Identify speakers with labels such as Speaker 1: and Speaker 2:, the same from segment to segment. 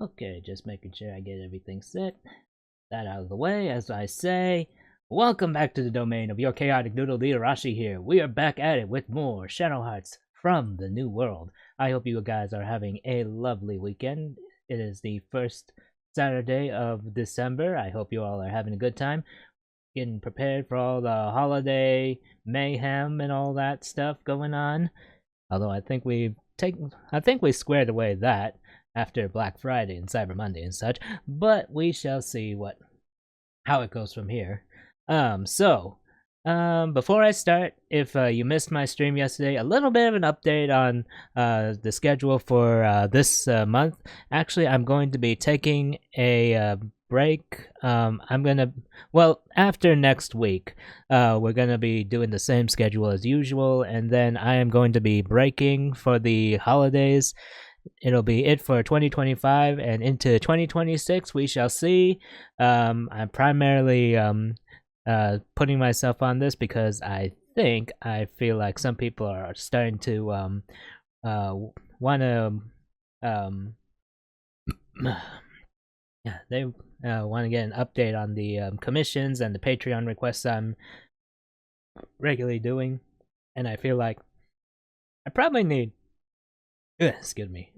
Speaker 1: Okay, just making sure I get everything set. That out of the way, as I say. Welcome back to the domain of your chaotic noodle Rashi here. We are back at it with more Shadow Hearts from the New World. I hope you guys are having a lovely weekend. It is the first Saturday of December. I hope you all are having a good time. Getting prepared for all the holiday mayhem and all that stuff going on. Although I think we squared away that after Black Friday and Cyber Monday and such, but we shall see how it goes from here. Before I start, if you missed my stream yesterday, a little bit of an update on the schedule for this month. Actually, I'm going to be taking a break. After next week, we're gonna be doing the same schedule as usual, and then I am going to be breaking for the holidays. It'll be it for 2025, and into 2026 we shall see. I'm primarily putting myself on this because I feel like some people are starting to want to they want to get an update on the commissions and the Patreon requests I'm regularly doing, and I feel like I probably need. Excuse me.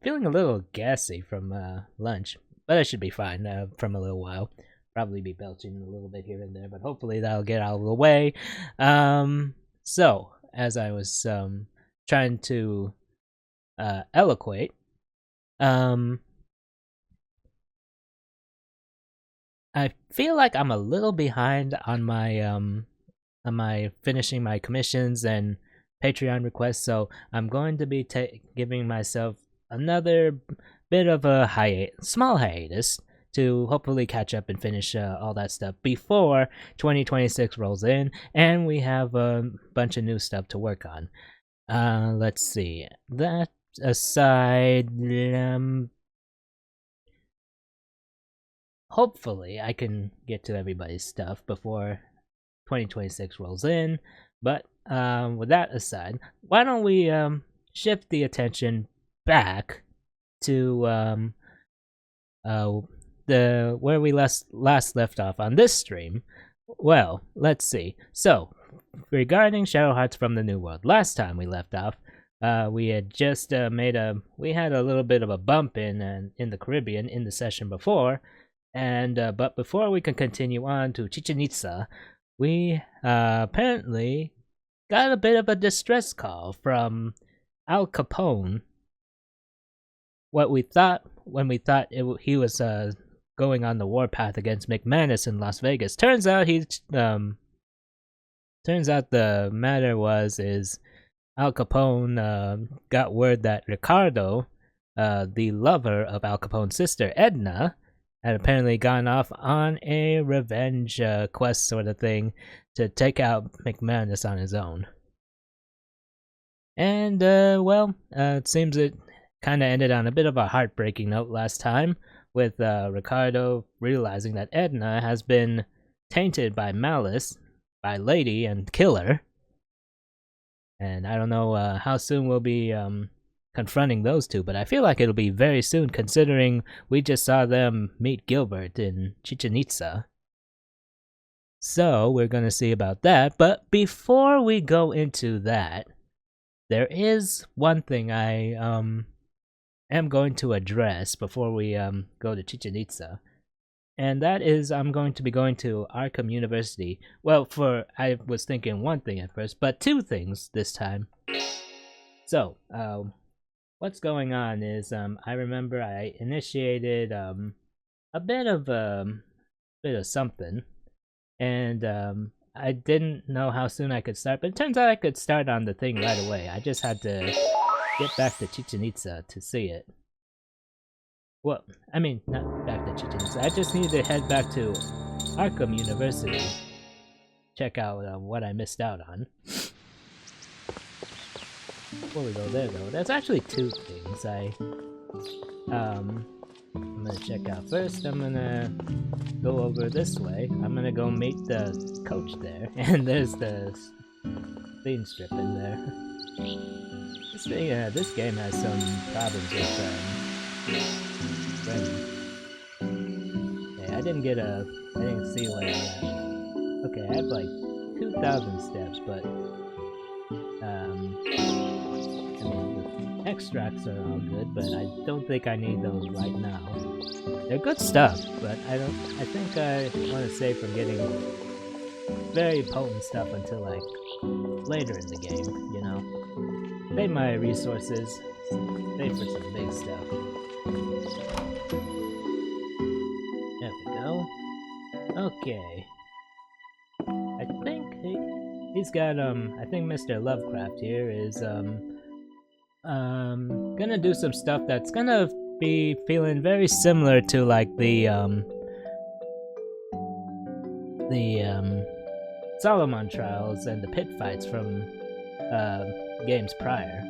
Speaker 1: Feeling a little gassy from lunch, but I should be fine from a little while. Probably be belching a little bit here and there, but hopefully that'll get out of the way. So, as I was trying to eloquate, I feel like I'm a little behind on my finishing my commissions and Patreon requests, so I'm going to be giving myself another bit of a small hiatus to hopefully catch up and finish all that stuff before 2026 rolls in, and we have a bunch of new stuff to work on. Let's see. That aside, hopefully I can get to everybody's stuff before 2026 rolls in, but with that aside, why don't we shift the attention back to where we last left off on this stream. Well, let's see. So, regarding Shadow Hearts from the New World, last time we left off, we had just we had a little bit of a bump in the Caribbean in the session before, and but before we can continue on to Chichen Itza, we apparently got a bit of a distress call from Al Capone. When we thought he was going on the warpath against McManus in Las Vegas, turns out the matter is Al Capone got word that Ricardo, the lover of Al Capone's sister Edna, had apparently gone off on a revenge quest sort of thing to take out McManus on his own. And, it seems it kind of ended on a bit of a heartbreaking note last time, with Ricardo realizing that Edna has been tainted by malice by Lady and Killer. And I don't know how soon we'll be confronting those two, but I feel like it'll be very soon, considering we just saw them meet Gilbert in Chichen Itza. So we're going to see about that, but before we go into that, there is one thing I am going to address before we go to Chichen Itza, and that is I'm going to be going to Arkham University. Well, I was thinking one thing at first, but two things this time. So, what's going on is I remember I initiated a bit of something, and I didn't know how soon I could start, but it turns out I could start on the thing right away. I just had to get back to Chichen Itza to see it. Well, I mean, not back to Chichen Itza. I just need to head back to Arkham University. Check out what I missed out on. Before we go there, though, there's actually two things I'm gonna check out. First, I'm gonna go over this way. I'm gonna go meet the coach there, and there's the scene strip in there. This game has some problems with Okay, I didn't see where I'm at. Okay, I have like 2,000 steps, but I mean, the extracts are all good, but I don't think I need those right now. They're good stuff, but I think I want to save from getting very potent stuff until like later in the game, you know? Save my resources, save for some big stuff. There we go. Okay. I think he's got, I think Mr. Lovecraft here is, gonna do some stuff that's gonna be feeling very similar to, like, the Solomon trials and the pit fights from, games prior.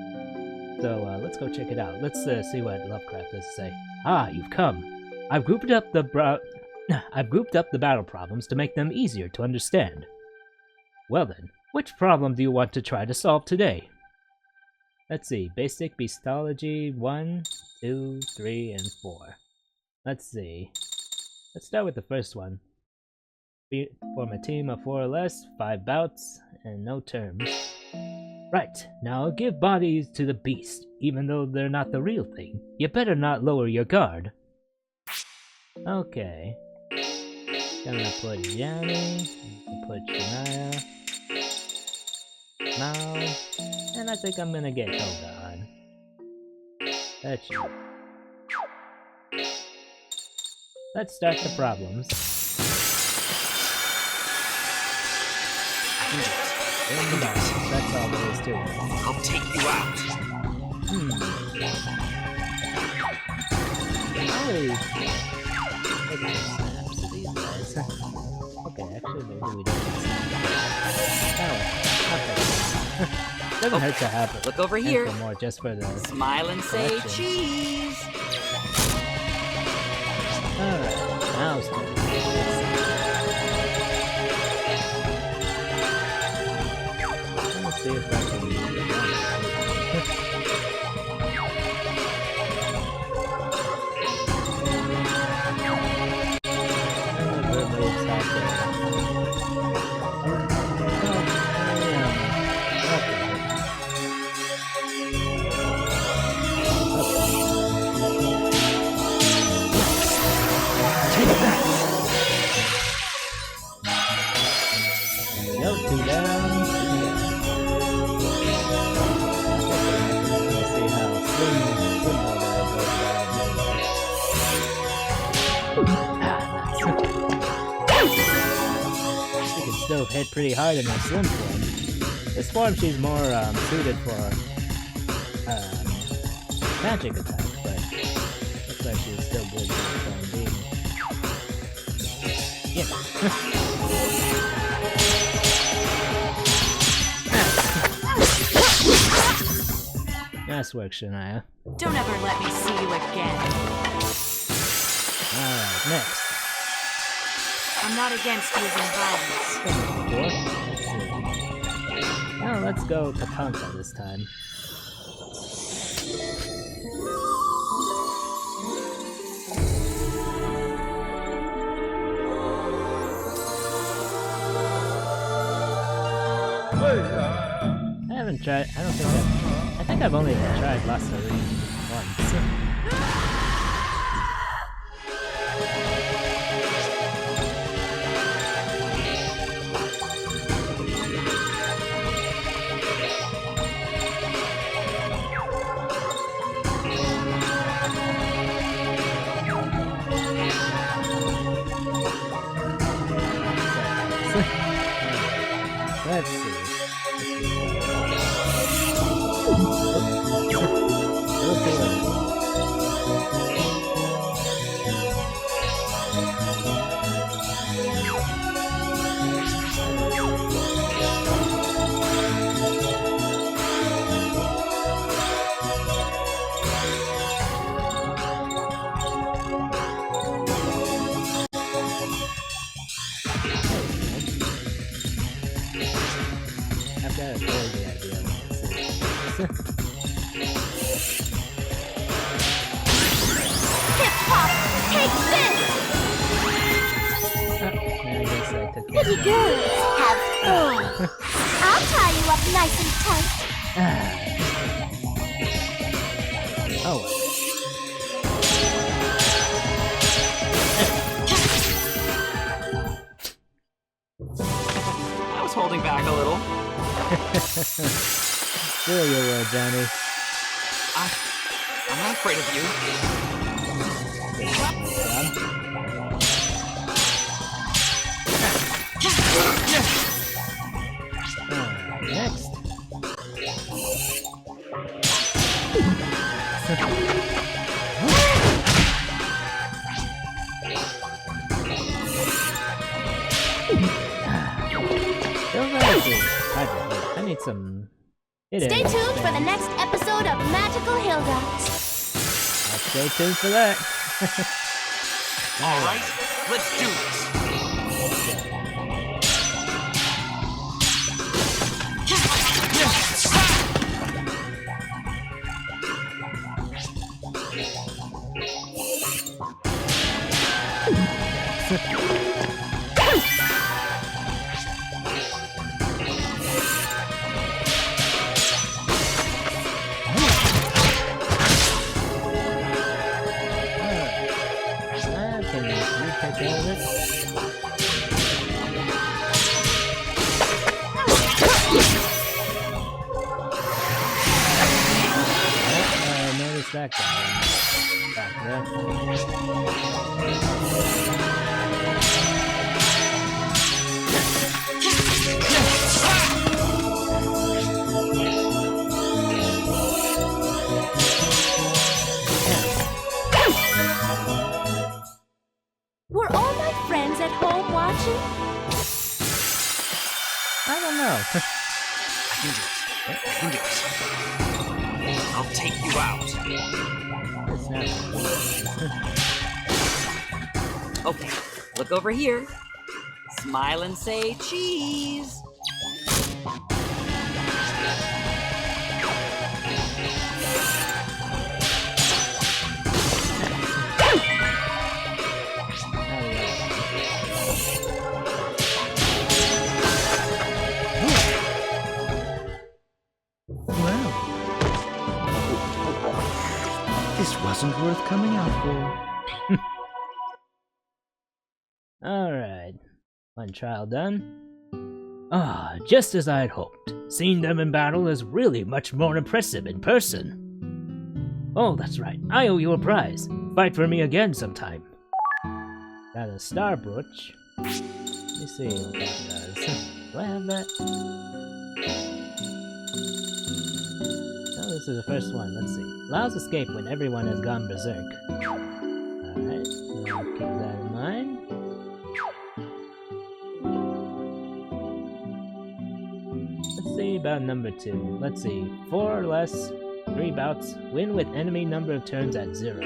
Speaker 1: So, let's go check it out. Let's, see what Lovecraft has to say. Ah, you've come. I've grouped up the battle problems to make them easier to understand. Well then, which problem do you want to try to solve today? Let's see, basic beastology 1, 2, 3, and 4. Let's see. Let's start with the first one. Form a team of 4 or less, 5 bouts, and no terms. Right, now give bodies to the beast, even though they're not the real thing. You better not lower your guard. Okay. Gonna put Johnny, put Shania, Mal, and I think I'm gonna get Hilda on. That's it. Let's start the problems. In the box, that's all there is to it.
Speaker 2: I'll take you out.
Speaker 1: Snaps to these guys. Okay, actually, maybe we don't need snaps. Oh, okay. Doesn't hurt to have it.
Speaker 2: Look over here.
Speaker 1: More just for the
Speaker 2: smile and say cheese.
Speaker 1: Alright, now it's time. Let's see if I can use it. Still hit pretty hard in her slim form. This form she's more suited for magic attacks, but looks like she's still good for the time being. Yeah. Nice work, Shania.
Speaker 3: Don't ever let me see you again.
Speaker 1: Alright, next.
Speaker 3: I'm not against using violence.
Speaker 1: Now let's go Tatanka this time. I haven't tried, I think I've only tried Lasarine once. Let's see. I've got a crazy idea what this is.
Speaker 4: Lucky girls, have fun. I'll tie you up nice and tight.
Speaker 1: Oh.
Speaker 2: I was holding back a little.
Speaker 1: Feel your will, Johnny.
Speaker 2: I'm not afraid of you.
Speaker 1: Next. I need some.
Speaker 4: Stay tuned for the next episode of Magical Hilda.
Speaker 1: I'll stay tuned for that.
Speaker 2: All right, let's do this.
Speaker 1: Can you take care of it? I noticed that guy back
Speaker 4: Were all my friends at home watching?
Speaker 1: I don't know.
Speaker 2: I can do it. I'll take you out.
Speaker 1: It's not.
Speaker 2: Okay, look over here. Smile and say cheese.
Speaker 5: This wasn't worth coming out for.
Speaker 1: Alright. One trial done. Ah, just as I had hoped. Seeing them in battle is really much more impressive in person. Oh, that's right. I owe you a prize. Fight for me again sometime. Got a star brooch. Let me see what that does. Do I have that? Oh, this is the first one. Let's see. Allows escape when everyone has gone berserk. Alright, I'll keep that in mind. Let's see about number 2. Let's see. 4 or less, 3 bouts, win with enemy number of turns at 0.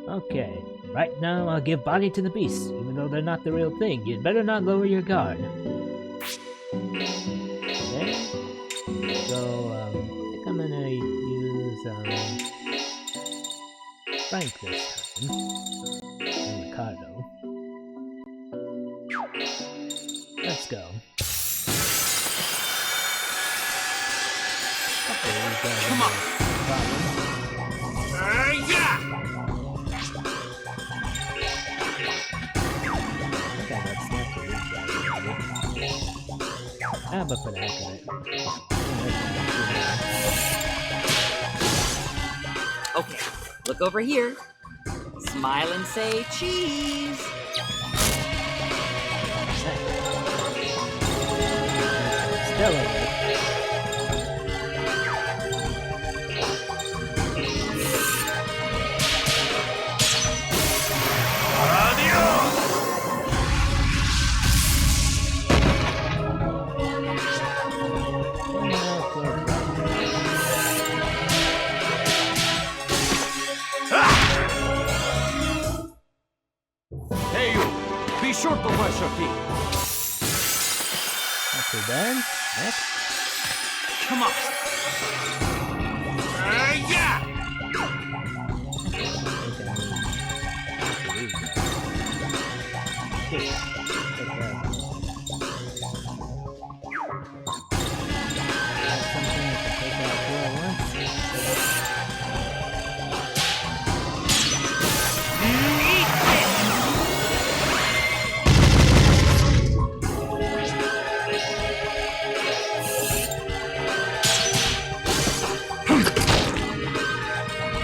Speaker 1: Okay. Right now, I'll give body to the beasts, even though they're not the real thing. You'd better not lower your guard. Okay. So, I think I'm gonna use, Frank this time. And Ricardo. Let's go. Okay,
Speaker 2: Come on. Yeah!
Speaker 1: But for the heck of it.
Speaker 2: Okay, look over here. Smile and say cheese.
Speaker 1: Still awake.
Speaker 2: Hey you! Be sure to brush your teeth.
Speaker 1: Not too bad. Next.
Speaker 2: Come on. Yeah!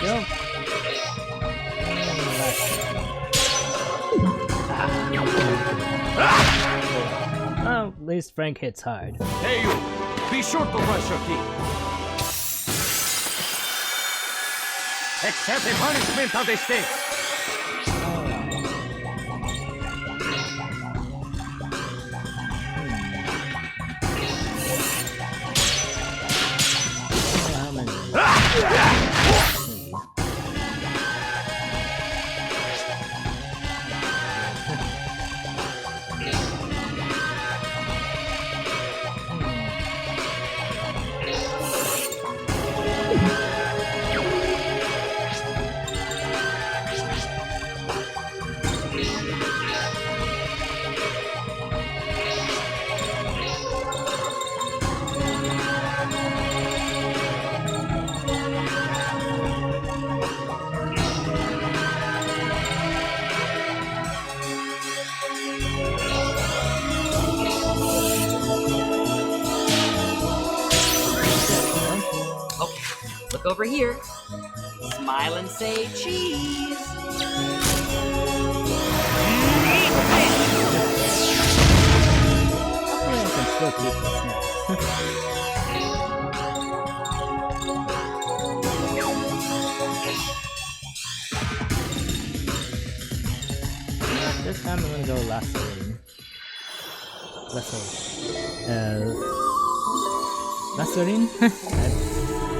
Speaker 1: go. Oh, at least Frank hits hard.
Speaker 2: Hey, you! Be sure to brush your teeth. Accept the punishment of the stakes.
Speaker 6: Look over here. Smile and say cheese.
Speaker 1: Hopefully I can still keep this now. This time I'm gonna go Lacerine. Lacerine?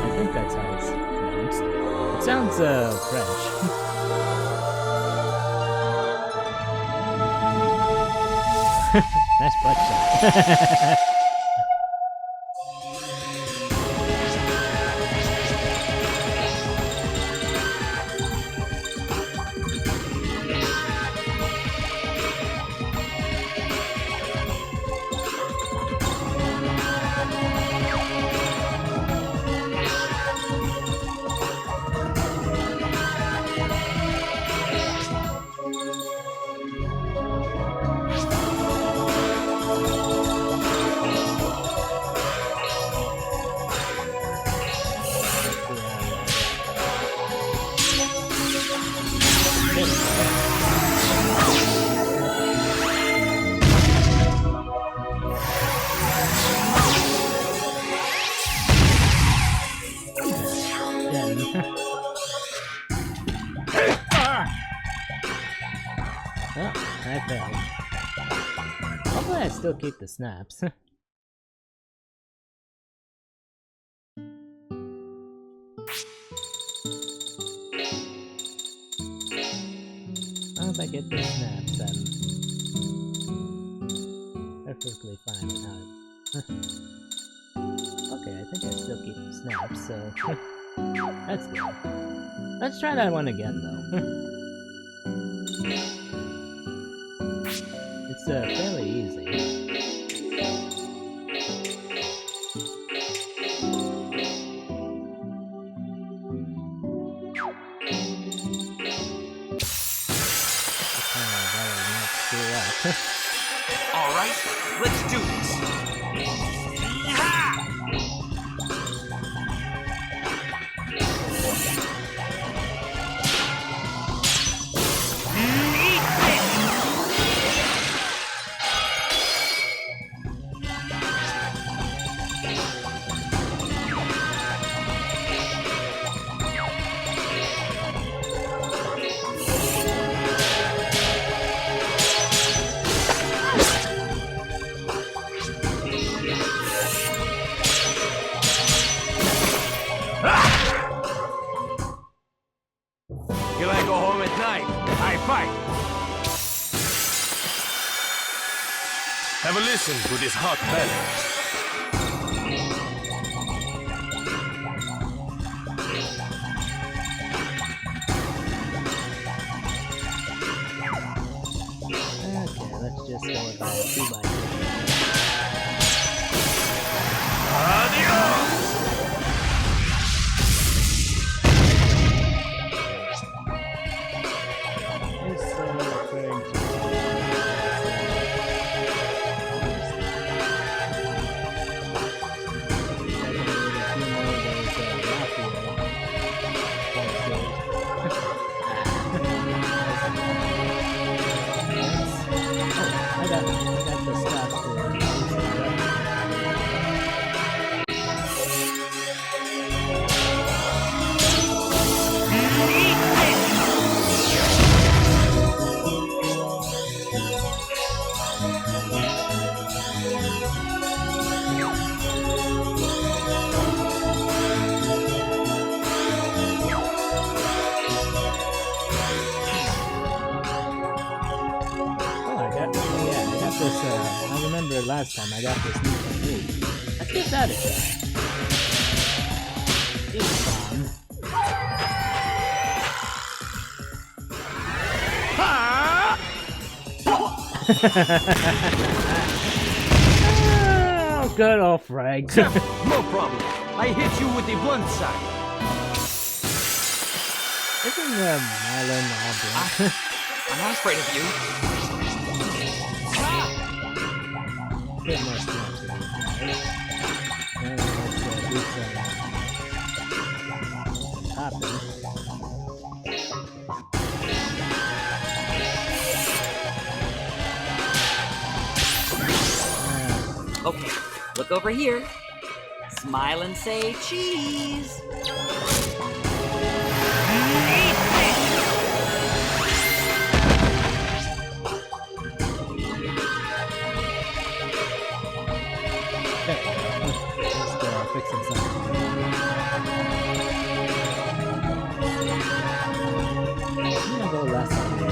Speaker 1: I think that's how it's pronounced. It sounds French. Nice butt shot. Oh, I failed. Hopefully I still keep the snaps. As long as I get the snaps, I'm perfectly fine with how it... Okay, I think I still keep the snaps, so... That's good. Let's try that one again, though. It's fairly easy.
Speaker 2: All right, let's do this. Till I go home at night, I fight. Have a listen to this hot ballad.
Speaker 1: Okay, let's just go with that 2x2.
Speaker 2: Adios!
Speaker 1: this, I remember last time I got this new technique. Let's give that a try. Bomb. Oh, good old Frank.
Speaker 2: No problem. I hit you with the blunt side.
Speaker 1: Isn't Marlon all black?
Speaker 6: I'm not afraid of you.
Speaker 1: Bit more strength to this guy. And let's do some hopping.
Speaker 6: Okay, look over here. Smile and say cheese.
Speaker 1: Just fixing something. I'm gonna go less on here.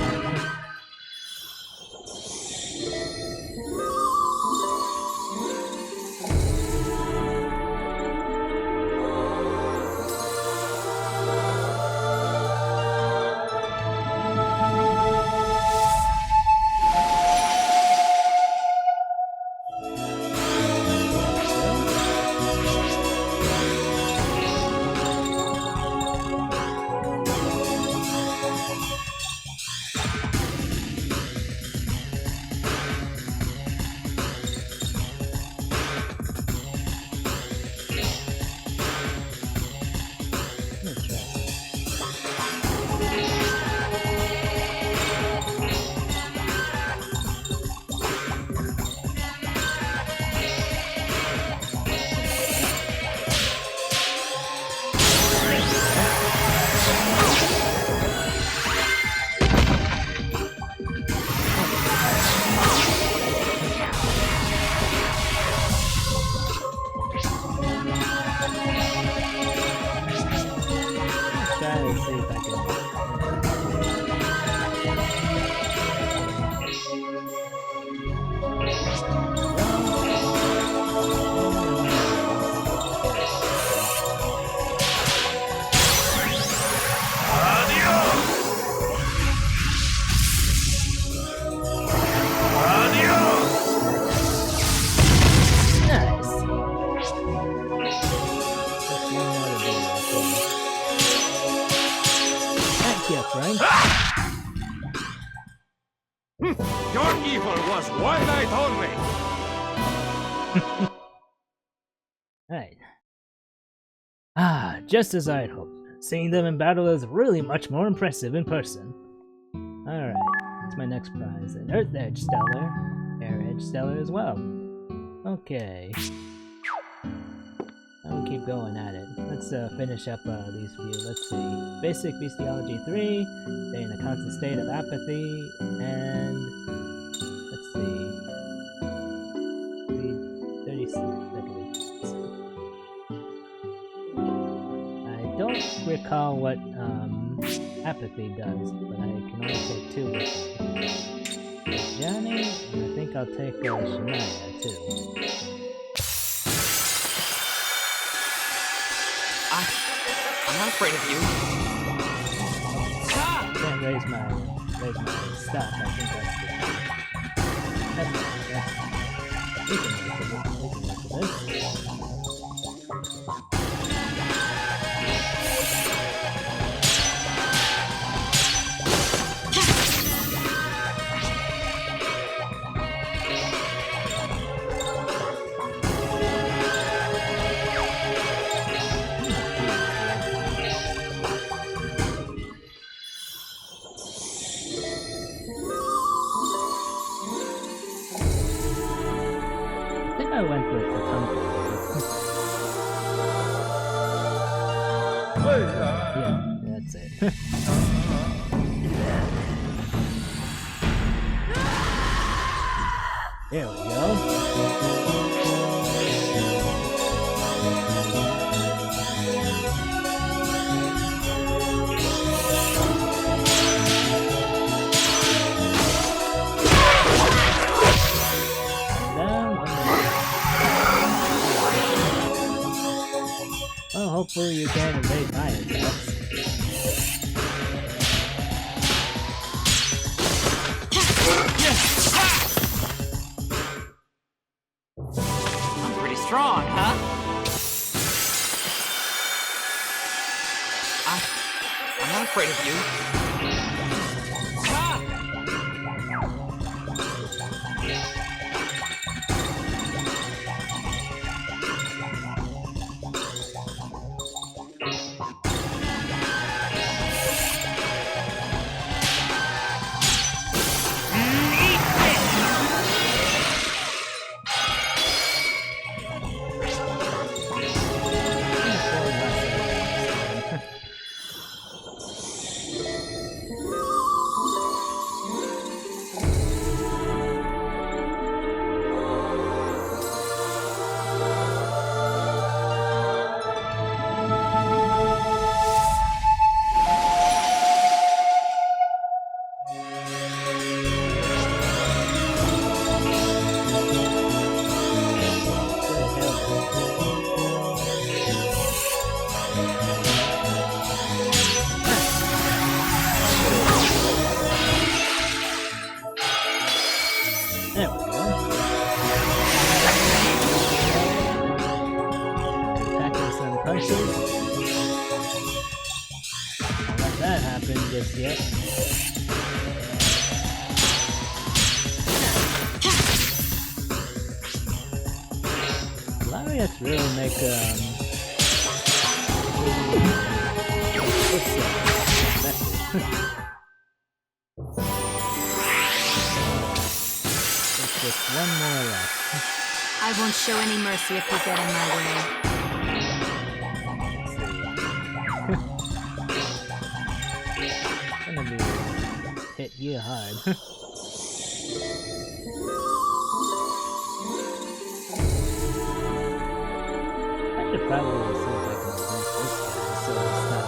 Speaker 2: Your evil was one night only.
Speaker 1: Alright. Ah, just as I had hoped. Seeing them in battle is really much more impressive in person. Alright, that's my next prize. An Earth Edge Stellar. Air Edge Stellar as well. Okay. I'll keep going at it. Let's finish up these few. Let's see. Basic Bestiology 3. Stay in a constant state of apathy. And let's see. 36 seconds. I don't recall what apathy does, but I can only take 2 with me. Johnny, and I think I'll take Shania too.
Speaker 6: I'm not afraid of you.
Speaker 1: Can't raise my stuff. I think that's we can work with this. I went with the tumbler. Yeah, that's it. There we go. Hopefully you can evade my attacks.
Speaker 6: I'm pretty strong, huh? I'm not afraid of you. Ah!
Speaker 1: There we go. Attacking some punches. Don't let that happen just yet. Lariats really make just one more left.
Speaker 3: I won't show any mercy if you get in my way.
Speaker 1: Gonna be hit you hard. I should probably see if I can reduce this guy so it's not.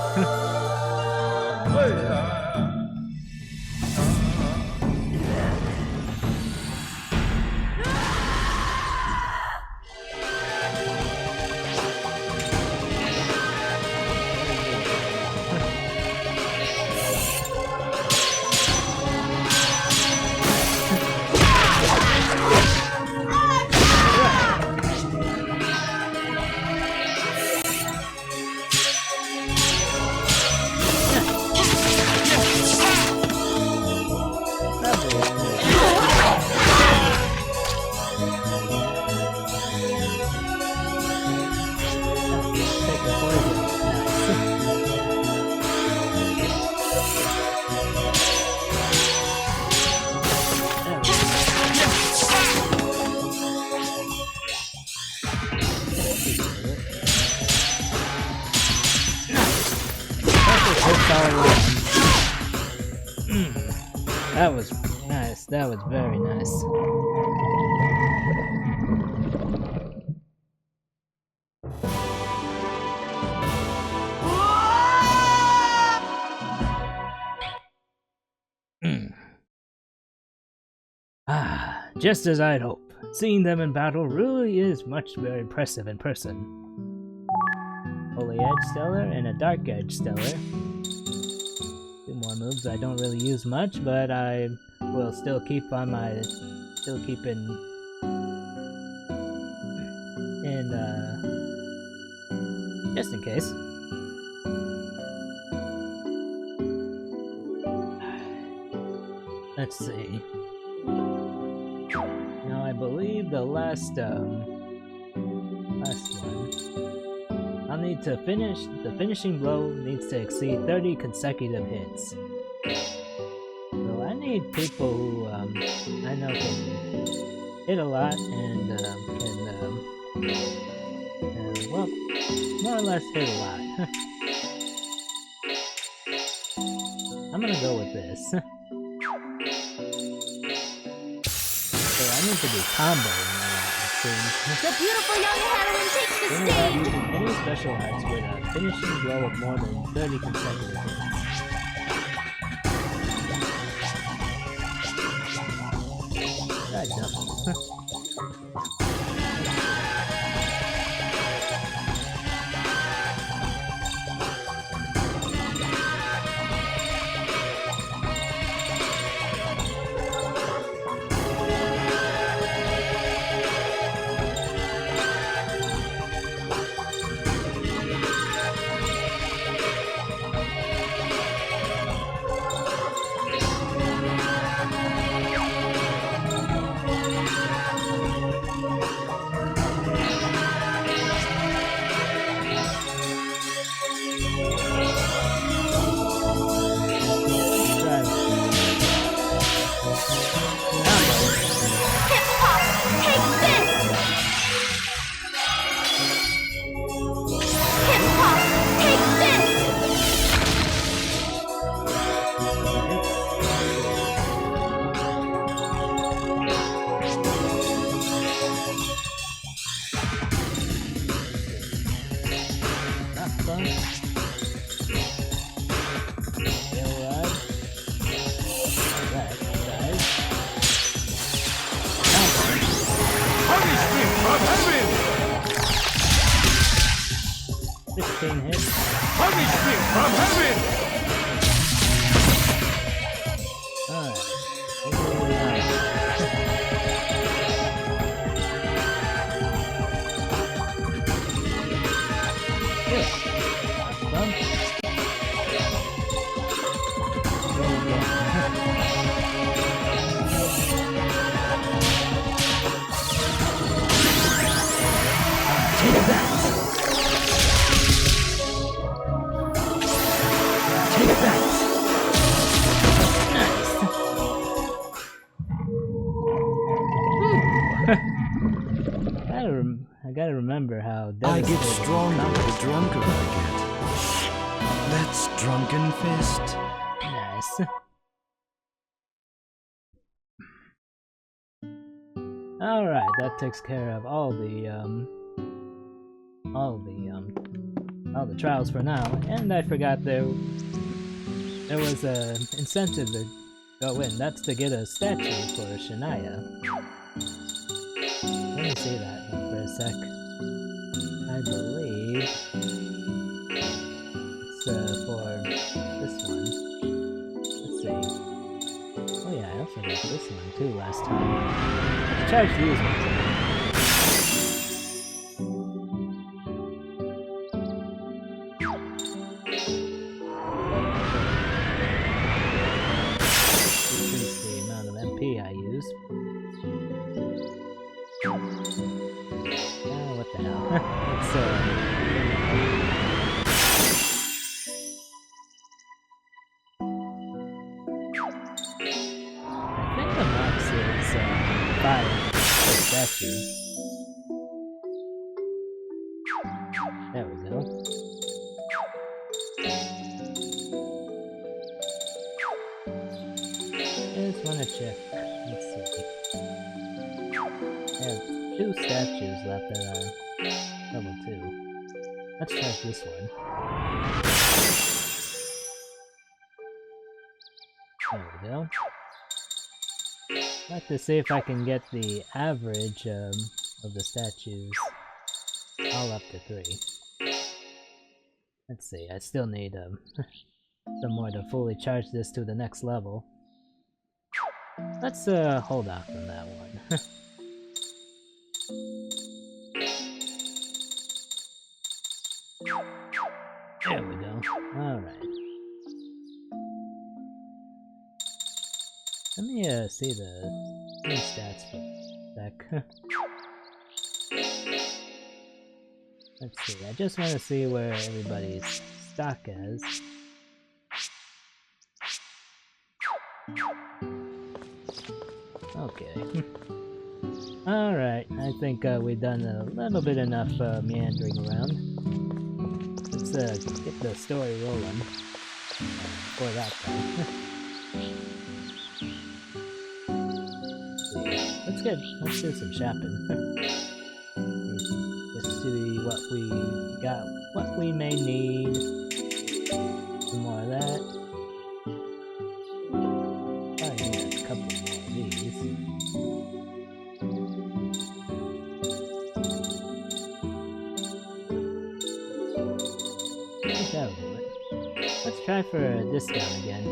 Speaker 1: That was nice. That was very nice. Ah, just as I'd hoped. Seeing them in battle really is much very impressive in person. Holy Edge Stellar and a Dark Edge Stellar. Two more moves I don't really use much, but I will still keep on my... still keep in just in case. Let's see. Now I believe the last one. I'll need to finish, the finishing blow needs to exceed 30 consecutive hits. So I need people who I know can hit a lot and well, more or less hit a lot. I'm gonna go with this. So I need to be comboing a lot, it seems.
Speaker 4: The beautiful young heroine takes the
Speaker 1: Without
Speaker 4: stage!
Speaker 1: using any special arts with a finishing blow of more than 30 consecutive hits. God double.
Speaker 2: from heaven!
Speaker 1: Alright. Hopefully we're not. Good. Fun.
Speaker 5: Take that! Take that!
Speaker 1: I gotta remember how
Speaker 5: I get
Speaker 1: devastating
Speaker 5: stronger the drunker I get. Let's drunken fist.
Speaker 1: Nice. Alright, that takes care of all the trials for now. And I forgot there was a incentive to go in. That's to get a statue for Shania. Let me see that one for a sec. I believe it's for this one. Let's see. Oh yeah, I also got this one too last time. I charged these ones. Decrease the amount of MP I use. Oh, what the hell? Let's I think the max is 5 per statue. There we go. I just want to check. Let's see. I have 2 statues left that are level 2. Let's check this one. There we go. I'd like to see if I can get the average of the statues all up to 3. Let's see, I still need some more to fully charge this to the next level. Let's hold off on that one. There we go. Alright. Let me see the stats for a sec. Let's see, I just want to see where everybody's stock is. Okay. Alright, I think we've done a little bit enough meandering around. Let's get the story rolling for that time. Let's do some shopping. Just see what we got, what we may need. Some more of that. Probably need a couple more of these. I think that'll do it. Let's try for a discount again.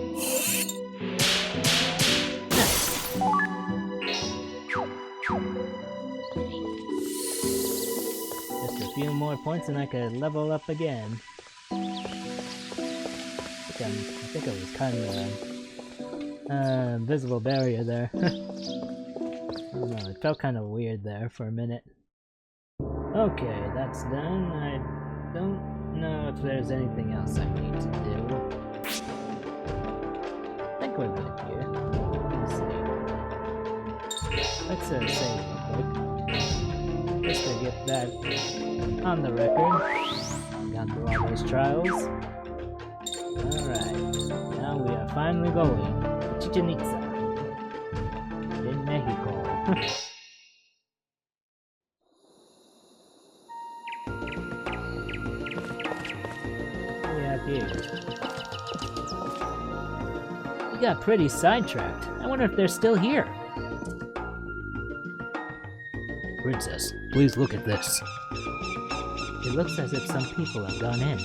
Speaker 1: Just a few more points and I could level up again. I think it was kind of invisible barrier there. I don't know, it felt kind of weird there for a minute. Okay, that's done. I don't know if there's anything else I need to do. I think we're good here. Let's save real quick. Just to get that on the record. Got through all those trials. Alright, now we are finally going to Chichen Itza in Mexico. What do we have here? We got pretty sidetracked. I wonder if they're still here. Princess, please look at this. It looks as if some people have gone in.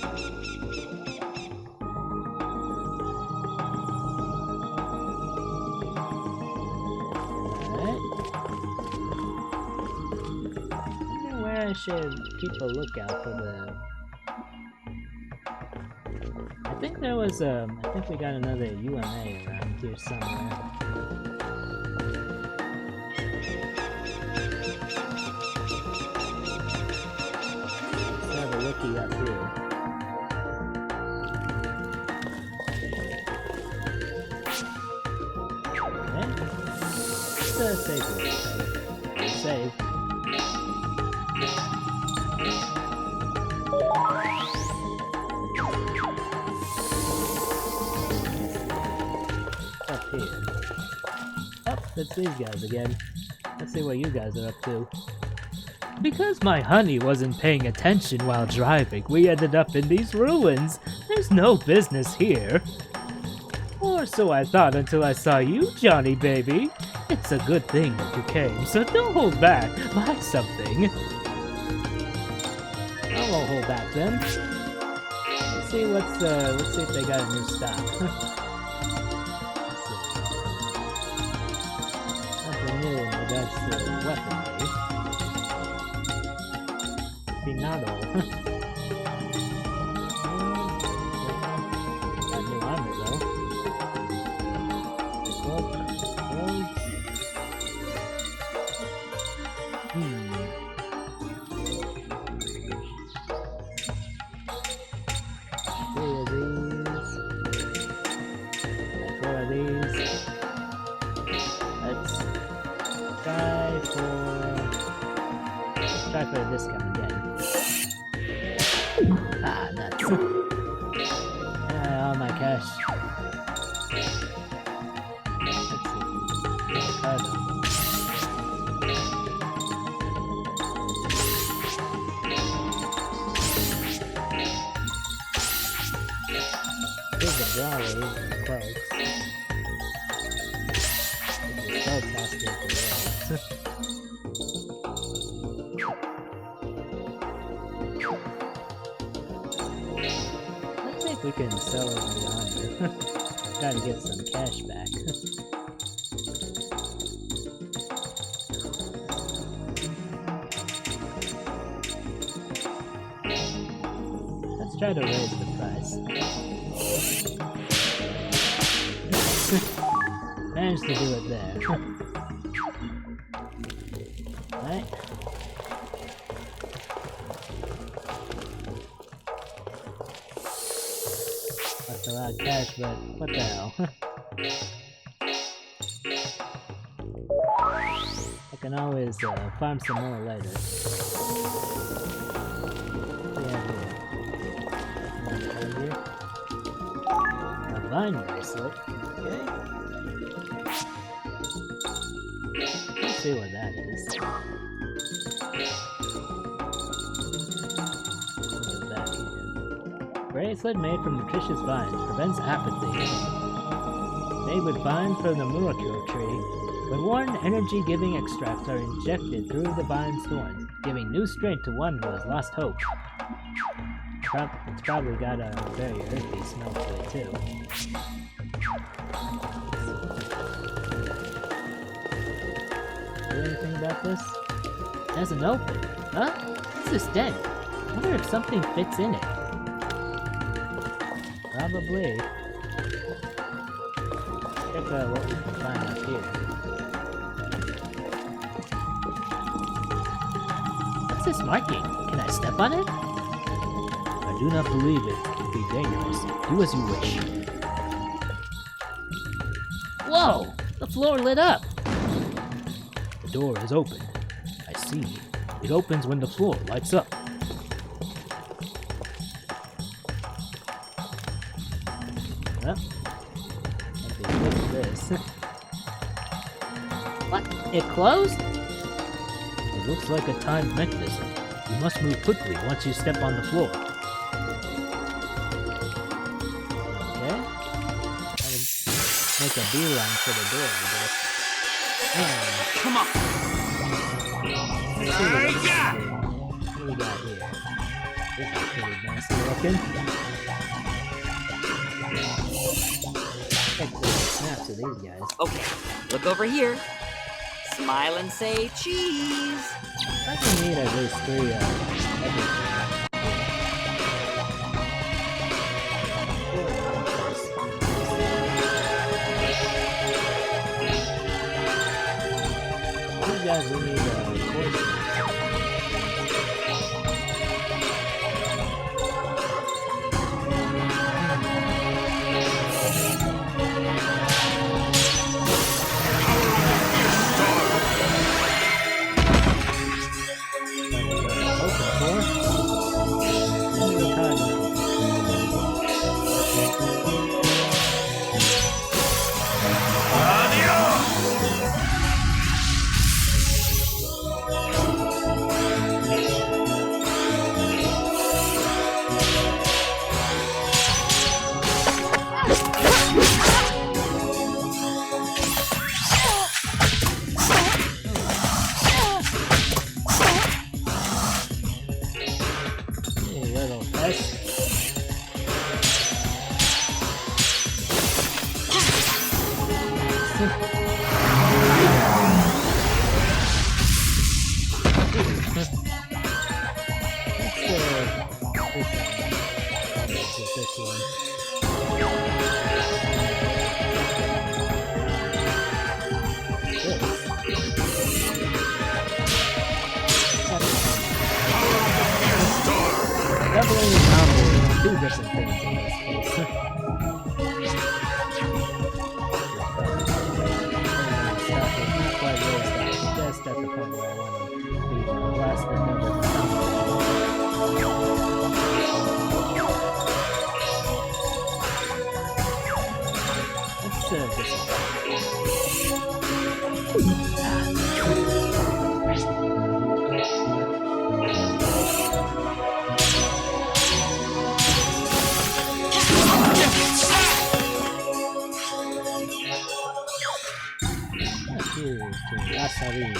Speaker 1: should keep a lookout for the... I think there was I think we got another UMA around here somewhere. Let's have a looky up here. Okay. Let's save it. Save. Up here. Oh, it's these guys again. Let's see what you guys are up to. Because my honey wasn't paying attention while driving, we ended up in these ruins. There's no business here. Or so I thought until I saw you, Johnny baby. It's a good thing that you came, so don't hold back. Buy something. I won't hold back then. Let's see let's see if they got a new stock. Nothing new in regards to weaponry. Finado. Got new armor though. Cloak, clothes. Three of these. Four of these. Let's try for a discount again. Ah, nuts. All my cash. Let's see. Ricardo. Here's the brawlers and the cloaks. This is so faster for this. Let's see if we can sell the armor. Gotta get some cash back. Let's try to raise the price. Managed to do it there. Right. That's a lot of cash, but what the hell? I can always farm some more later. Yeah, here. A vine bracelet. Okay. Let's see what that is. What's back here? Bracelet made from nutritious vines prevents apathy. Made with vines from the miracle tree. When worn, energy-giving extracts are injected through the vine's thorns, giving new strength to one who has lost hope. It's probably got a very earthy smell to it too. Do anything about this? It doesn't open. Huh? What's this dent? I wonder if something fits in it. Probably. Check out what we can find up here. What's this marking? Can I step on it? I do not believe it would be dangerous. Do as you wish. Whoa! The floor lit up! The door is open. I see. It opens when the floor lights up. Well, let me look at this. What? It closed? It looks like a timed mechanism. You must move quickly once you step on the floor. Okay. Gotta make a beeline for the door, I guess.
Speaker 2: Come on.
Speaker 1: Let's see what do we got here? This is pretty nasty looking. Take the snaps of these guys.
Speaker 6: Okay, look over here. Smile and say cheese.
Speaker 1: I can need at least 3 everything. These guys will need courses. Doubling the combo is 2 different things in this case. Not quite really stopped. Just at the point where I want to be the last number of Let's just here's to Gasoline.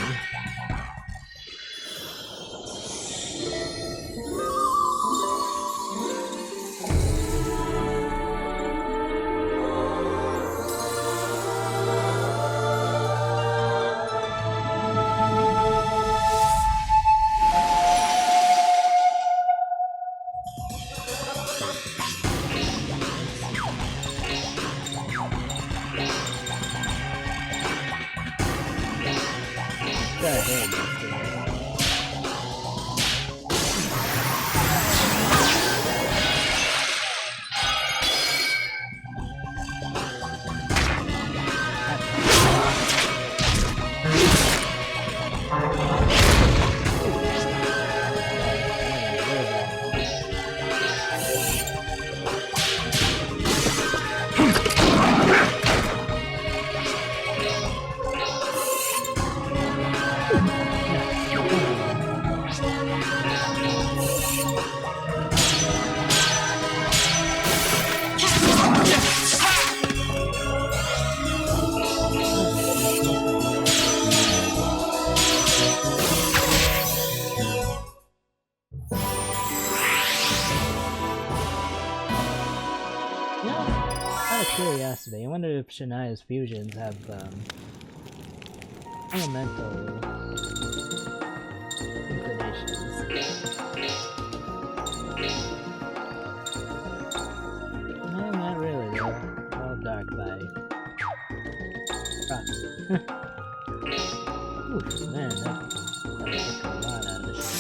Speaker 1: Curiosity. I wonder if Shania's fusions have elemental inclinations. No, not really though. All dark by Oof, man, that took a lot out of the show.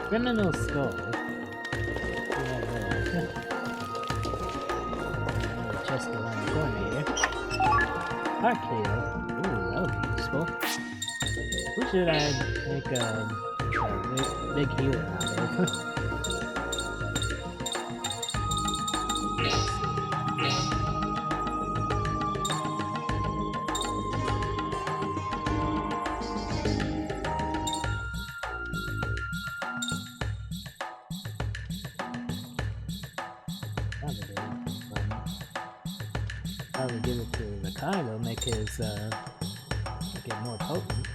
Speaker 1: Criminal skull. Chest around the corner here. Heart heal. Ooh, that would be useful. Who should I make a big healer out of? Probably give it to Ricardo, make his make it more potent.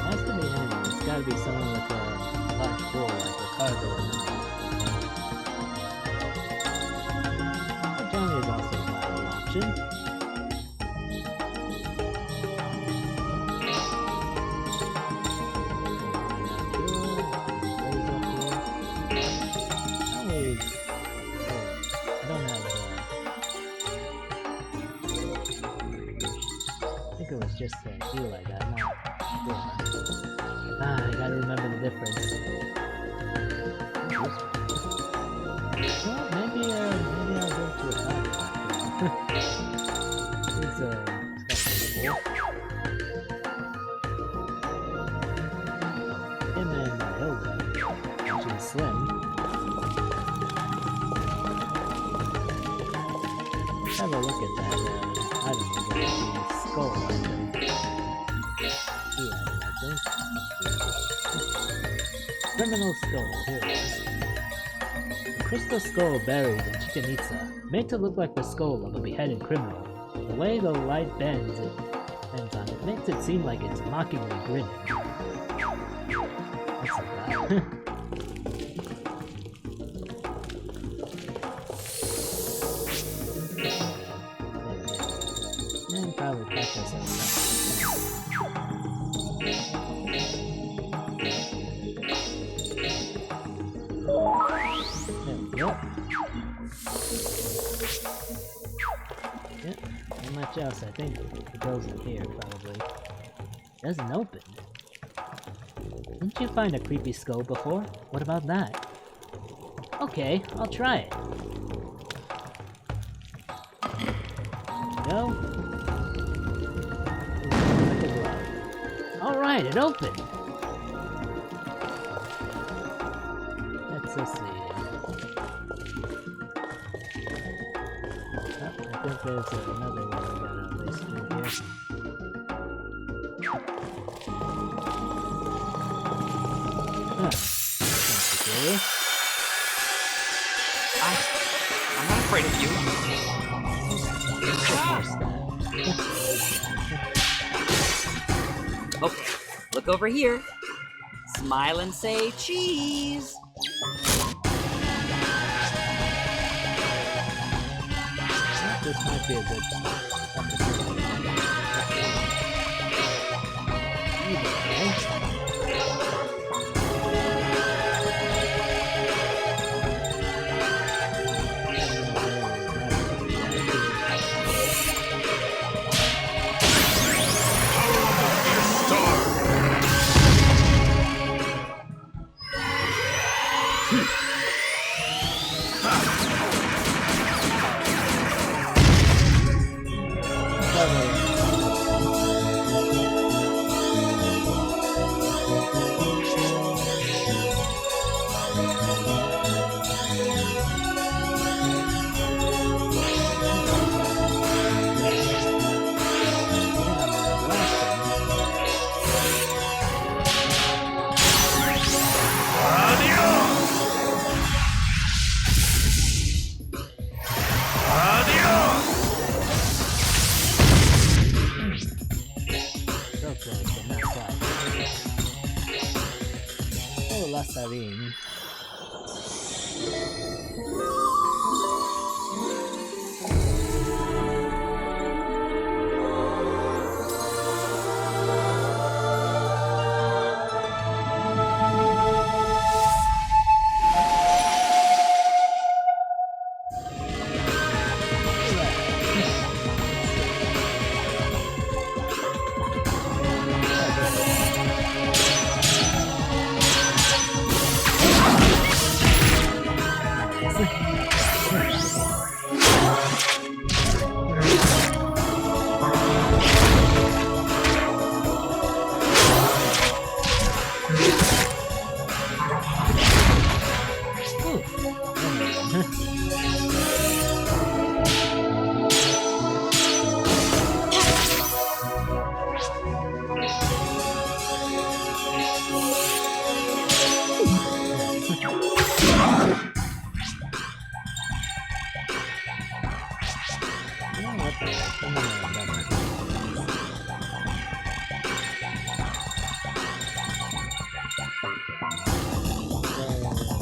Speaker 1: Has to be enemy. It's gotta be someone with a large bull like Ricardo. But Johnny is also a viable option. Just feel like that, not sure. I gotta remember the difference. Well, maybe I'll go to a card after all. It's gotta be cool. Him and Hilda, which is Slim. Let's have a look at that item, the skull item. Criminal skull, here it is. A crystal skull buried in Chichen Itza, made to look like the skull of a beheaded criminal. The way the light bends on it makes it seem like it's mockingly grinning. That's like that. And probably catch us on that. Yep. Not much else, I think. It goes in here, probably. Doesn't open. Didn't you find a creepy skull before? What about that? Okay, I'll try it. Go. Like a glove. Alright, it opened! Let's see. I think there's another one I gotta list through here.
Speaker 2: I'm not afraid of you.
Speaker 6: Okay, look over here. Smile and say cheese.
Speaker 1: This might be a good Lasarin. Okay, come on, come on.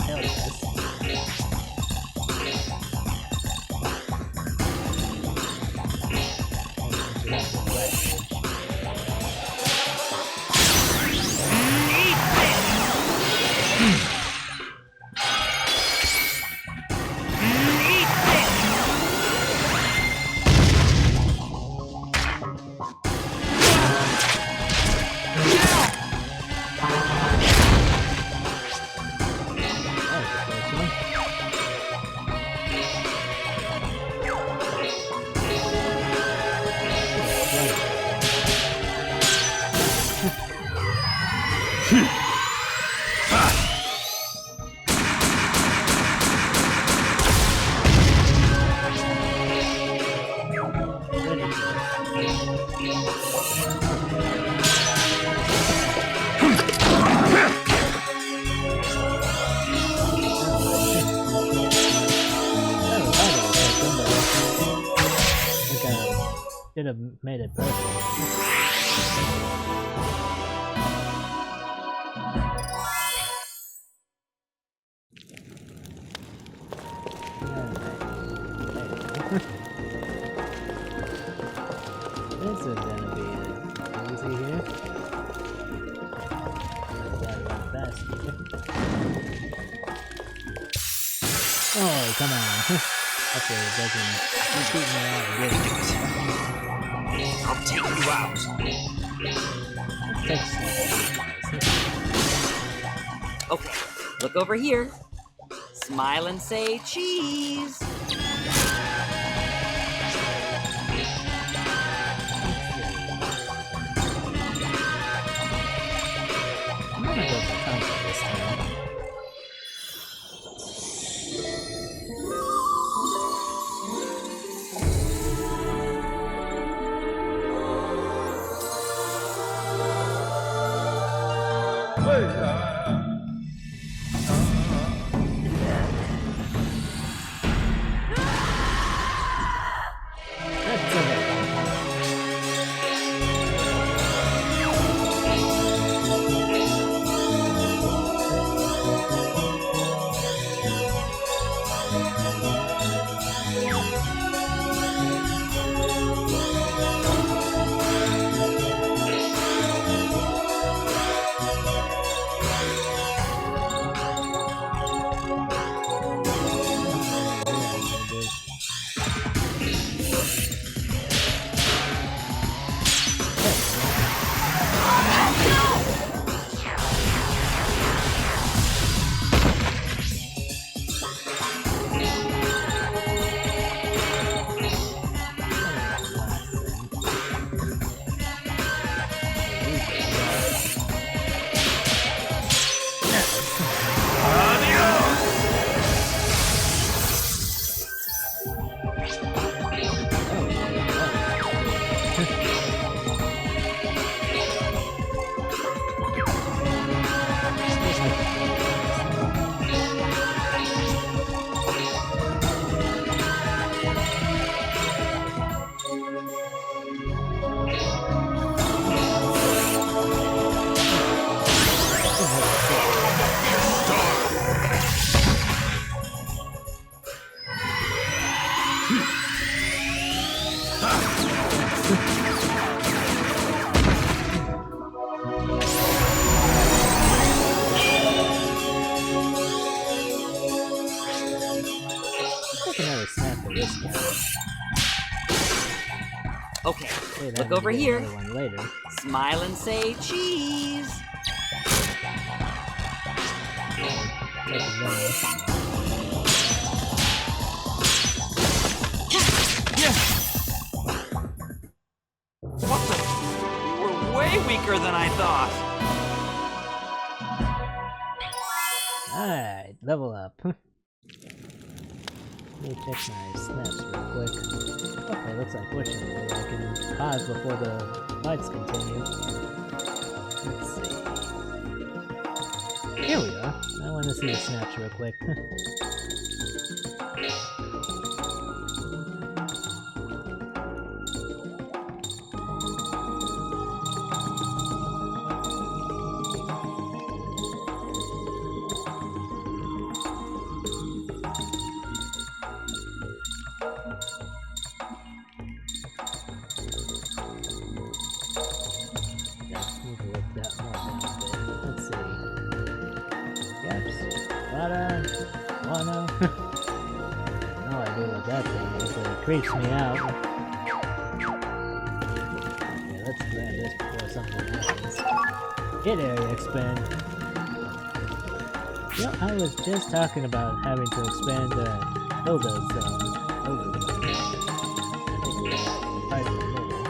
Speaker 1: Hell yes. Should have made it perfect. This is gonna be easy here. Gotta run fast. Oh, come on. Hopefully it doesn't shoot me out of this.
Speaker 2: I'll take you out.
Speaker 1: Let's
Speaker 6: Okay, look over here. Smile and say cheese.
Speaker 1: I'm gonna go for comfort this time. That's okay.
Speaker 6: Okay,
Speaker 1: Wait,
Speaker 6: look over here.
Speaker 1: One later.
Speaker 6: Smile and say cheese. What the? You were way weaker than I thought.
Speaker 1: Alright, level up. Let me check my snaps real quick. Okay, looks like fortunately I can pause before the fights continue. Let's see. Here we are. I want to see the snaps real quick. that thing is. It creeps me out. Okay, let's grab this before something happens. Get area expand. You know, I was just talking about having to expand Hilda's overlay. I think we're right in the middle.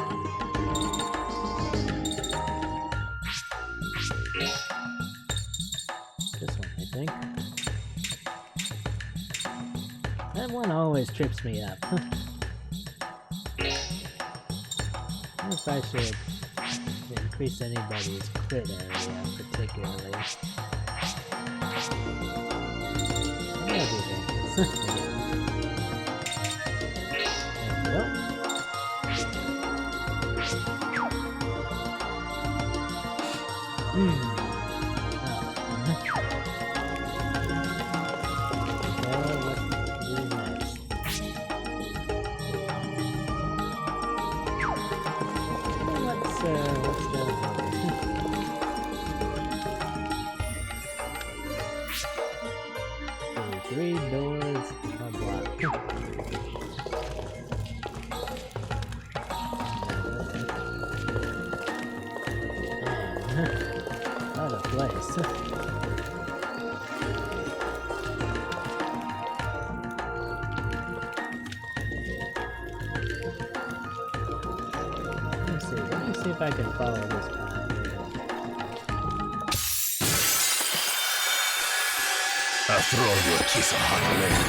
Speaker 1: This one, I think. That one always trips me up. If I should increase anybody's crit area particularly. There we go. Let's go. 3 doors, a block. What a place. Let me see if I can follow this path.
Speaker 5: I'll throw you a kiss of hot lead.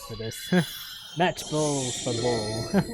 Speaker 5: For this. Match bull for bull.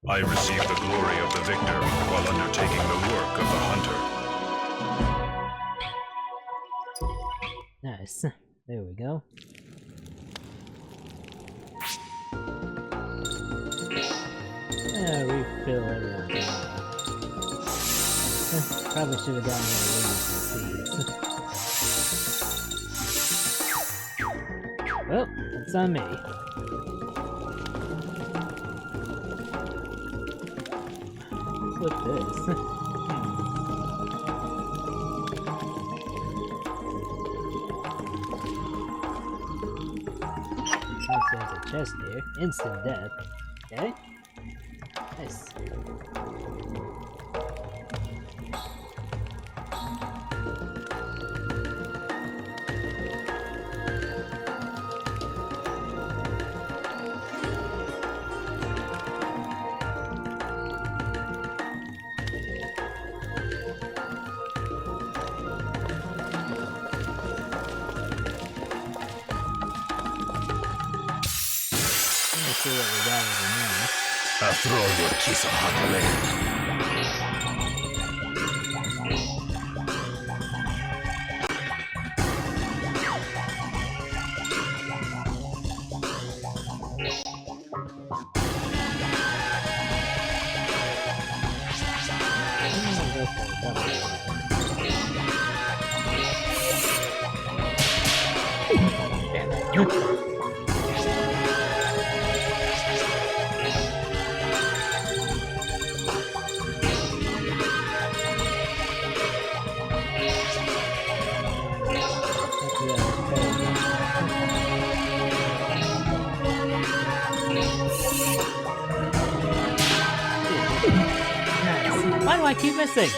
Speaker 7: I receive the glory of the victor while undertaking the work of the hunter.
Speaker 1: Nice. There we go. Refill everyone's ammo. Probably should have gotten more wings and seeds. Well, it's on me. With this. There's a chest here. Instant death. Okay. Nice. See what we got over there.
Speaker 5: I'll throw you a kiss of hot lead.
Speaker 1: Why do I keep missing?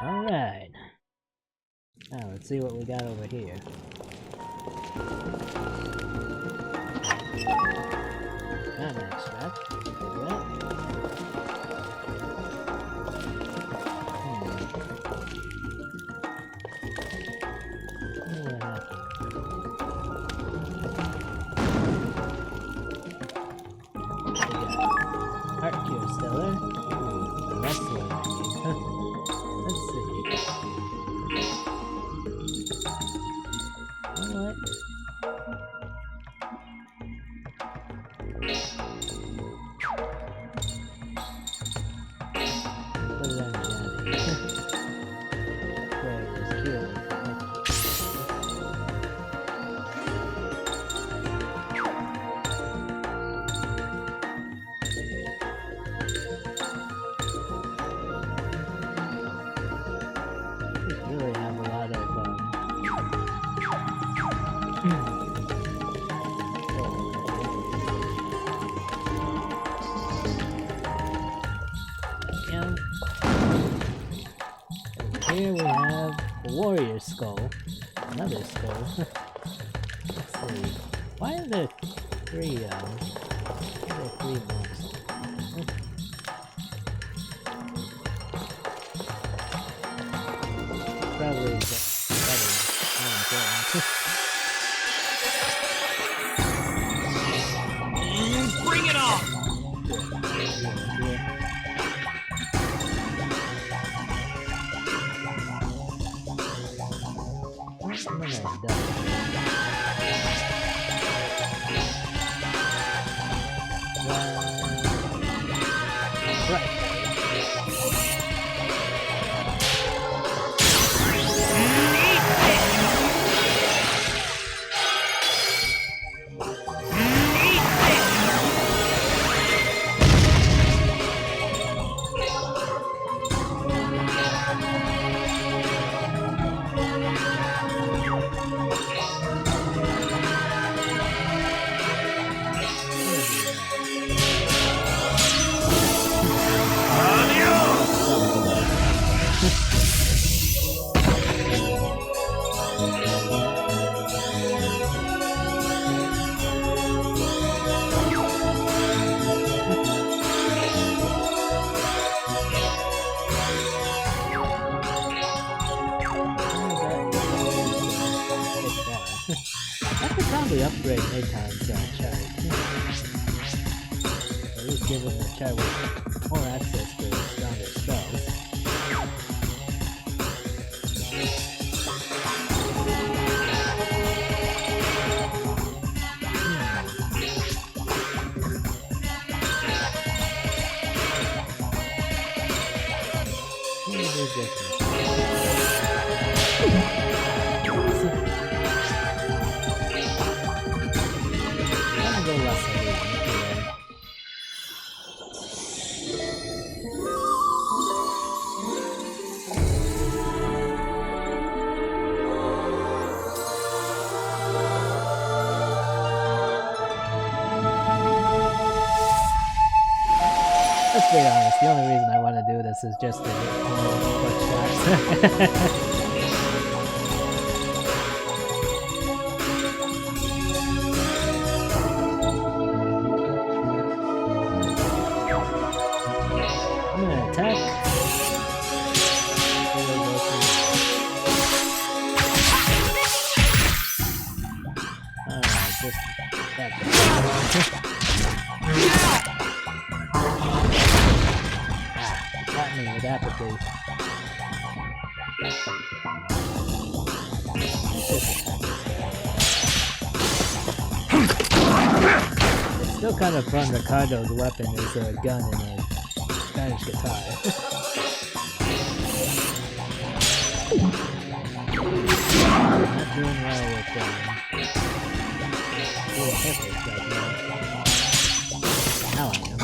Speaker 1: Alright. Now let's see what we got over here. An extract. Art cure stellar. Wrestling menu. Let's see. Alright. Put it on Johnny. Where is Yuri? Really have a lot of yeah. Over here we have the warrior skull. Another skull. Let's see. Why are there three monks? Probably better. More important.
Speaker 2: Bring it on!
Speaker 1: Right. At least giving the child more access to stronger spells. Let's be honest, the only reason I want to do this is just to get more quick shots. I'm gonna attack. Alright, just attack. Got me with apathy. It's still kind of fun. Ricardo's weapon is a gun and a Spanish guitar. Not doing well with perfect right now. Now I am.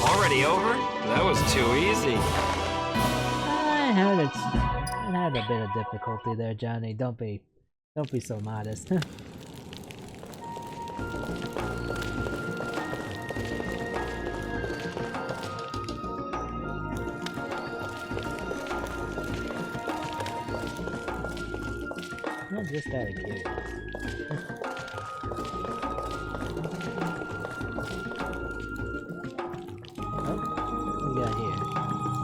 Speaker 2: Already over? That was too easy.
Speaker 1: I had a bit of difficulty there, Johnny. Don't be so modest. Not just out of curiosity.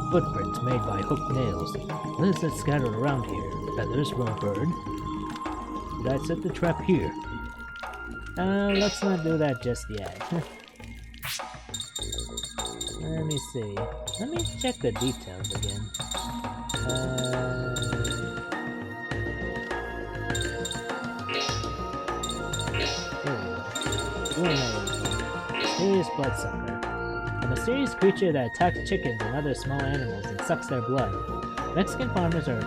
Speaker 1: Footprints made by hooked nails. What is that scattered around here? Feathers from a bird? Did I set the trap here? Let's not do that just yet. Let me see. Let me check the details again. Mysterious bloodsucker. A mysterious creature that attacks chickens and other small animals and sucks their blood. Mexican farmers are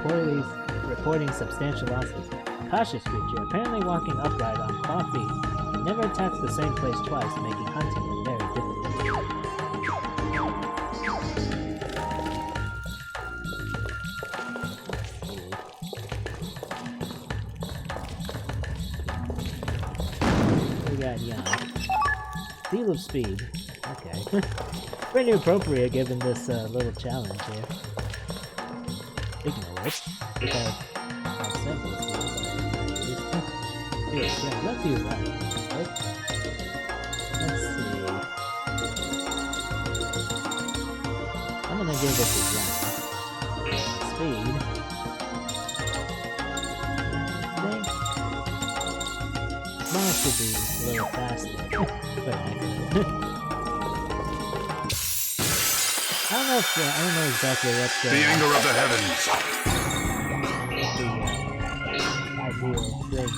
Speaker 1: reporting substantial losses. Cautious creature, apparently walking upright on claw feet, and never attacks the same place twice, making hunting very difficult. We got young. Seal of speed. Okay. Pretty appropriate given this little challenge here. Ignore it, because I've said this. Yeah, let's use that. Right? Let's see. I'm gonna give it to John. Speed. I think mine should be a little faster. But I don't know exactly what
Speaker 7: The anger of the heavens.
Speaker 1: Ideal thing is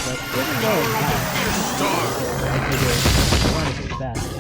Speaker 1: but even though it's not, I figure I want to be faster.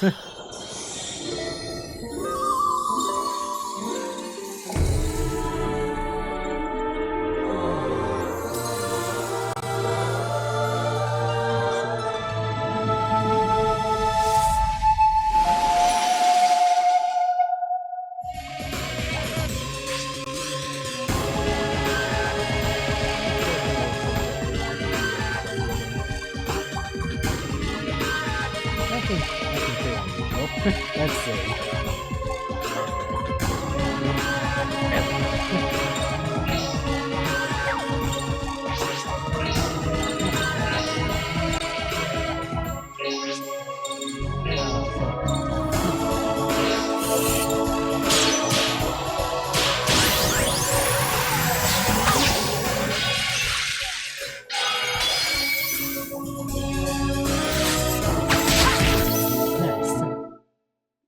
Speaker 1: Nice. Let's see.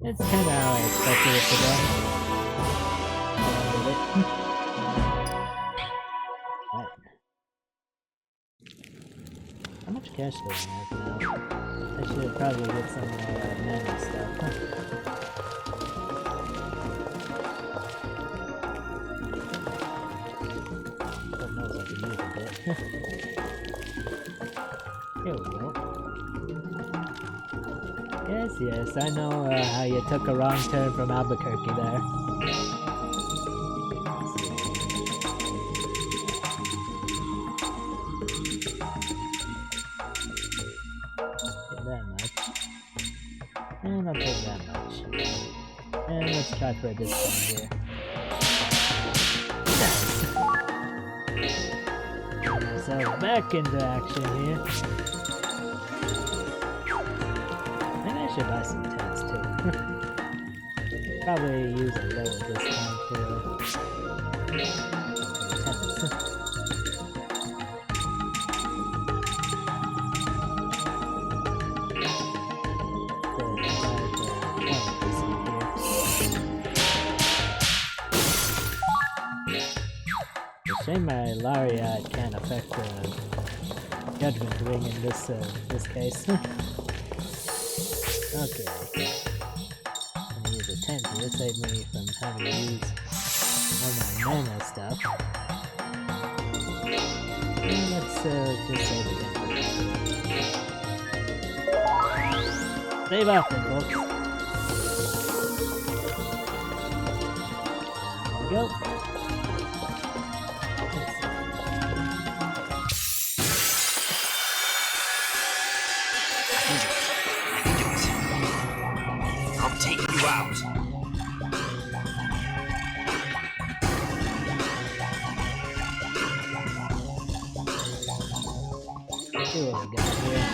Speaker 1: It's kind of how I expected it to go. Right. How much cash do I have now? I should probably get some mana stuff. God knows I could use a bit. Here we go. Yes, I know how you took a wrong turn from Albuquerque there. Get that much. And I'll take that much. And let's try for a discount here. Nice. So back into action here. I should buy some tents too. Probably use a lower discount for tents. Shame my Lariat can't affect the Judgment Ring in this case. Okay. I'm gonna use a tent here, save me from having to use all my mana stuff. And let's just save it. Save up then, folks. There we go.
Speaker 2: Take you out.
Speaker 1: See what we got here.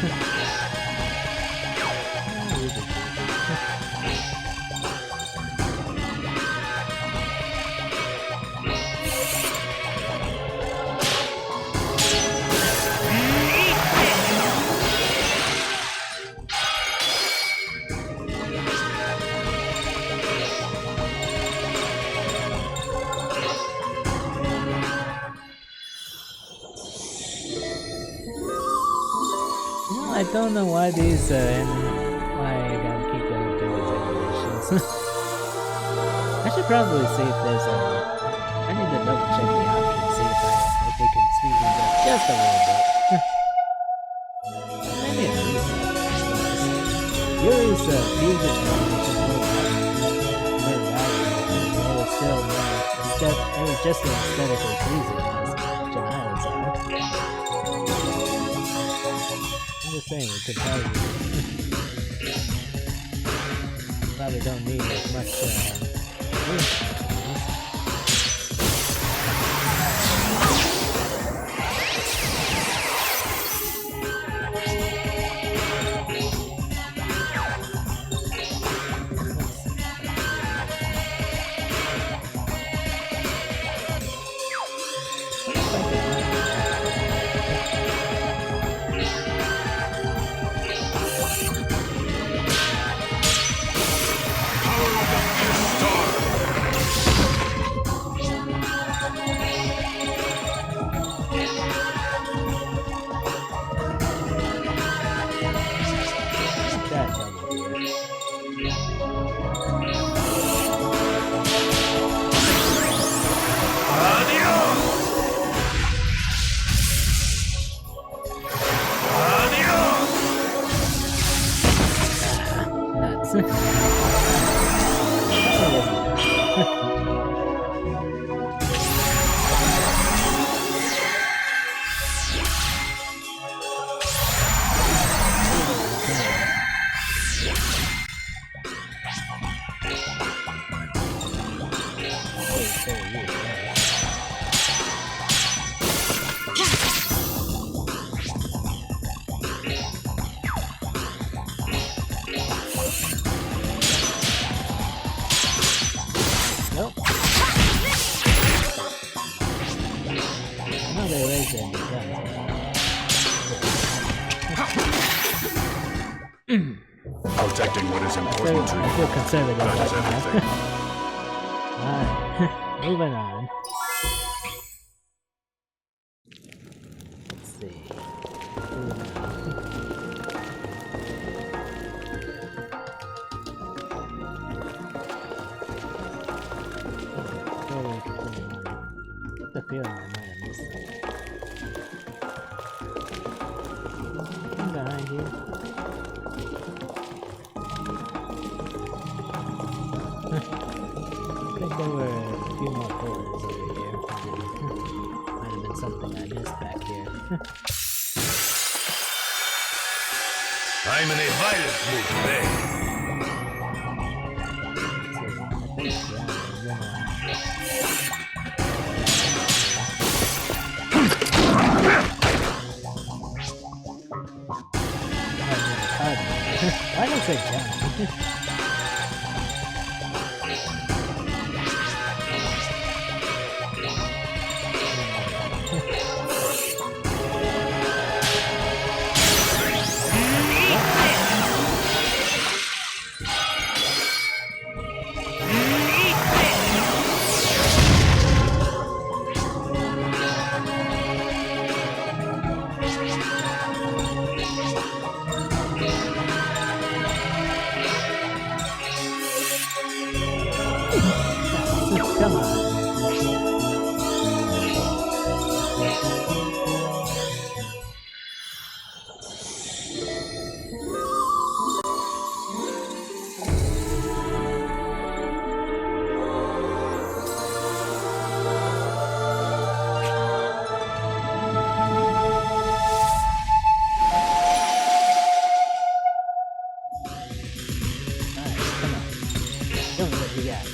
Speaker 1: I don't know why these and why I gotta keep going through these animations. I should probably see if there's a. I need to double check the options, see if we can speed these up just a little bit. Maybe a little bit. Yuri's fusion animation was still it was just as aesthetically pleasing as Janai's are. I'm just saying, we could probably don't need as much Nope. No, they raised it.
Speaker 7: Protecting what is important to
Speaker 1: I
Speaker 7: you.
Speaker 1: feel conservative
Speaker 7: That is
Speaker 1: right now.
Speaker 7: everything.
Speaker 1: Alright, moving on. Let's see. The feeling I might have missed something. I'm behind you. I think there were a few more pillars over here. Might have been something I missed back here.
Speaker 2: I'm in a violent mood today.
Speaker 1: Why did I say Johnny? Come on. Alright, come on. Show me what you got.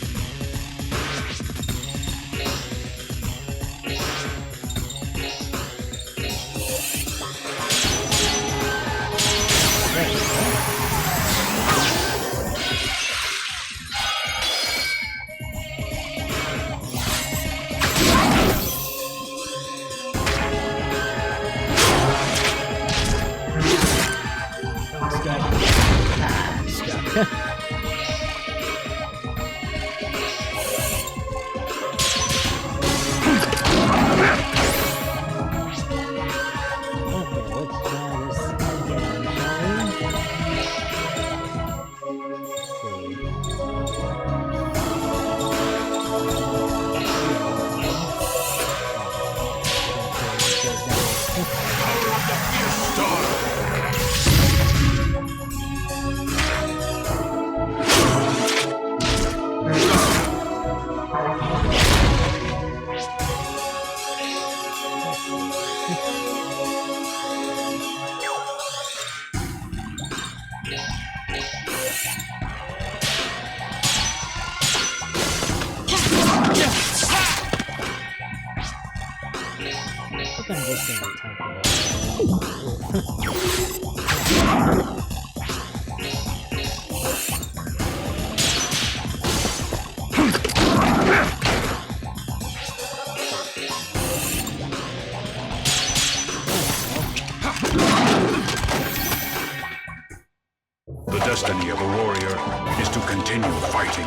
Speaker 7: The destiny of a warrior is to continue fighting.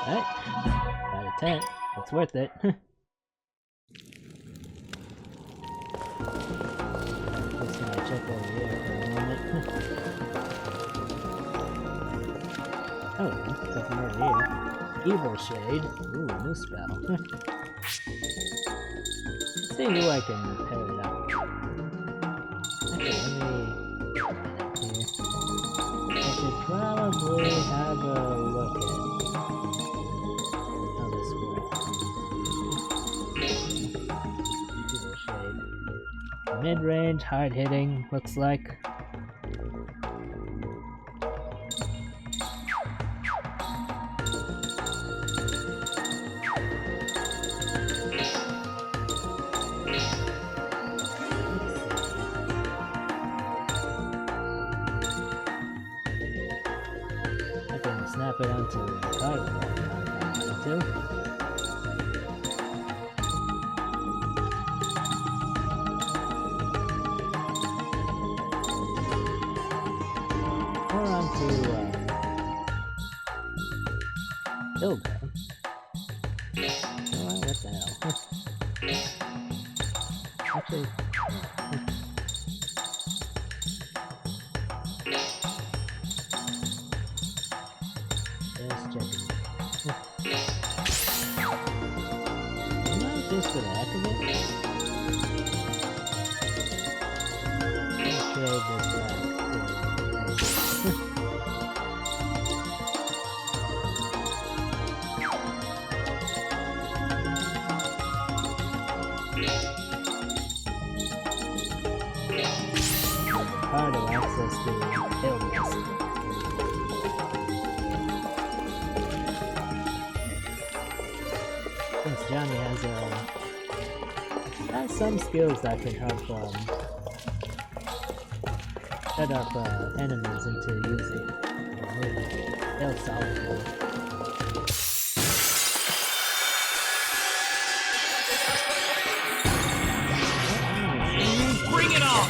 Speaker 1: Alright. Got a tent. It's worth it. Just gonna check over here for a moment. Oh, something over here. Evil Shade. Ooh, new spell. Let's see who I can pair it up. Okay, let me... I should probably have a look at mid-range, hard-hitting, looks like. I can snap it onto the card too. Or onto Pilgrim. Oh, what the hell? Actually, just checking. Not just for the heck of it. Let's trade this back to Ricardo access to illness. Since Johnny has some skills that can help set up enemies into using they'll solve it.
Speaker 2: Bring it on!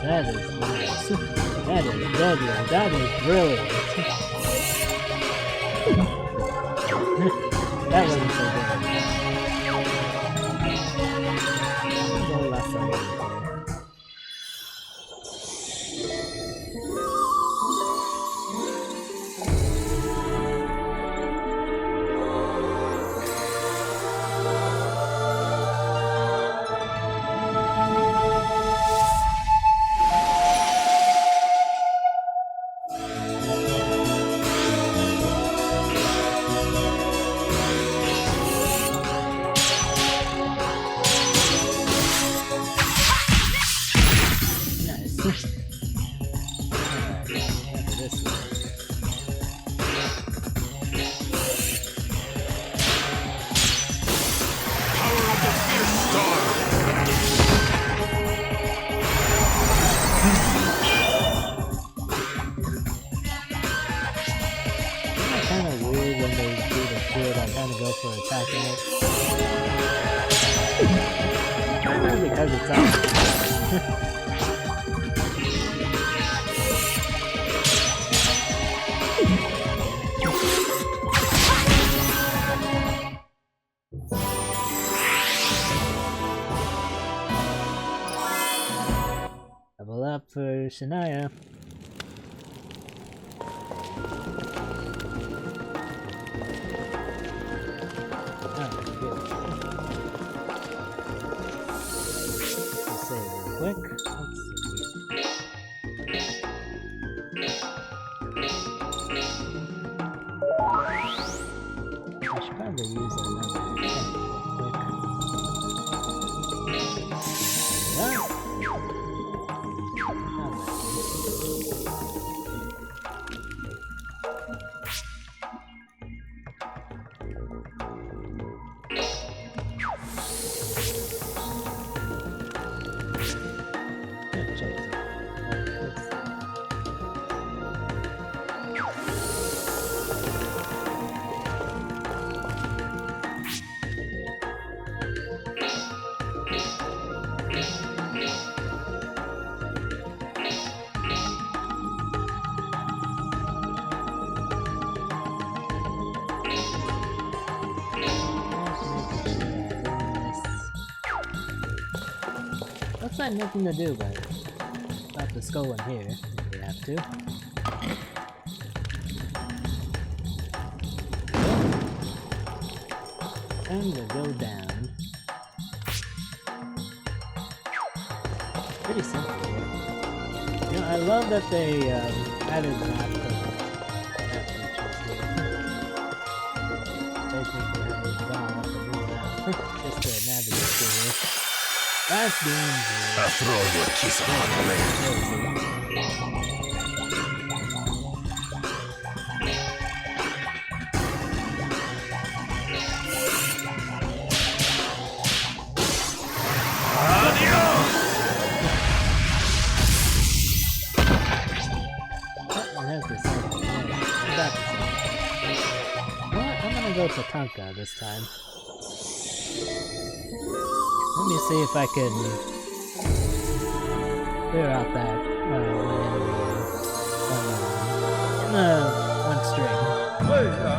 Speaker 1: That is nice. That is deadly. That is brilliant. That wasn't so good. Go left on it. Because it's up. Level up for Shania. Quick. Let's see. I should probably use another quick. Yeah. Looks like nothing to do, but pop the skull in here if we have to. Time to go down. Pretty simple. You know, I love that they added map features here. Basically, having gone up and move out just to navigate through here. That's dangerous.
Speaker 5: Throw your kiss on
Speaker 1: Go to Tonka this time. Let me see if I can clear out that one string. There we go.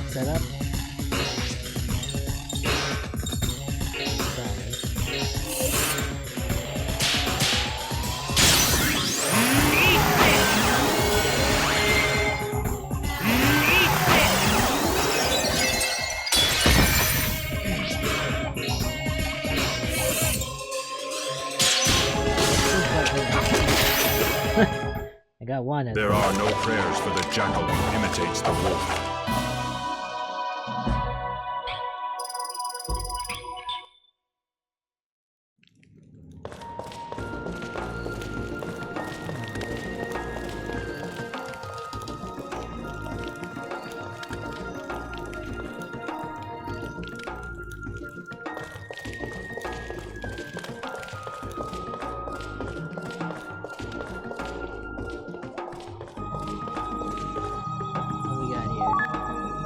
Speaker 1: Set up. I got one.
Speaker 7: There are no prayers for the jackal who imitates the wolf.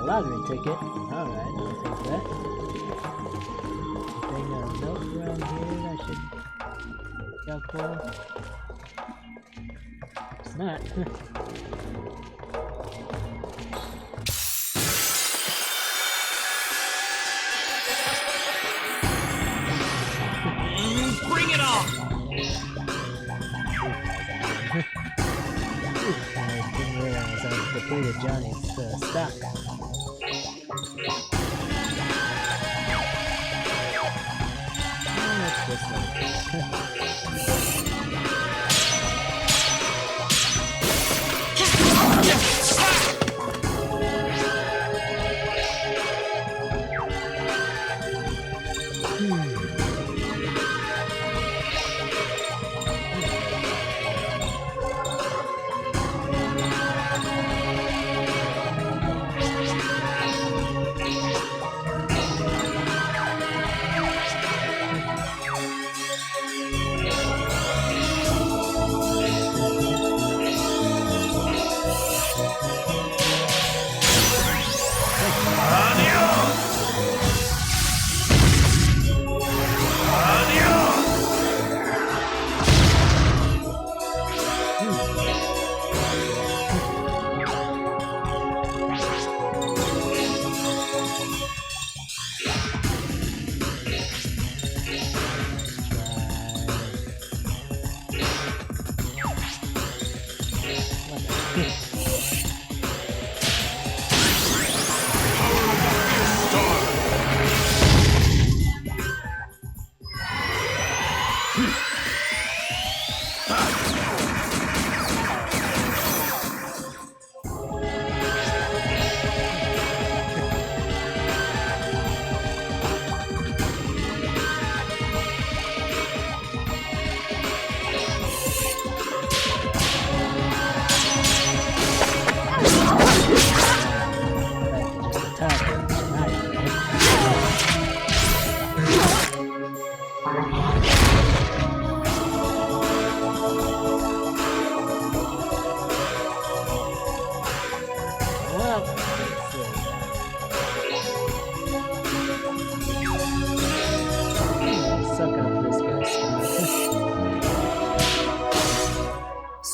Speaker 1: Lottery ticket. Alright, I'll take that. Anything note around here I should look out for? It's not.
Speaker 2: Bring it on!
Speaker 1: I didn't realize I depleted Johnny's stock.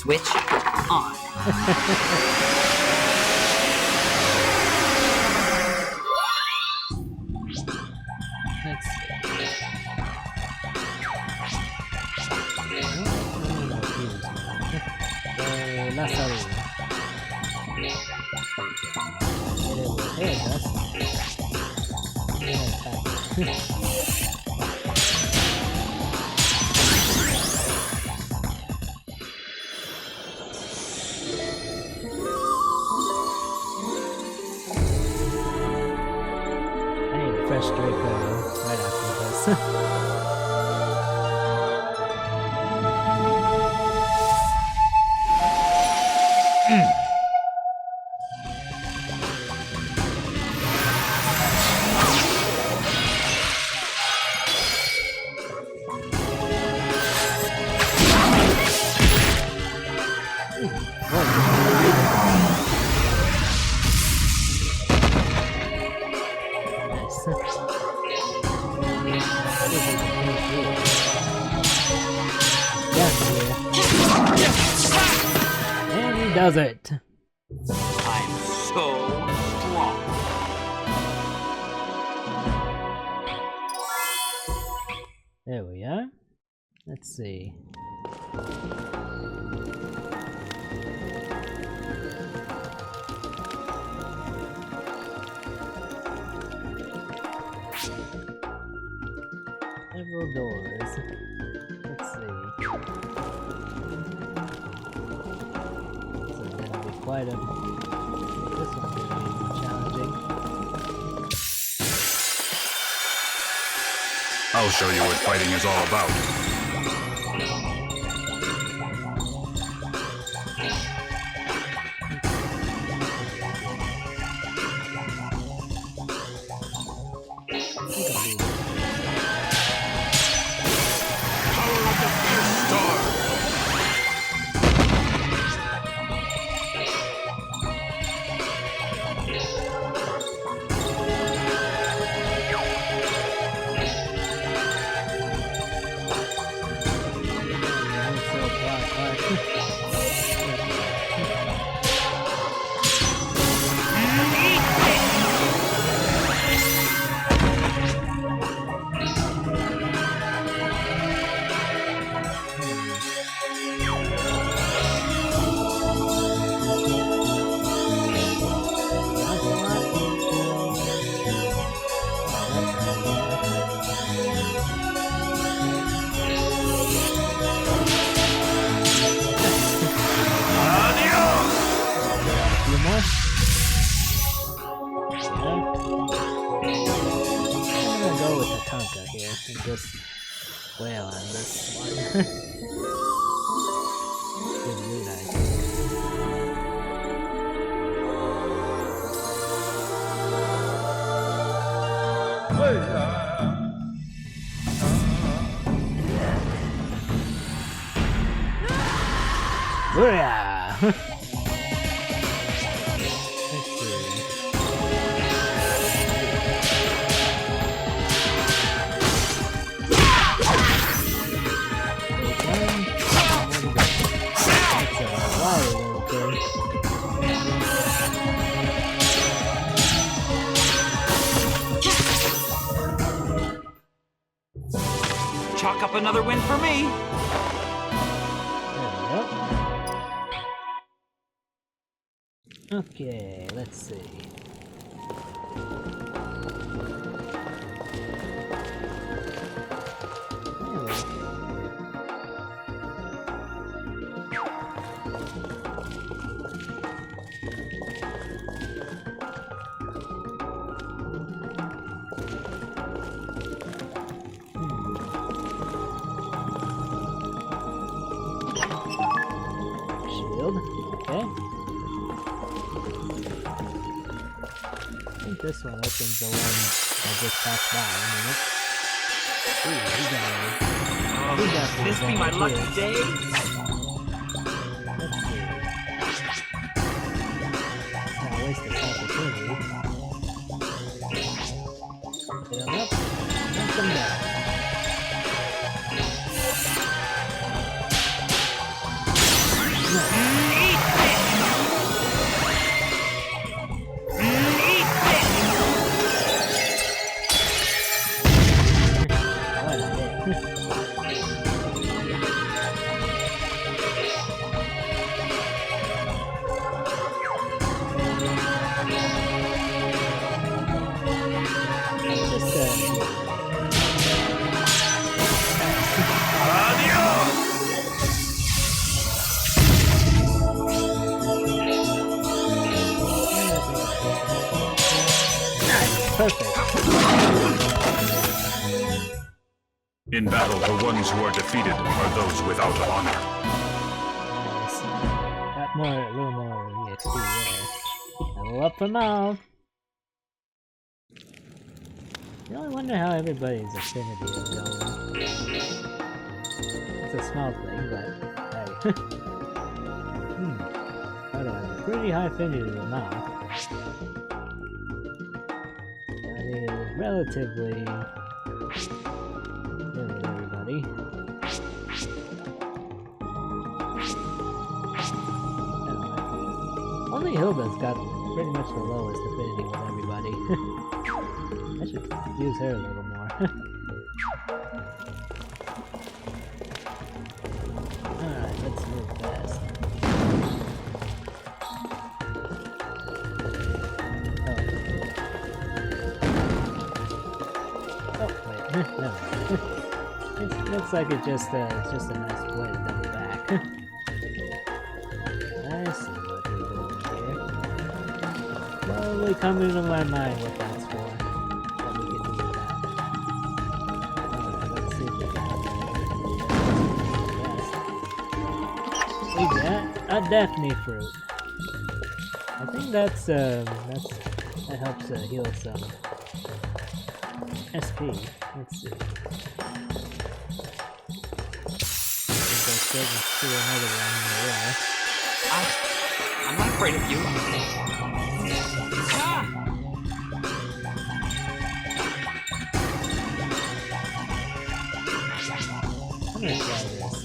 Speaker 6: Switch on.
Speaker 1: Let's see. Lázaro. There it goes. I need a fresh drink right after this. And he does it.
Speaker 6: I'm so strong.
Speaker 1: There we are. Let's see. Several doors. Let's see. So that'll be quite a. This one's gonna be challenging.
Speaker 7: I'll show you what fighting is all about.
Speaker 1: And just wail on this one. Good mood, I think. Hurrah! Let's see.
Speaker 6: Chalk up another win for me.
Speaker 1: There we go. Okay, let's see. Shield, okay. I think this one opens the one I just passed by. Ooh, he got
Speaker 6: This be my lucky day.
Speaker 1: Let's see. Not waste this opportunity. Get him up, knock him down.
Speaker 7: In battle, the ones who are defeated are those without honor.
Speaker 1: Nice. Got a little more EXP there. Level up from all. I only wonder how everybody's affinity is going. It's a small thing, but hey. I don't have a pretty high affinity with mouth. That is relatively good, everybody. Only Hilda's got pretty much the lowest affinity with everybody. I should use her a little more. Alright, let's move fast. Oh, wait, never mind. It looks like it's just a nice way to double back. I see what you're doing here. Slowly coming to my mind what that's for. But we can use that. Alright, let's see if we can get a Daphne fruit. I think that helps heal some SP. Let's see. I think I still another one in a row.
Speaker 6: I'm not afraid of you. Ah!
Speaker 1: I'm gonna try this.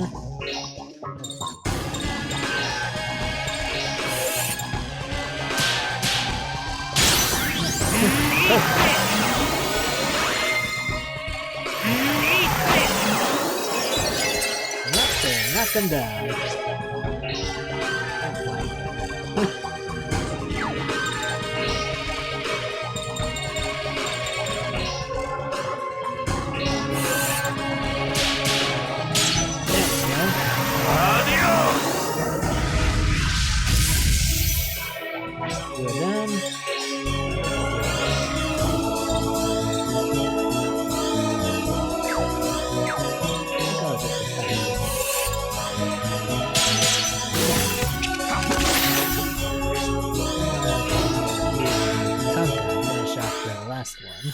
Speaker 1: Knock them down. We're done. Finish off the last one.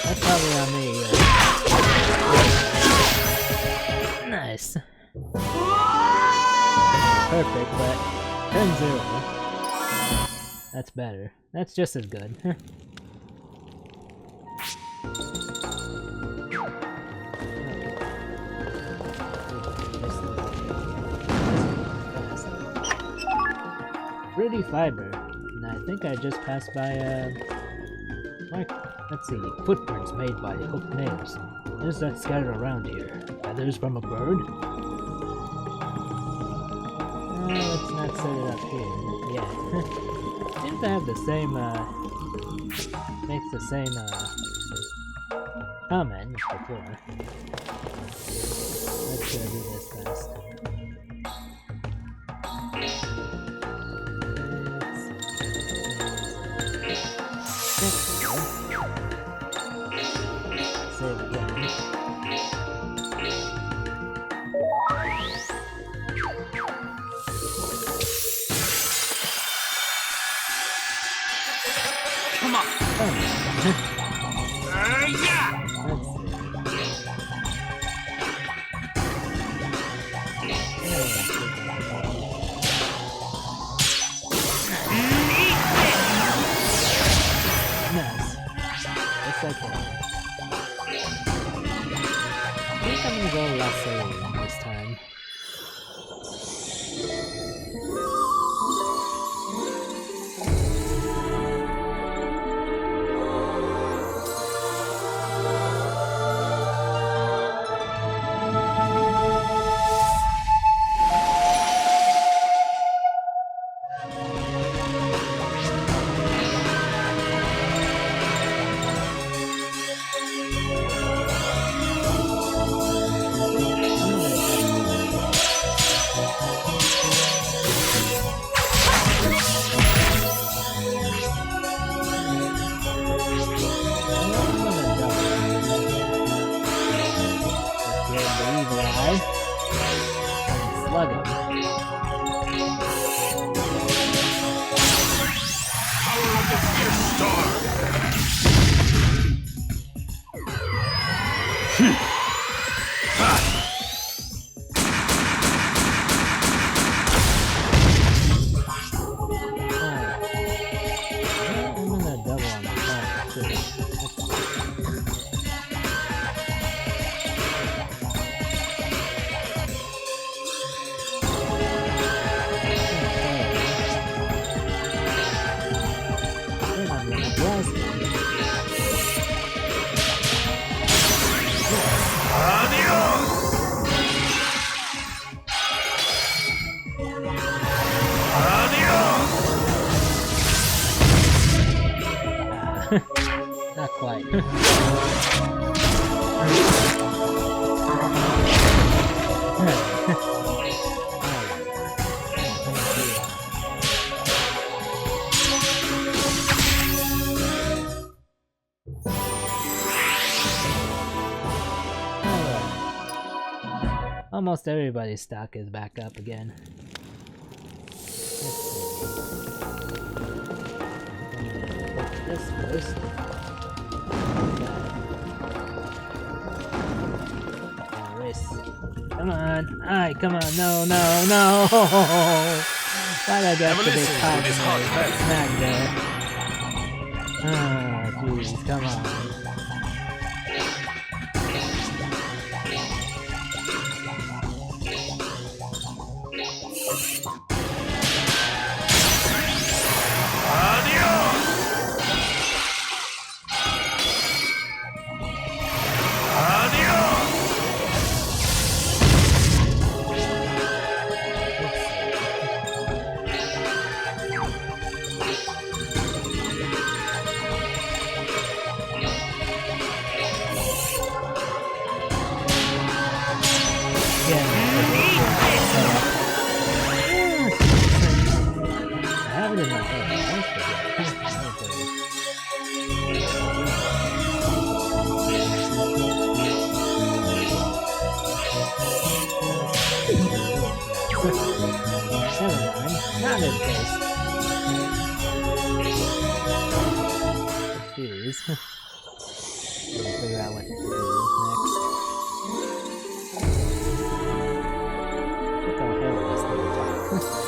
Speaker 1: That's probably on me. Nice. Perfect, but turn 0. That's better. That's just as good. Fruity fiber. And I think I just passed by let's see, footprints made by hooked nails. What is that scattered around here? Feathers from a bird? Let's not set it up here. Yeah. Seems to have the same, makes the same, comment as before. Let's do this fast. Save again.
Speaker 2: Yeah!
Speaker 1: Nice. It's okay. I think I'm gonna go lasso this time. Not quite. Almost everybody's stock is back up again. This first. Come on! Aye, come on! No, no, no! Why'd I get to be caught smack there? Oh, jeez, come on. Figure out what to do next. Look how hell this thing is.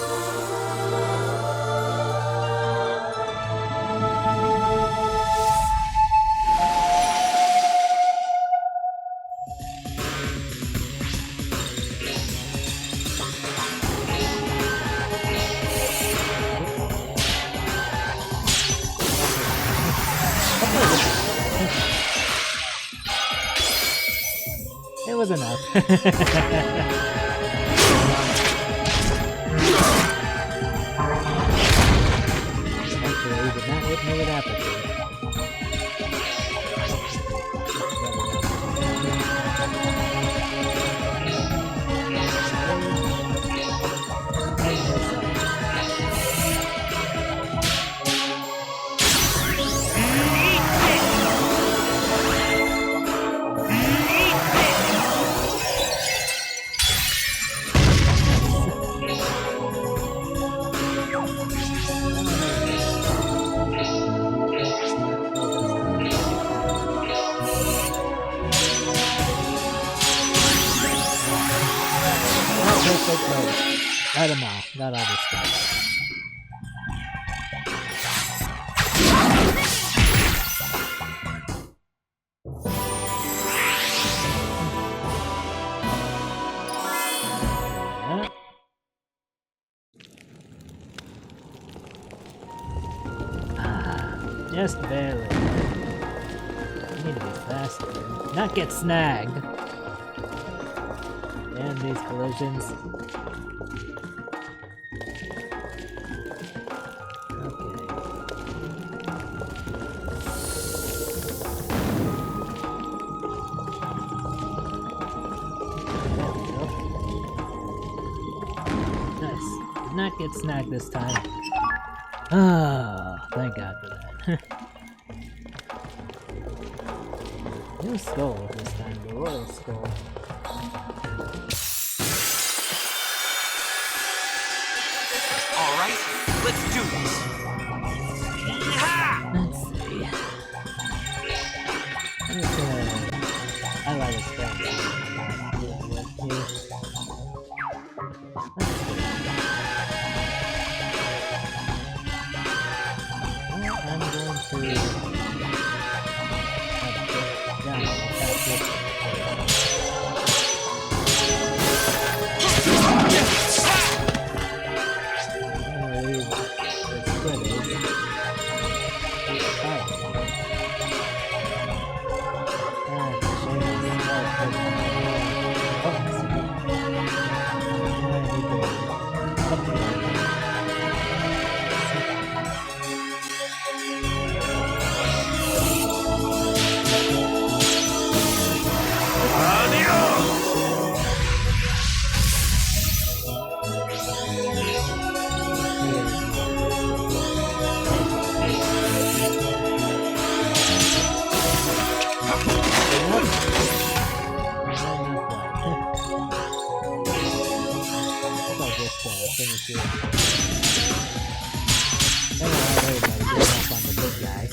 Speaker 1: It was enough. Hopefully, he did not hit me with apathy. perfect mode. Got them all. Got all this stuff. Just barely. I need to be faster. Not get snagged. Damn these collisions. Okay. There we go. Nice. Did not get snagged this time. Ah, thank God for that. New skull this time, the royal skull.
Speaker 2: Alright, let's do this. Yeehaw!
Speaker 1: Let's see. I like this thing. I'm going to finish it. Then I'll have everybody get off on the big guy.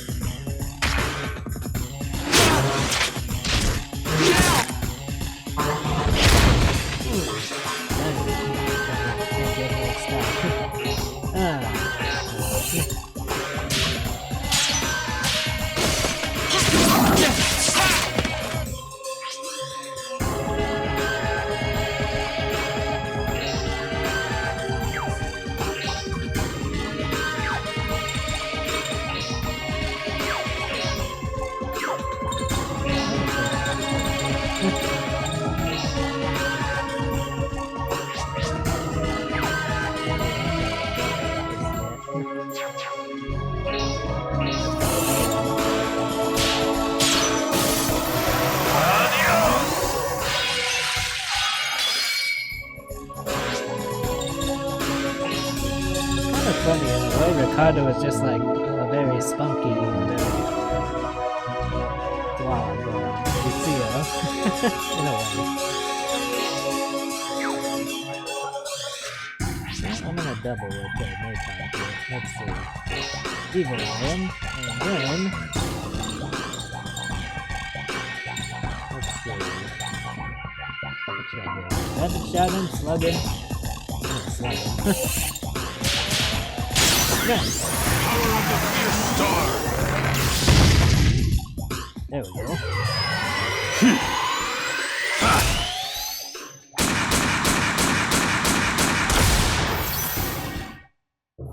Speaker 1: Funny in a way, Ricardo is just like a very spunky and dog, Lucia, in a way. I'm gonna double with the Maytime here. Let's see. Evil Lion, and then let's see. What should I do? Rapid Shouting, Slugging? Slugging. Nice. There we go.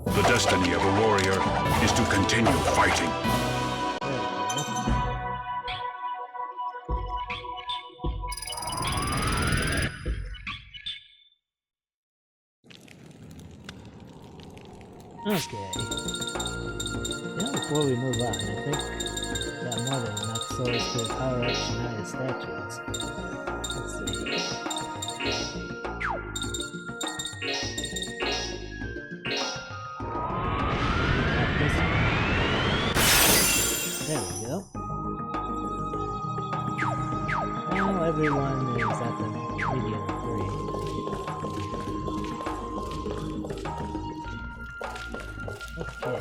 Speaker 7: The destiny of a warrior is to continue fighting.
Speaker 1: Okay. Now before we move on, I think got more than enough souls to power up Shania's statues. Let's see. There we go. Now everyone is at the medium 3. Okay.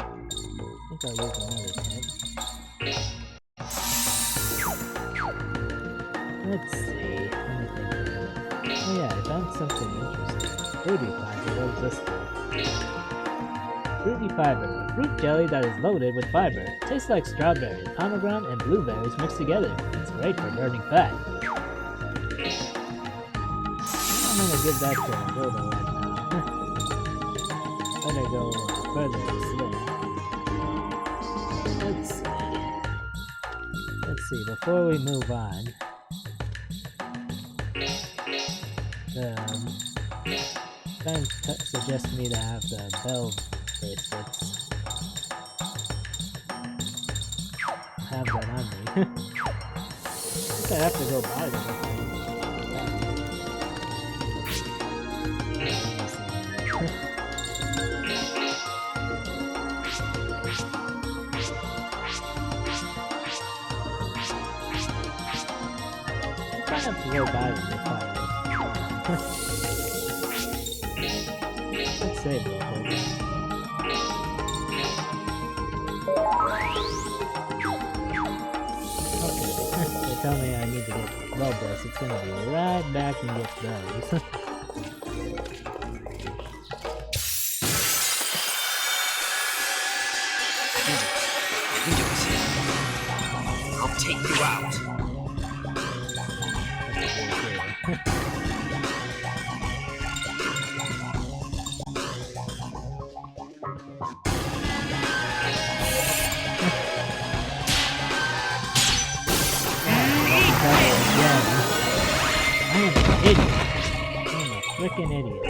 Speaker 1: I think I'll use another head. Let's see. Oh yeah, I found something interesting. Fruity fiber, what is this? Fruity fiber, a fruit jelly that is loaded with fiber. Tastes like strawberry, pomegranate, and blueberries mixed together. It's great for burning fat. I'm gonna give that to Dildo right now. Better go further this way. Let's see, before we move on. Kind of suggests me to have the bell bracelets. Have that on me. I think I have to go buy them. I have to go buy them if I let's save real quick. Okay, they tell me I need to get low burst. It's gonna be right back and get those.
Speaker 2: I can do it. I'll take you out.
Speaker 1: Frickin' idiot.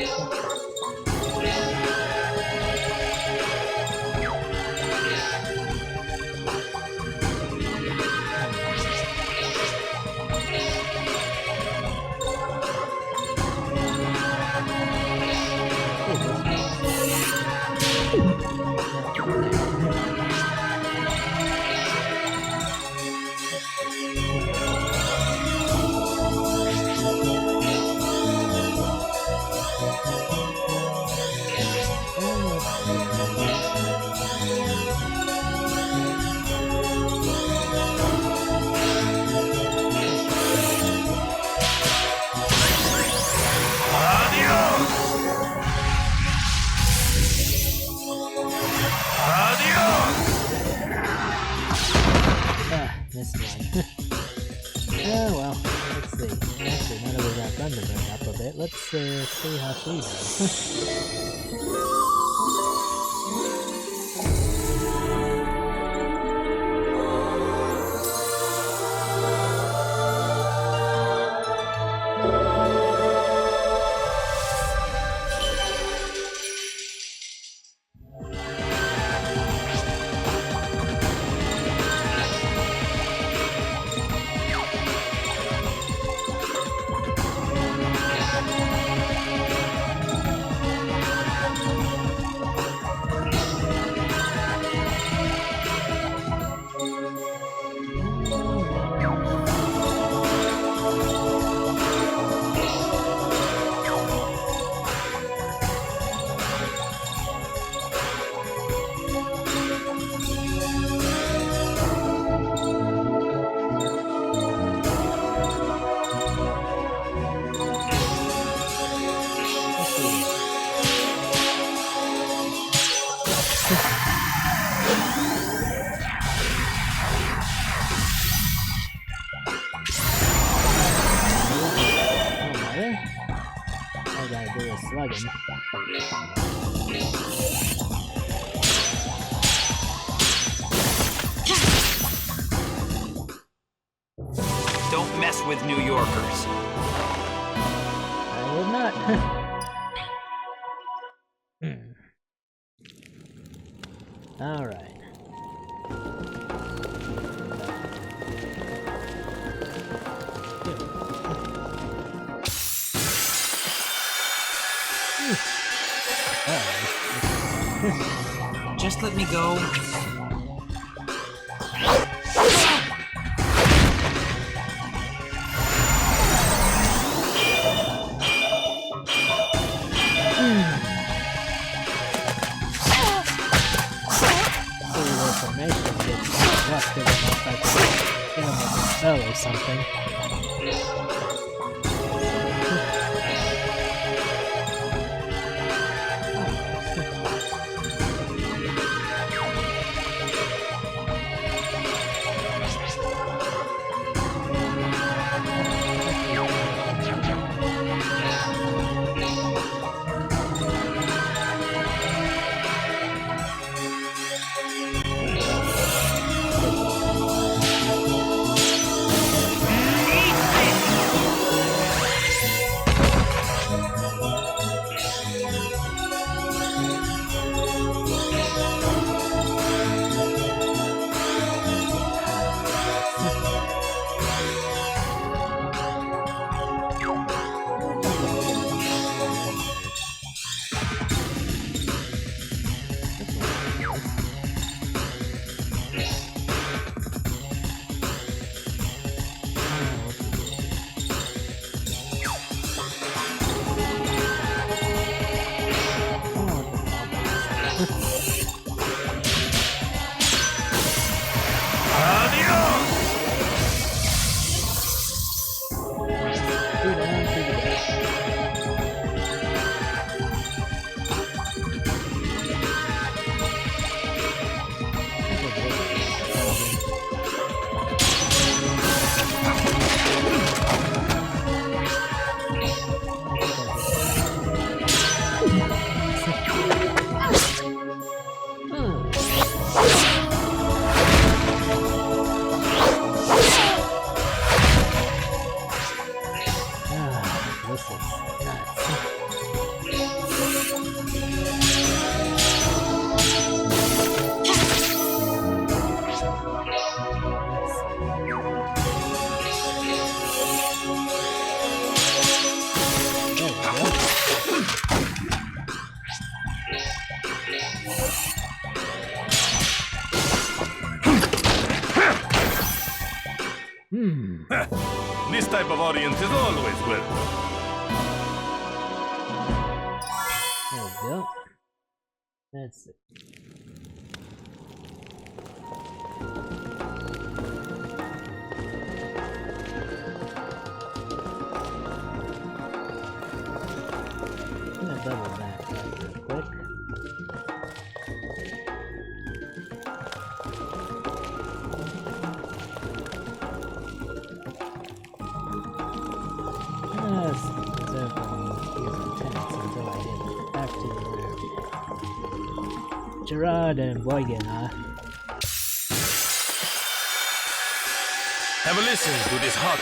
Speaker 1: Missed one. Oh well, let's see. Actually, now that we got Thunder burn up a bit, let's see how she does.
Speaker 2: Don't mess with New Yorkers.
Speaker 1: I will not. All right.
Speaker 2: Just let me go.
Speaker 1: Or something. This is nuts.
Speaker 7: This type of audience is always welcome.
Speaker 1: There we go. That's it. I'm gonna double back real quick. Gerard and Boygan, huh?
Speaker 7: Have a listen to this hot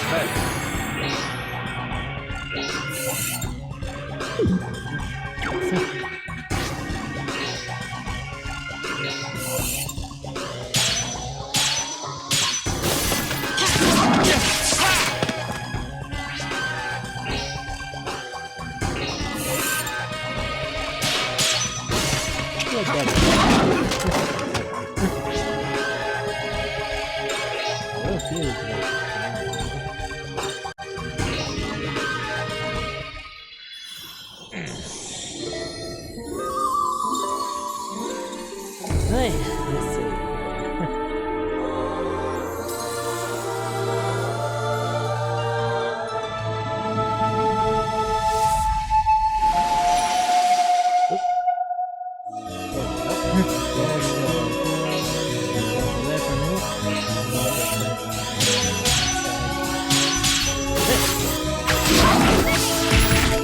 Speaker 1: Hey, let's see.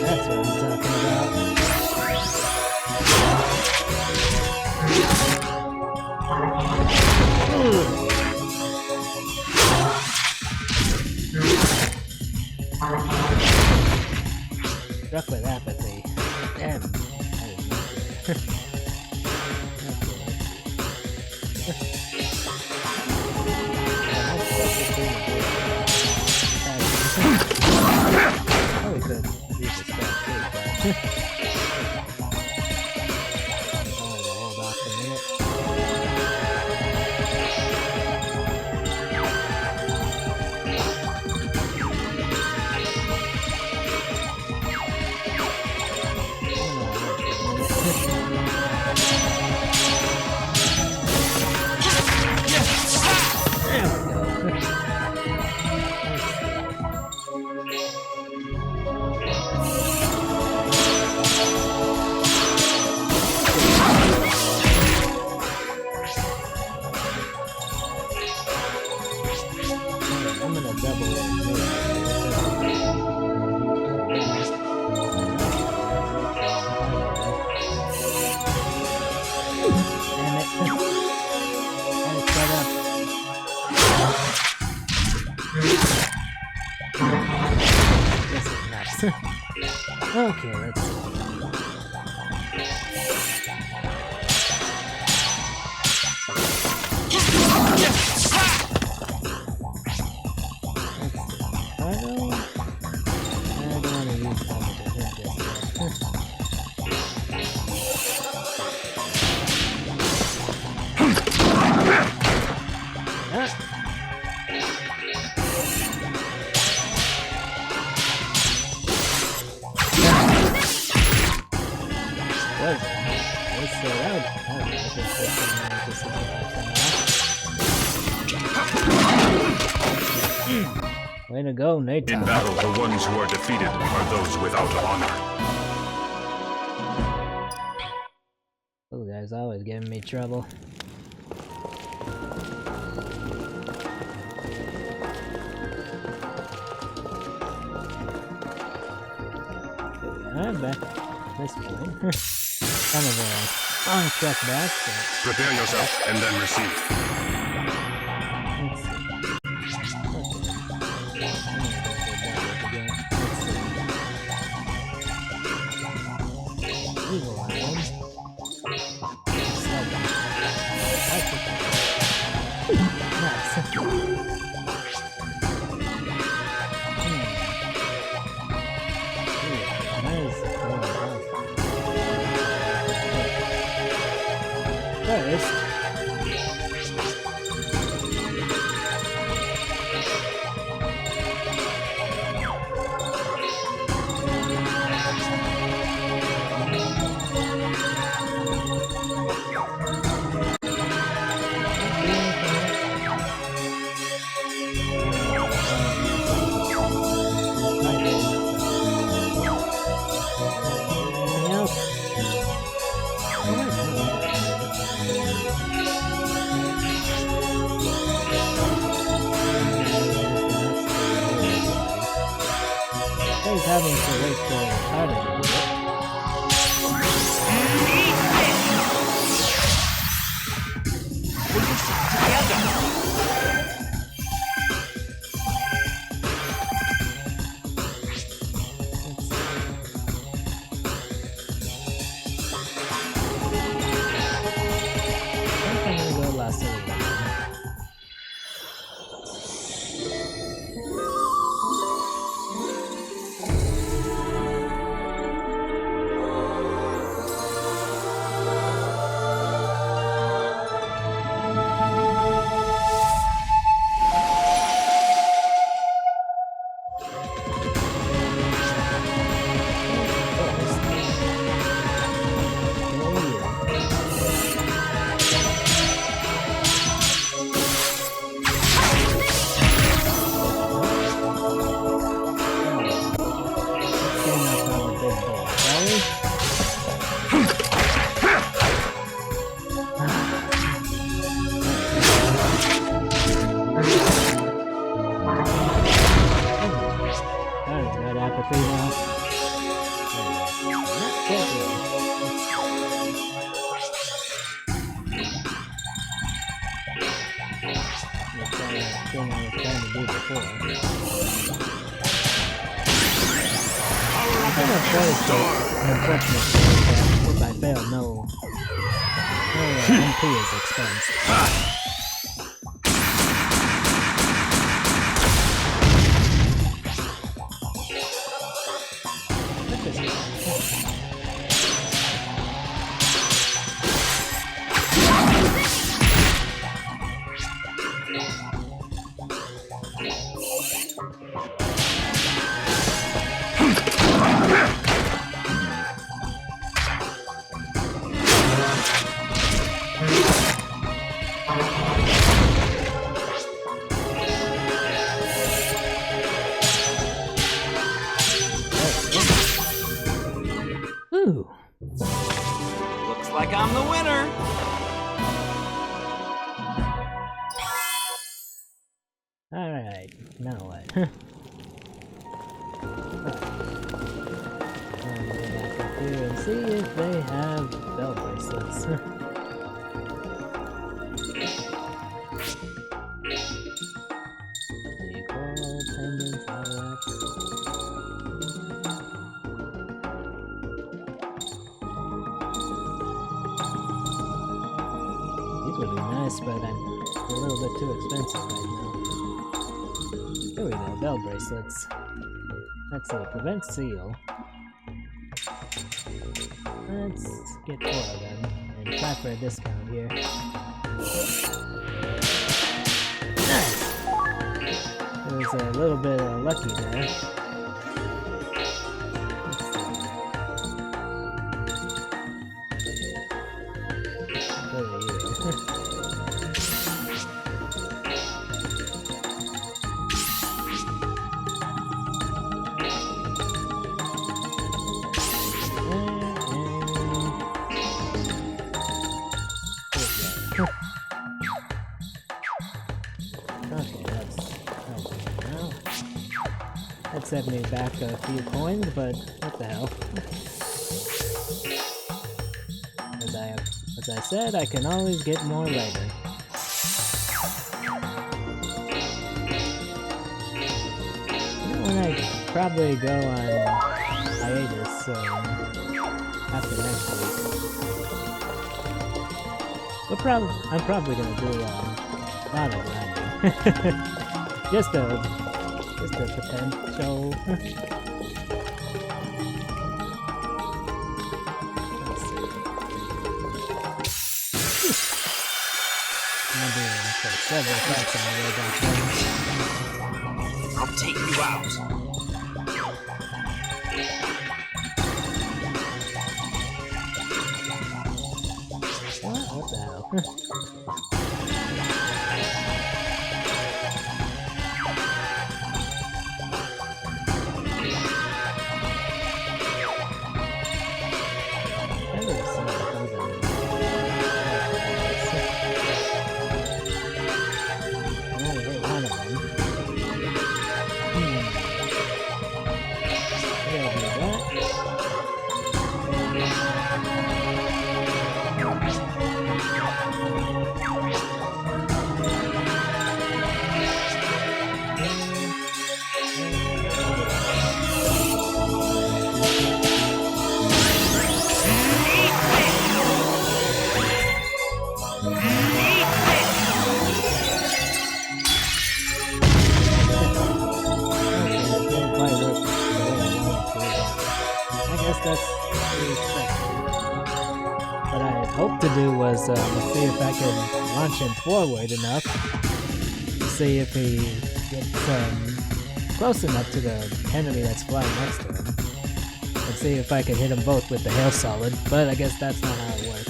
Speaker 1: That's what I'm talking about. Struck with apathy. Damn. Oh, we could use this back too, but hold off a minute. I'm gonna double Damn it. Had it set up. This is nuts. Okay, let's see. Way to go, Nate.
Speaker 7: In battle, the ones who are defeated are those without honor.
Speaker 1: Those guys always giving me trouble. I'm back at this point. Kind of a long trek back, but
Speaker 7: Prepare yourself and then receive.
Speaker 1: let's see. Okay. I'm gonna go for that again. Let's see. first. He's having to wait for Ricardo to do it.
Speaker 2: Put yourself together.
Speaker 1: I'm gonna go last one. If I fail, no MP is expensed. Ooh.
Speaker 6: Looks like I'm the winner.
Speaker 1: Alright, now what? I'm gonna go back up here and see if they have bell bracelets. Vehicle, pendants, artifacts. These would be nice, but I'm a little bit too expensive right now. Here we go, bell bracelets. Let's see, prevent seal. Let's get 4 of them and try for a discount here. Nice! It was a little bit lucky there. That set me back a few coins, but what the hell. As I said, I can always get more later. You know when I probably go on hiatus after next week. I'm probably gonna do a lot of grinding. just a potential. Let's see. several fights on the way back then.
Speaker 2: I'll take you out.
Speaker 1: What the hell? What I hoped to do was see if I could launch him forward enough to see if he gets close enough to the enemy that's flying next to him, and see if I could hit them both with the hail solid, but I guess that's not how it works.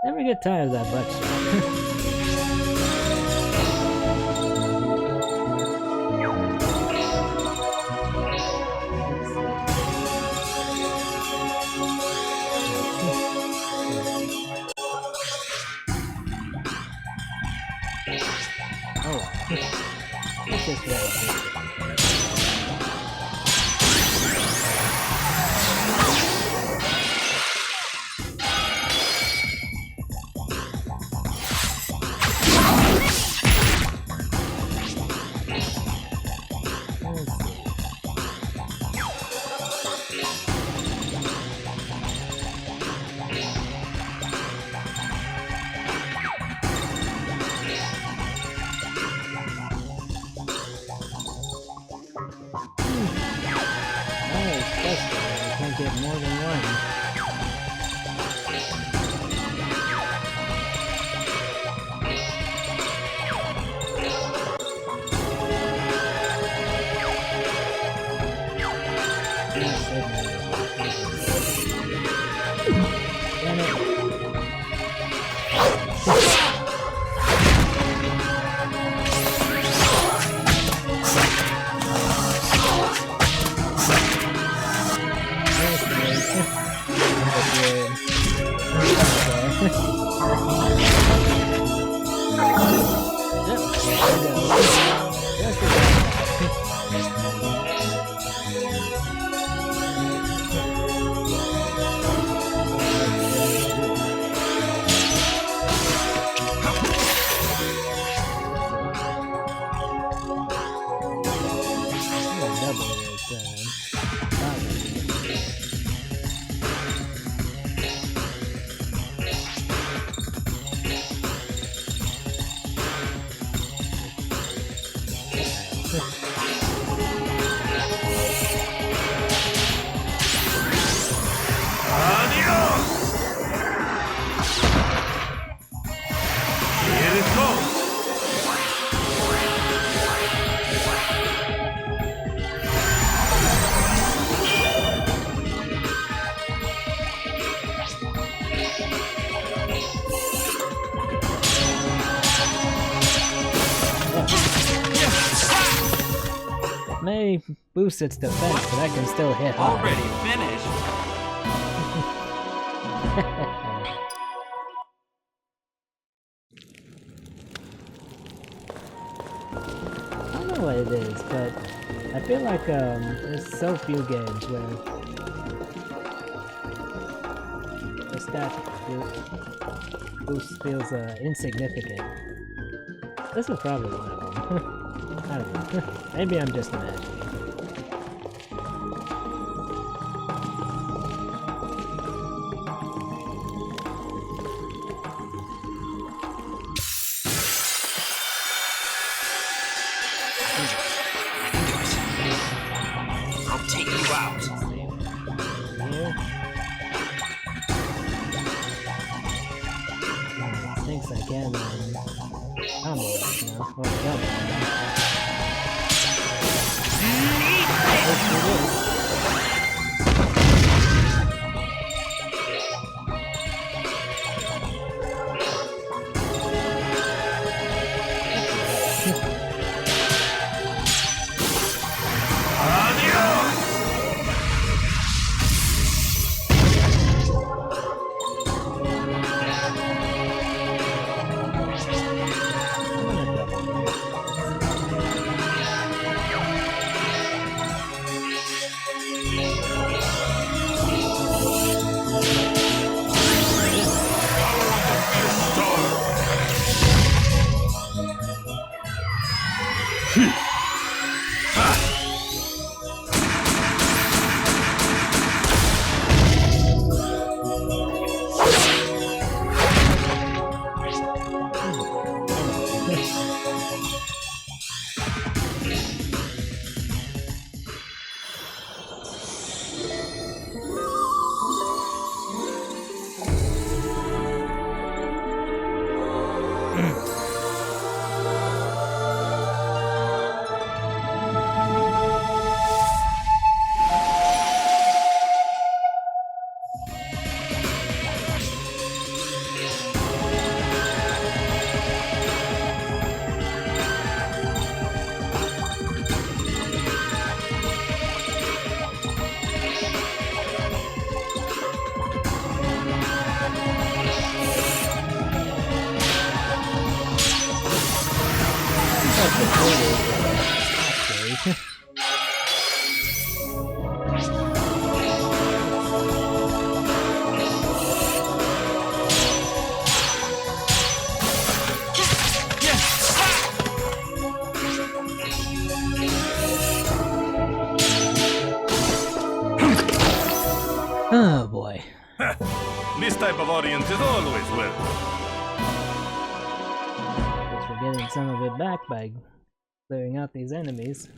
Speaker 1: Never get tired of that butt shot. Oh, let's just go. Get more than one. Damn it. May boost its defense, but I can still hit hard.
Speaker 2: Already finished.
Speaker 1: but I feel like there's so few games where the stat boost feels insignificant. This is probably one of them. I don't know. Maybe I'm just imagining.
Speaker 2: I'll take you out.
Speaker 1: Here. Thinks I can combo right now. Or double. Let's do this. Oh boy.
Speaker 7: This type of audience is always welcome.
Speaker 1: Guess we're getting some of it back by clearing out these enemies.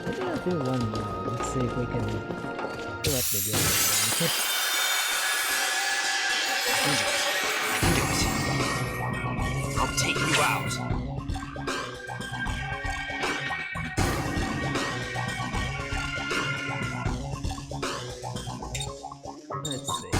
Speaker 1: Maybe I'll do one more. Let's see if we can fill up the game.
Speaker 2: I'll take you out.
Speaker 1: Let's see.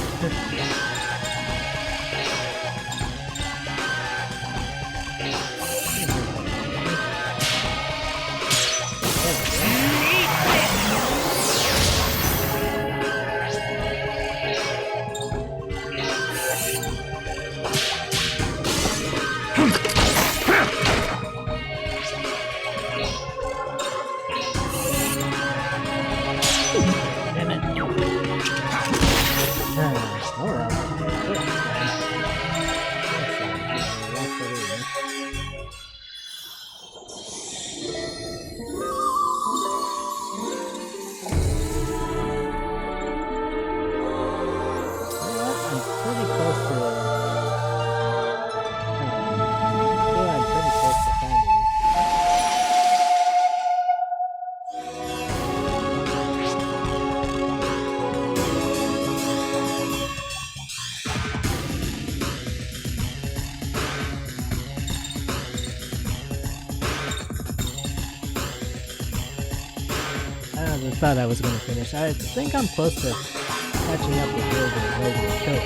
Speaker 1: I thought I was going to finish. I think I'm close to catching up with Gilbert regular killer.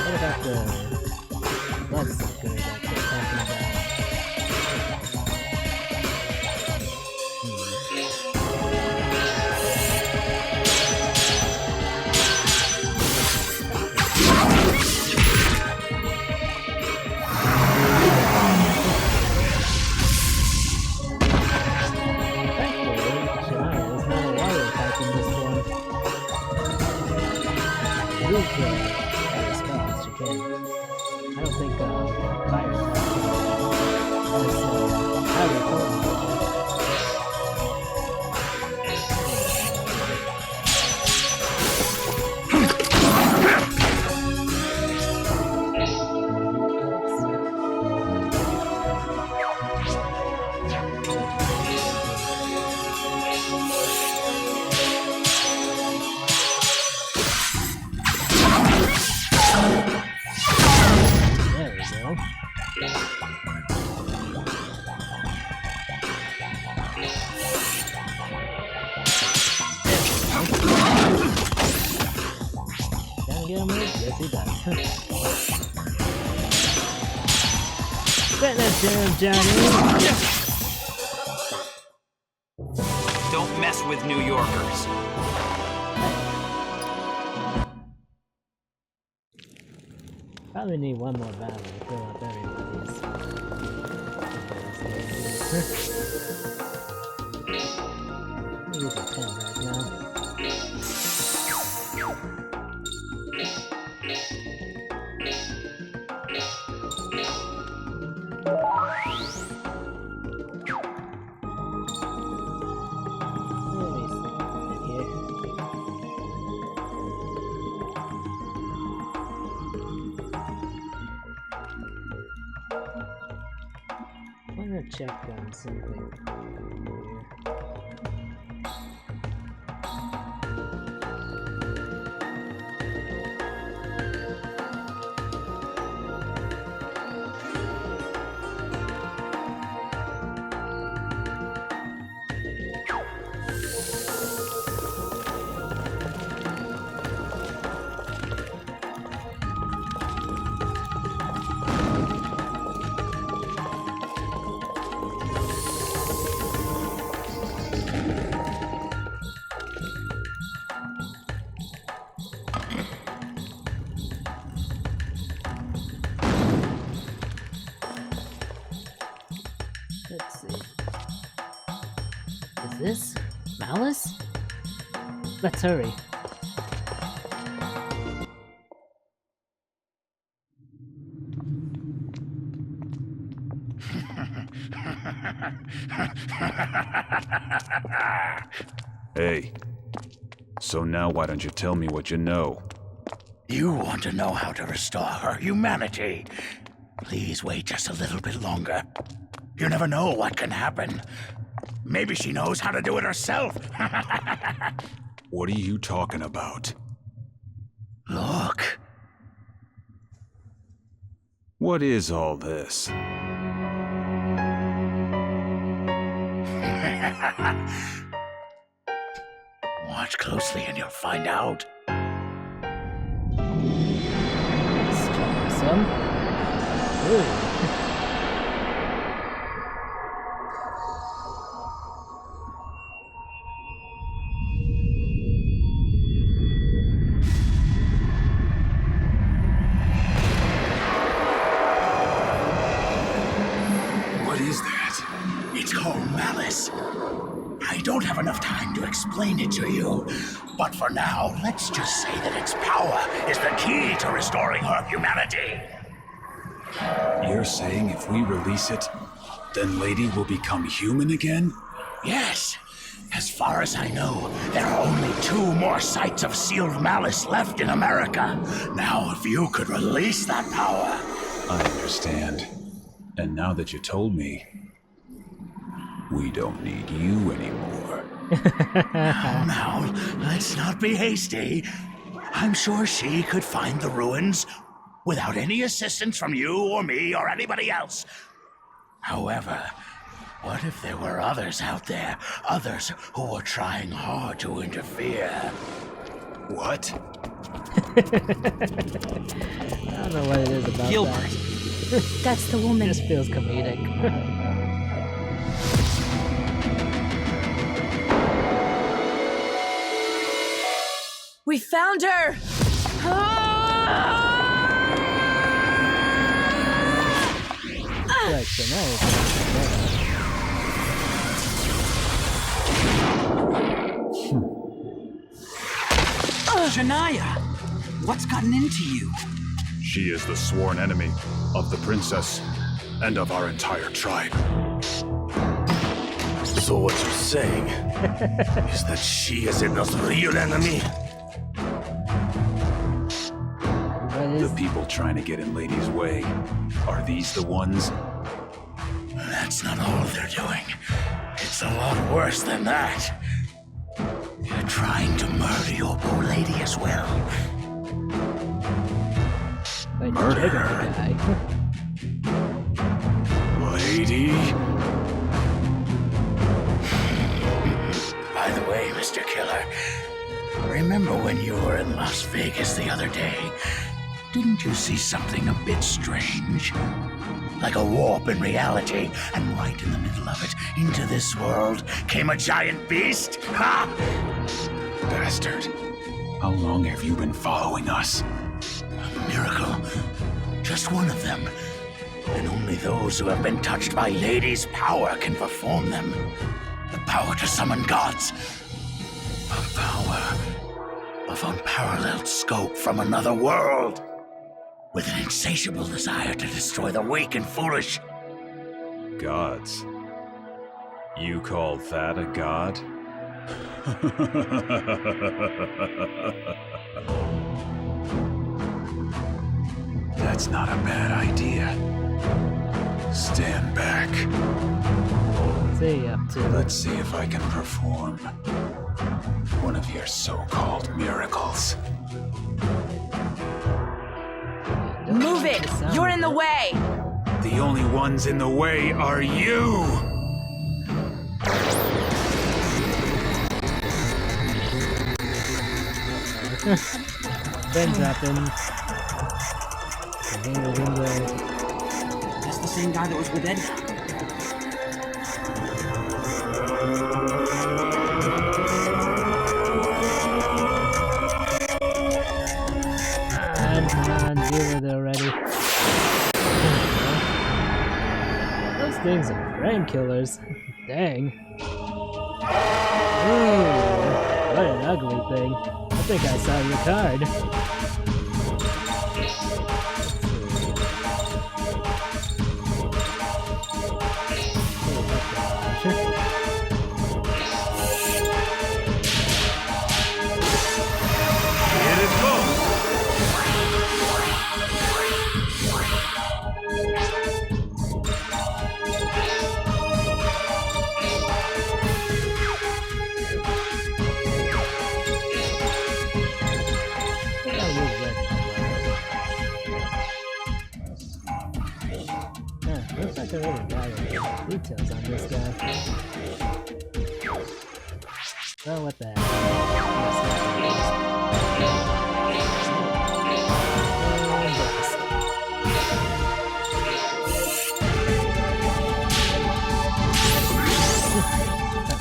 Speaker 1: What about the bloodsucker that they're talking about? battery pulling. There we go. Gonna get him with? Yes, he does. Finish him, Johnny!
Speaker 2: Don't mess with New Yorkers.
Speaker 1: Probably need one more battle to fill up everybody's. Use a 10 right now. Check on something here. Let's see. Is this Malice? Let's hurry.
Speaker 7: Hey. So now why don't you tell me what you know?
Speaker 8: You want to know how to restore her humanity. Please wait just a little bit longer. You never know what can happen. Maybe she knows how to do it herself.
Speaker 7: What are you talking about?
Speaker 8: Look.
Speaker 7: What is all this?
Speaker 8: Watch closely and you'll find out.
Speaker 1: Let's try some. Ooh.
Speaker 8: What is that? It's called Malice. I don't have enough time to explain it to you, but for now, let's just say that its power is the key to restoring her humanity.
Speaker 5: You're saying if we release it, then Lady will become human again?
Speaker 8: Yes. As far as I know, there are only 2 more sites of sealed Malice left in America. Now, if you could release that power...
Speaker 5: I understand. And now that you told me, we don't need you anymore.
Speaker 8: Now, let's not be hasty. I'm sure she could find the ruins without any assistance from you or me or anybody else. However, what if there were others out there? Others who were trying hard to interfere?
Speaker 5: What?
Speaker 1: I don't know what it is about
Speaker 2: Gilbert.
Speaker 1: that.
Speaker 3: That's the woman.
Speaker 1: This feels comedic.
Speaker 3: We found her!
Speaker 1: Right, so now
Speaker 2: Shania! What's gotten into you?
Speaker 7: She is the sworn enemy of the princess and of our entire tribe.
Speaker 8: So what you're saying is that she is Edna's real enemy?
Speaker 5: The people trying to get in Lady's way. Are these the ones?
Speaker 8: That's not all they're doing. It's a lot worse than that. They're trying to murder your poor lady as well.
Speaker 1: Murder guy.
Speaker 8: Lady? By the way, Mr. Killer, remember when you were in Las Vegas the other day? Didn't you see something a bit strange? Like a warp in reality, and right in the middle of it, into this world, came a giant beast? Ha!
Speaker 5: Bastard. How long have you been following us?
Speaker 8: A miracle. Just one of them. And only those who have been touched by Lady's power can perform them. The power to summon gods. A power of unparalleled scope from another world. With an insatiable desire to destroy the weak and foolish.
Speaker 5: Gods. You call that a god? That's not a bad idea. Stand back.
Speaker 1: What's he up to?
Speaker 5: Let's see if I can perform one of your so-called miracles.
Speaker 3: Move it! You're in the way!
Speaker 5: The only ones in the way are you!
Speaker 1: Ben's happen.
Speaker 6: That's the same guy that was with Edna.
Speaker 1: Come on, deal with it already. Those things are brain killers. Dang. Ooh, what an ugly thing. I think I saw your card. Looks like I really got any details on this guy. Oh, what the heck?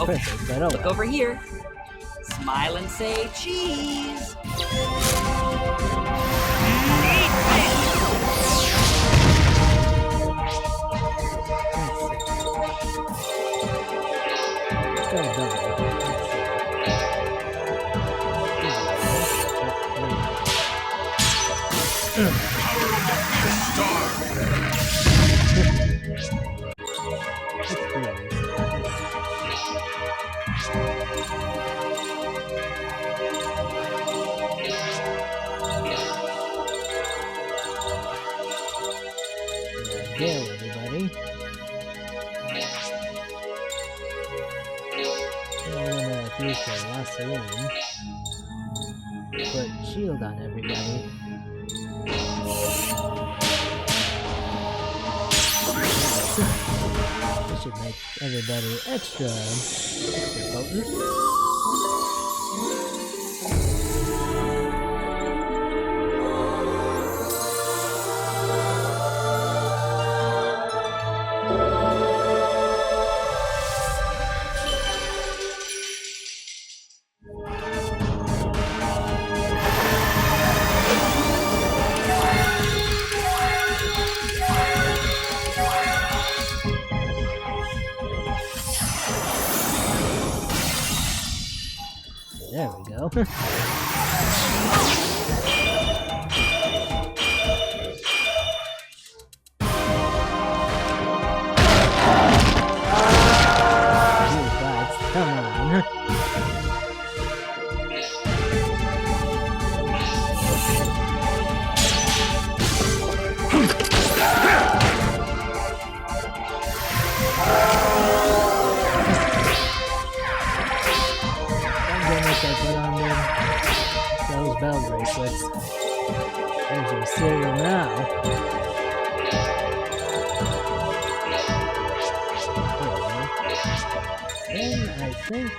Speaker 6: Okay,
Speaker 1: Perfect, but oh
Speaker 6: look
Speaker 1: well.
Speaker 6: over here. Smile and say cheese.
Speaker 1: Go, everybody. I'm gonna use the Vaseline. Put shield on everybody. This should make everybody extra potent. There we go. I put on those bell bracelets. There's your cereal now. Then I think...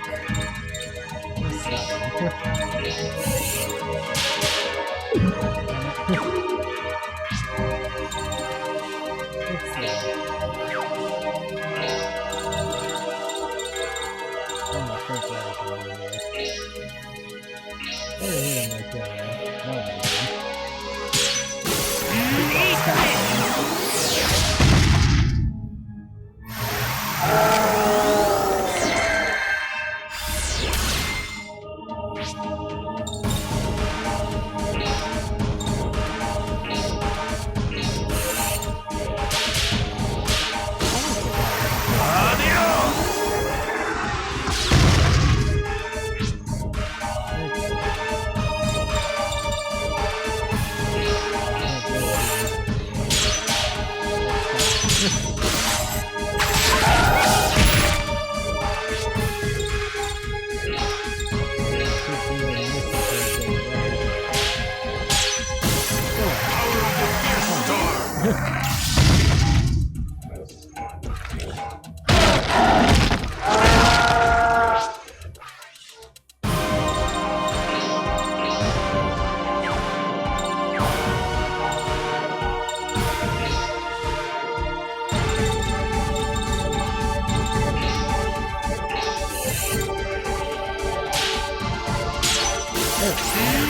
Speaker 1: Let's see.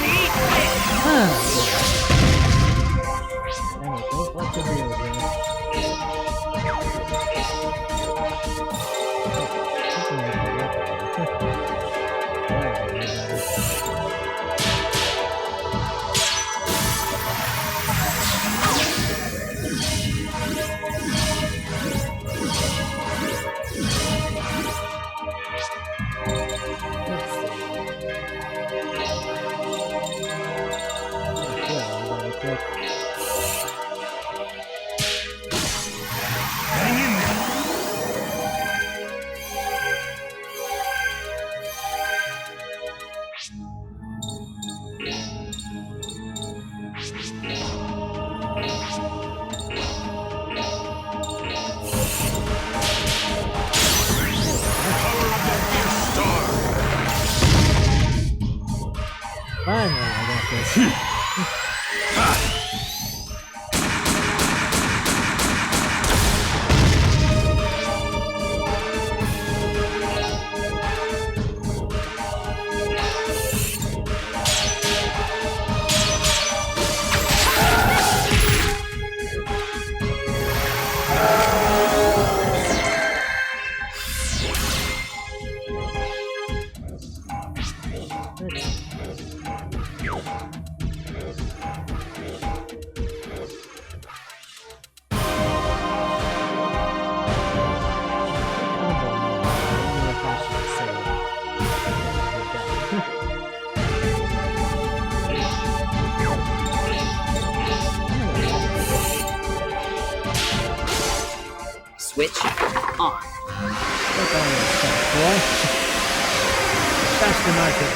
Speaker 1: Finally, I got this.
Speaker 6: Switch on.
Speaker 1: That's the market.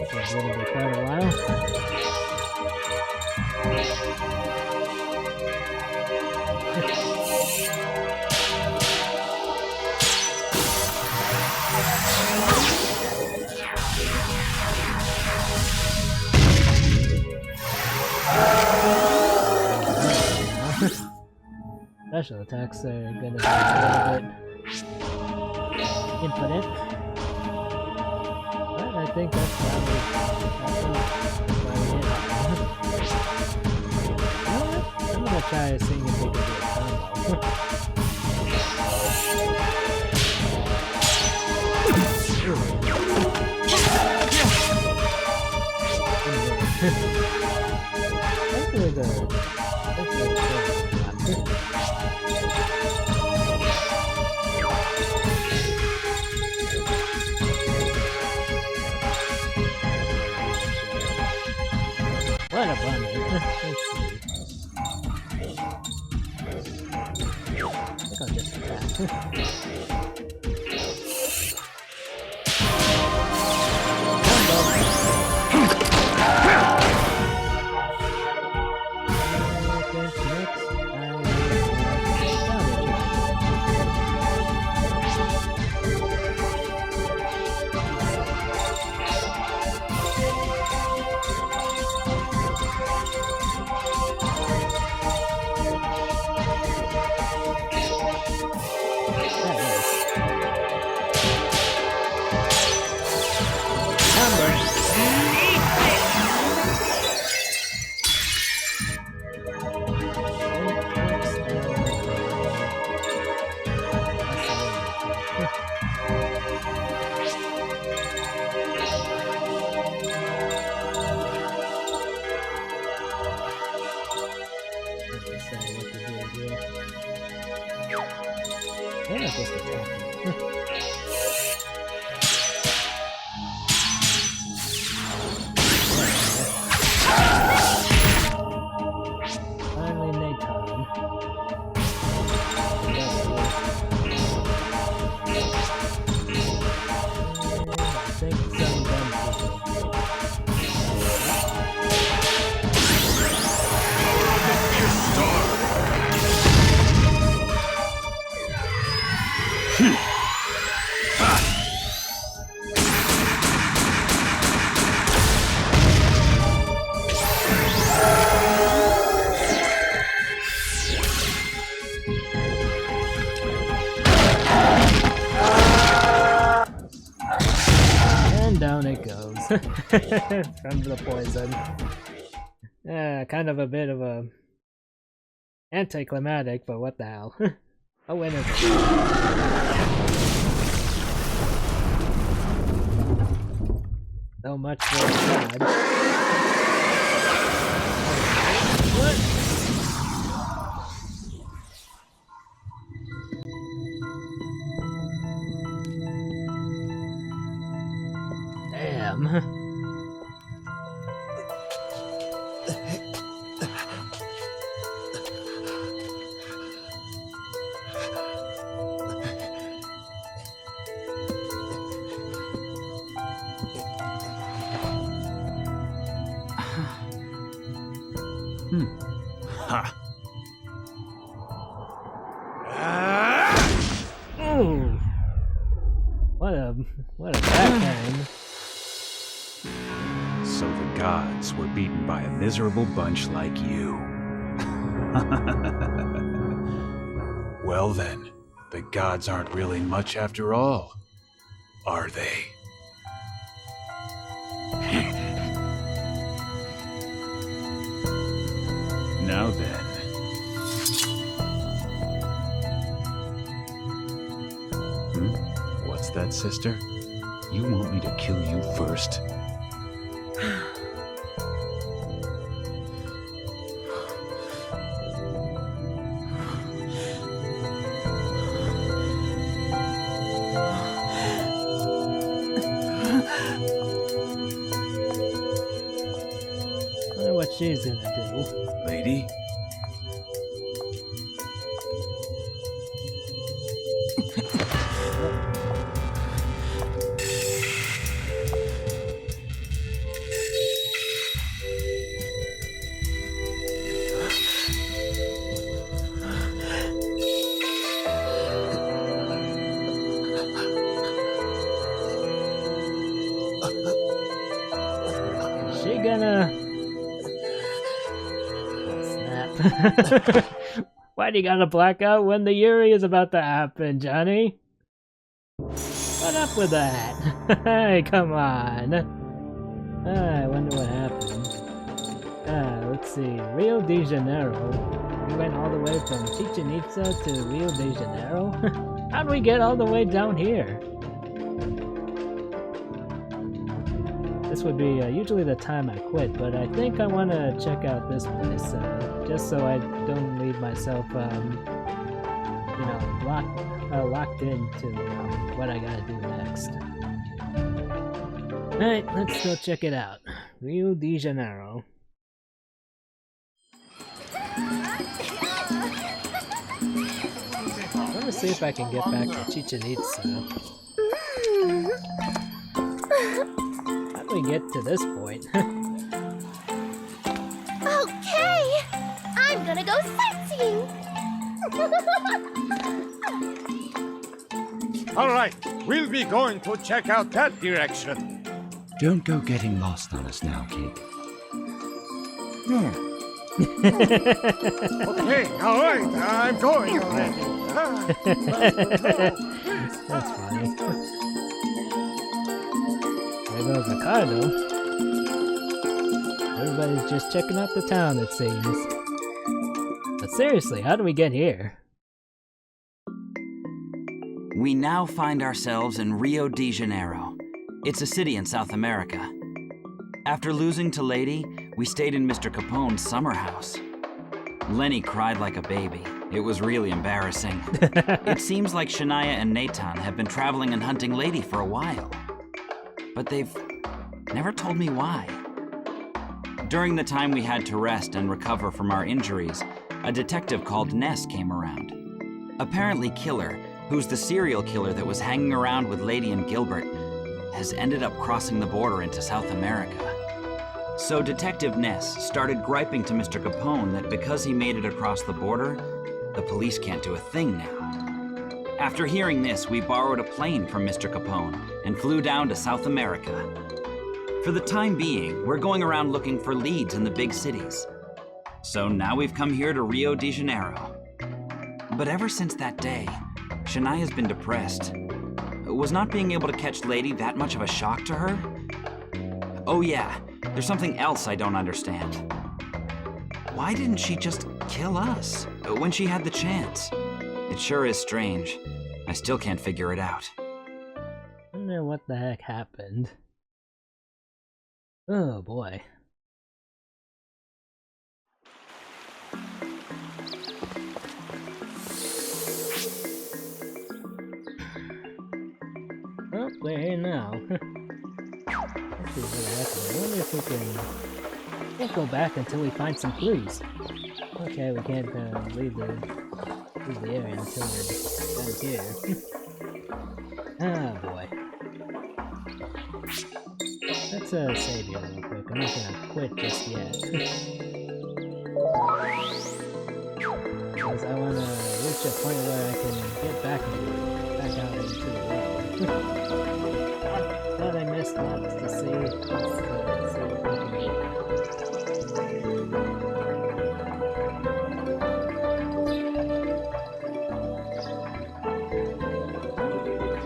Speaker 1: This is going to be quite a while. Special attacks are gonna be a little bit infinite, but I think that's why we hit. You know what? I'm gonna try seeing if we can do a combo. Hopefully what a bummer. Let's see. I think I'll just attack. Down it goes from the poison. Kind of a bit of a anticlimactic, but what the hell? A winner. So much for God. What? Damn.
Speaker 5: Ha!
Speaker 1: Ooh. What a backhand.
Speaker 5: So the gods were beaten by a miserable bunch like you. Well then, the gods aren't really much after all, are they? Now then. What's that, sister? You want me to kill you first?
Speaker 1: Wonder what she's gonna do.
Speaker 5: Lady?
Speaker 1: Is she gonna... Snap. Why do you gotta black out when the Yuri is about to happen, Johnny? What up with that? Hey, come on. I wonder what happened. Let's see. Rio de Janeiro. We went all the way from Chichen Itza to Rio de Janeiro? How'd we get all the way down here? this would be usually the time I quit, but I think I want to check out this place, just so I don't leave myself, you know, locked into what I gotta do next. Alright, let's go check it out. Rio de Janeiro. I want to see if I can get back to Chichen Itza. How do we get to this point?
Speaker 4: Okay, I'm gonna go sightseeing.
Speaker 9: All right, we'll be going to check out that direction.
Speaker 2: Don't go getting lost on us now, kid.
Speaker 9: Okay, all right, I'm going already.
Speaker 1: That's funny. There goes Ricardo. Everybody's just checking out the town, it seems. But seriously, how do we get here?
Speaker 6: We now find ourselves in Rio de Janeiro. It's a city in South America. After losing to Lady, we stayed in Mr. Capone's summer house. Lenny cried like a baby. It was really embarrassing. It seems like Shania and Nathan have been traveling and hunting Lady for a while. But they've never told me why. During the time we had to rest and recover from our injuries, a detective called Ness came around. Apparently Killer, who's the serial killer that was hanging around with Lady and Gilbert, has ended up crossing the border into South America. So Detective Ness started griping to Mr. Capone that because he made it across the border, the police can't do a thing now. After hearing this, we borrowed a plane from Mr. Capone and flew down to South America. For the time being, we're going around looking for leads in the big cities. So now we've come here to Rio de Janeiro. But ever since that day, Shania's been depressed. Was not being able to catch Lady that much of a shock to her? Oh yeah, there's something else I don't understand. Why didn't she just kill us when she had the chance? It sure is strange. I still can't figure it out.
Speaker 1: I wonder what the heck happened. Oh boy. Oh, we're here now. Actually, what happened? I wonder if we can't go back until we find some clues. Okay, we can't leave the area until we're done here. Ah, boy. Let's save you real quick. I'm not gonna quit just yet. Because I wanna reach a point where I can get back out into the world. What I missed lots to see. Let's see what we can do.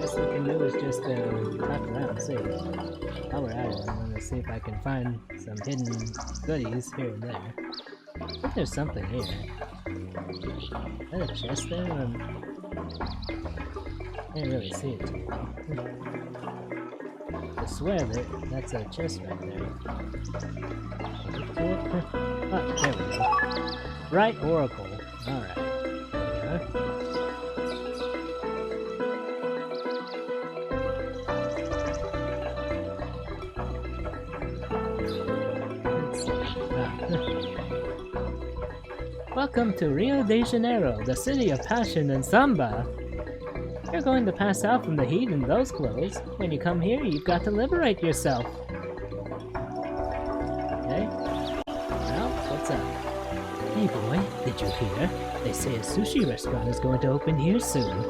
Speaker 1: Best we can do is just talk around and see. While we're at it, I'm gonna see if I can find some hidden goodies here and there. I think there's something here. Is that a chest there? I can't really see it too well. I swear that that's a chest right there. Look to it. Oh, there we go. Right Oracle. Alright. There we go. Let's see. Welcome to Rio de Janeiro, the city of passion and samba. You're going to pass out from the heat in those clothes. When you come here, you've got to liberate yourself. Okay. Well, what's up? Hey boy, did you hear? They say a sushi restaurant is going to open here soon.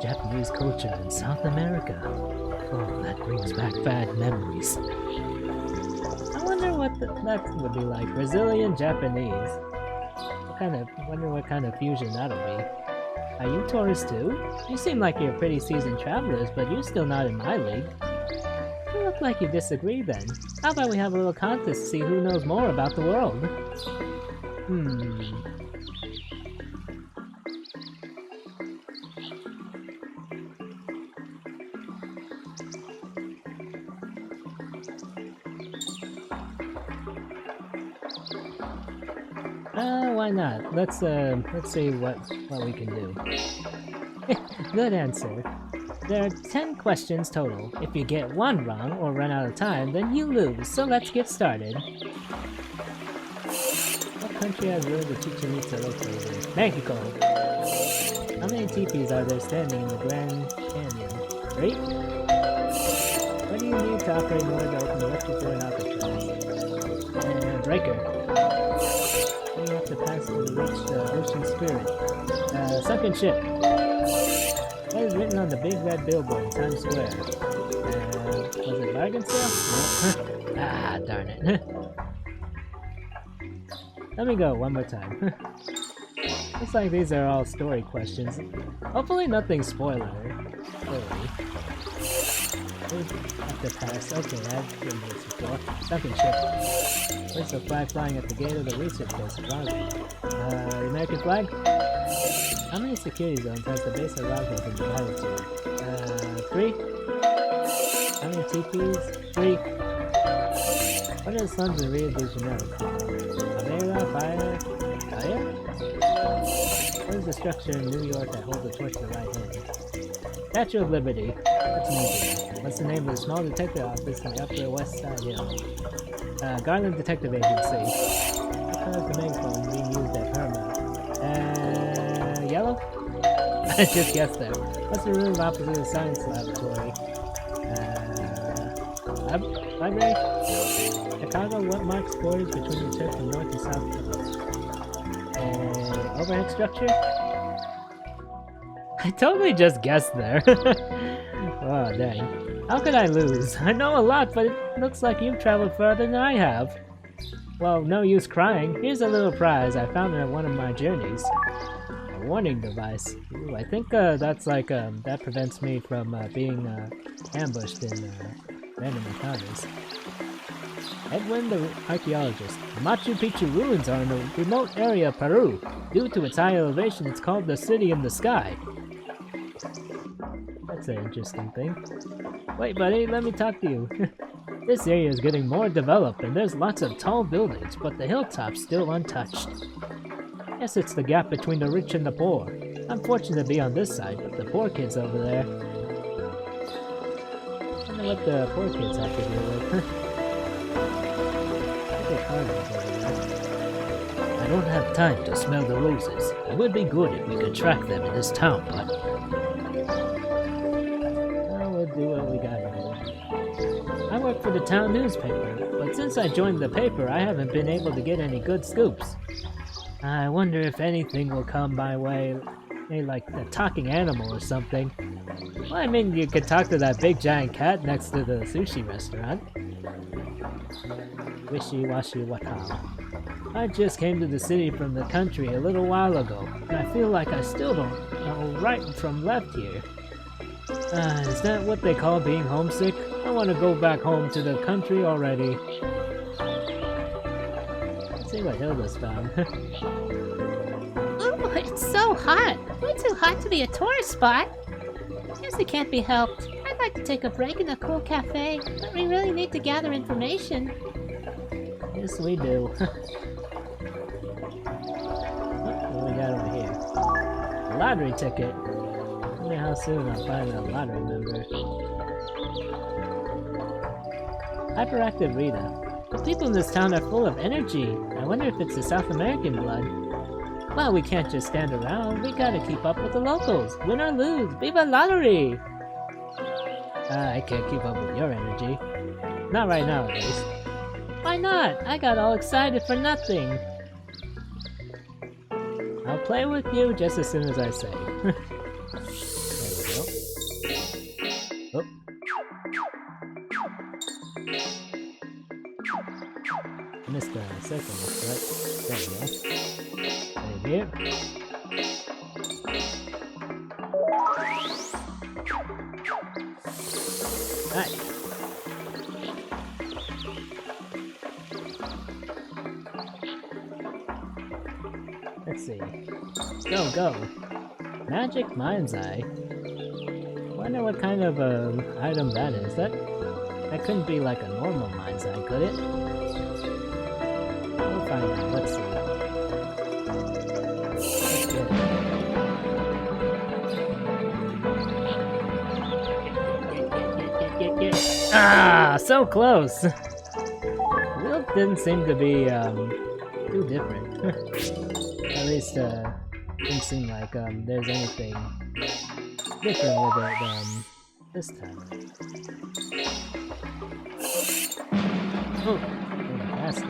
Speaker 1: Japanese culture in South America. Oh, that brings back bad memories. I wonder what that would be like. Brazilian Japanese. Wonder what kind of fusion that'll be. Are you tourists too? You seem like you're pretty seasoned travelers, but you're still not in my league. You look like you disagree then. How about we have a little contest to see who knows more about the world? Why not? Let's see what we can do. Good answer. There are 10 questions total. If you get one wrong or run out of time, then you lose. So let's get started. What country has ruled the Chichen Itza located? Mexico. How many teepees are there standing in the Grand Canyon? 3? What do you need to operate in order to open the electric door in Alcatraz? Breaker. You have to pass to reach the ocean spirit. Sunken ship. What is written on the big red billboard in Times Square? Was it bargain sale? No. Ah, darn it. Let me go one more time. Looks like these are all story questions. Hopefully nothing spoiler. Have to pass. Okay, I've been this before. Sunken ship. Where's the flag flying at the gate of the research base? Roswell. The American flag? How many security zones has the base of Roswell been divided to? 3? How many TPs? 3. What are the slums in Rio de Janeiro? Avera? Fire? What is the structure in New York that holds a torch in the right hand? Statue of Liberty. That's amazing. What's the name of the small detective office in the Upper West Side Hill? Garland Detective Agency. What color is the megaphone being used at Paramount? Yellow? I just guessed there. What's the room opposite the science laboratory? Library? Chicago, what marks borders between the church and north and south poles? Overhead structure? I totally just guessed there. Oh, dang. How could I lose? I know a lot, but it looks like you've traveled further than I have. Well, no use crying. Here's a little prize I found at one of my journeys. A warning device. Ooh, I think that's like, that prevents me from being ambushed in random encounters. Edwin the archaeologist. The Machu Picchu ruins are in a remote area of Peru. Due to its high elevation, it's called the City in the Sky. That's an interesting thing. Wait, buddy, let me talk to you. This area is getting more developed, and there's lots of tall buildings, but the hilltop's still untouched. Guess it's the gap between the rich and the poor. I'm fortunate to be on this side, but the poor kids over there. I wonder what the poor kids have to do with. I don't have time to smell the roses. It would be good if we could track them in this town, but... we'll do what we gotta do. I work for the town newspaper, but since I joined the paper, I haven't been able to get any good scoops. I wonder if anything will come my way, maybe like a talking animal or something. Well, I mean, you could talk to that big giant cat next to the sushi restaurant. Wishy-washy wata. I just came to the city from the country a little while ago, and I feel like I still don't know right from left here. Is that what they call being homesick? I want to go back home to the country already. Let's see what Hilda's found.
Speaker 10: Ooh, it's so hot! Way too hot to be a tourist spot! Guess it can't be helped. I'd like to take a break in a cool cafe, but we really need to gather information.
Speaker 1: Yes, we do. What do we got over here? A lottery ticket. I wonder how soon I'll find a lottery member. Hyperactive Rita. The people in this town are full of energy. I wonder if it's the South American blood. Well, we can't just stand around. We gotta keep up with the locals. Win or lose. Viva lottery! I can't keep up with your energy. Not right now, at least. Why not? I got all excited for nothing. I'll play with you just as soon as I say. There we go. Oh. I missed the second one, right? There we go. Right here. Alright. Let's see. Go! Magic Mind's Eye. Wonder what kind of item that is. That couldn't be like a normal Mind's Eye, could it? We'll find out. Let's see. Let's get it. Ah, so close! Wheel didn't seem to be, too different. At least, didn't seem like, there's anything different with it, this time. Oh, faster.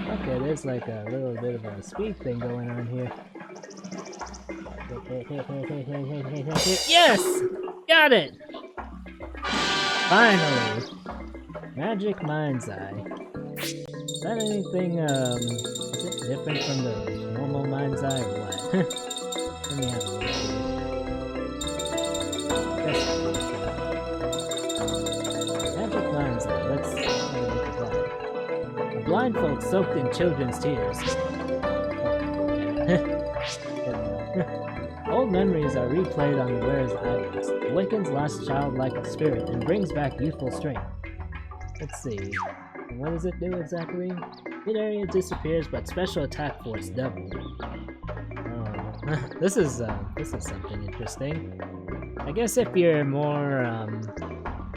Speaker 1: Okay, there's like a little bit of a speed thing going on here. Yes! Got it! Finally! Magic Mind's Eye. Is that anything, is it different from the normal Mind's Eye or what? Let me have a look here. Magic Mind's Eye, let's have a look at that. A blindfold soaked in children's tears. Old memories are replayed on the wearer's eyelids. Awakens lost childlike spirit and brings back youthful strength. Let's see. What does it do exactly? Hit area disappears, but special attack force doubled. Oh, this is something interesting. I guess if you're more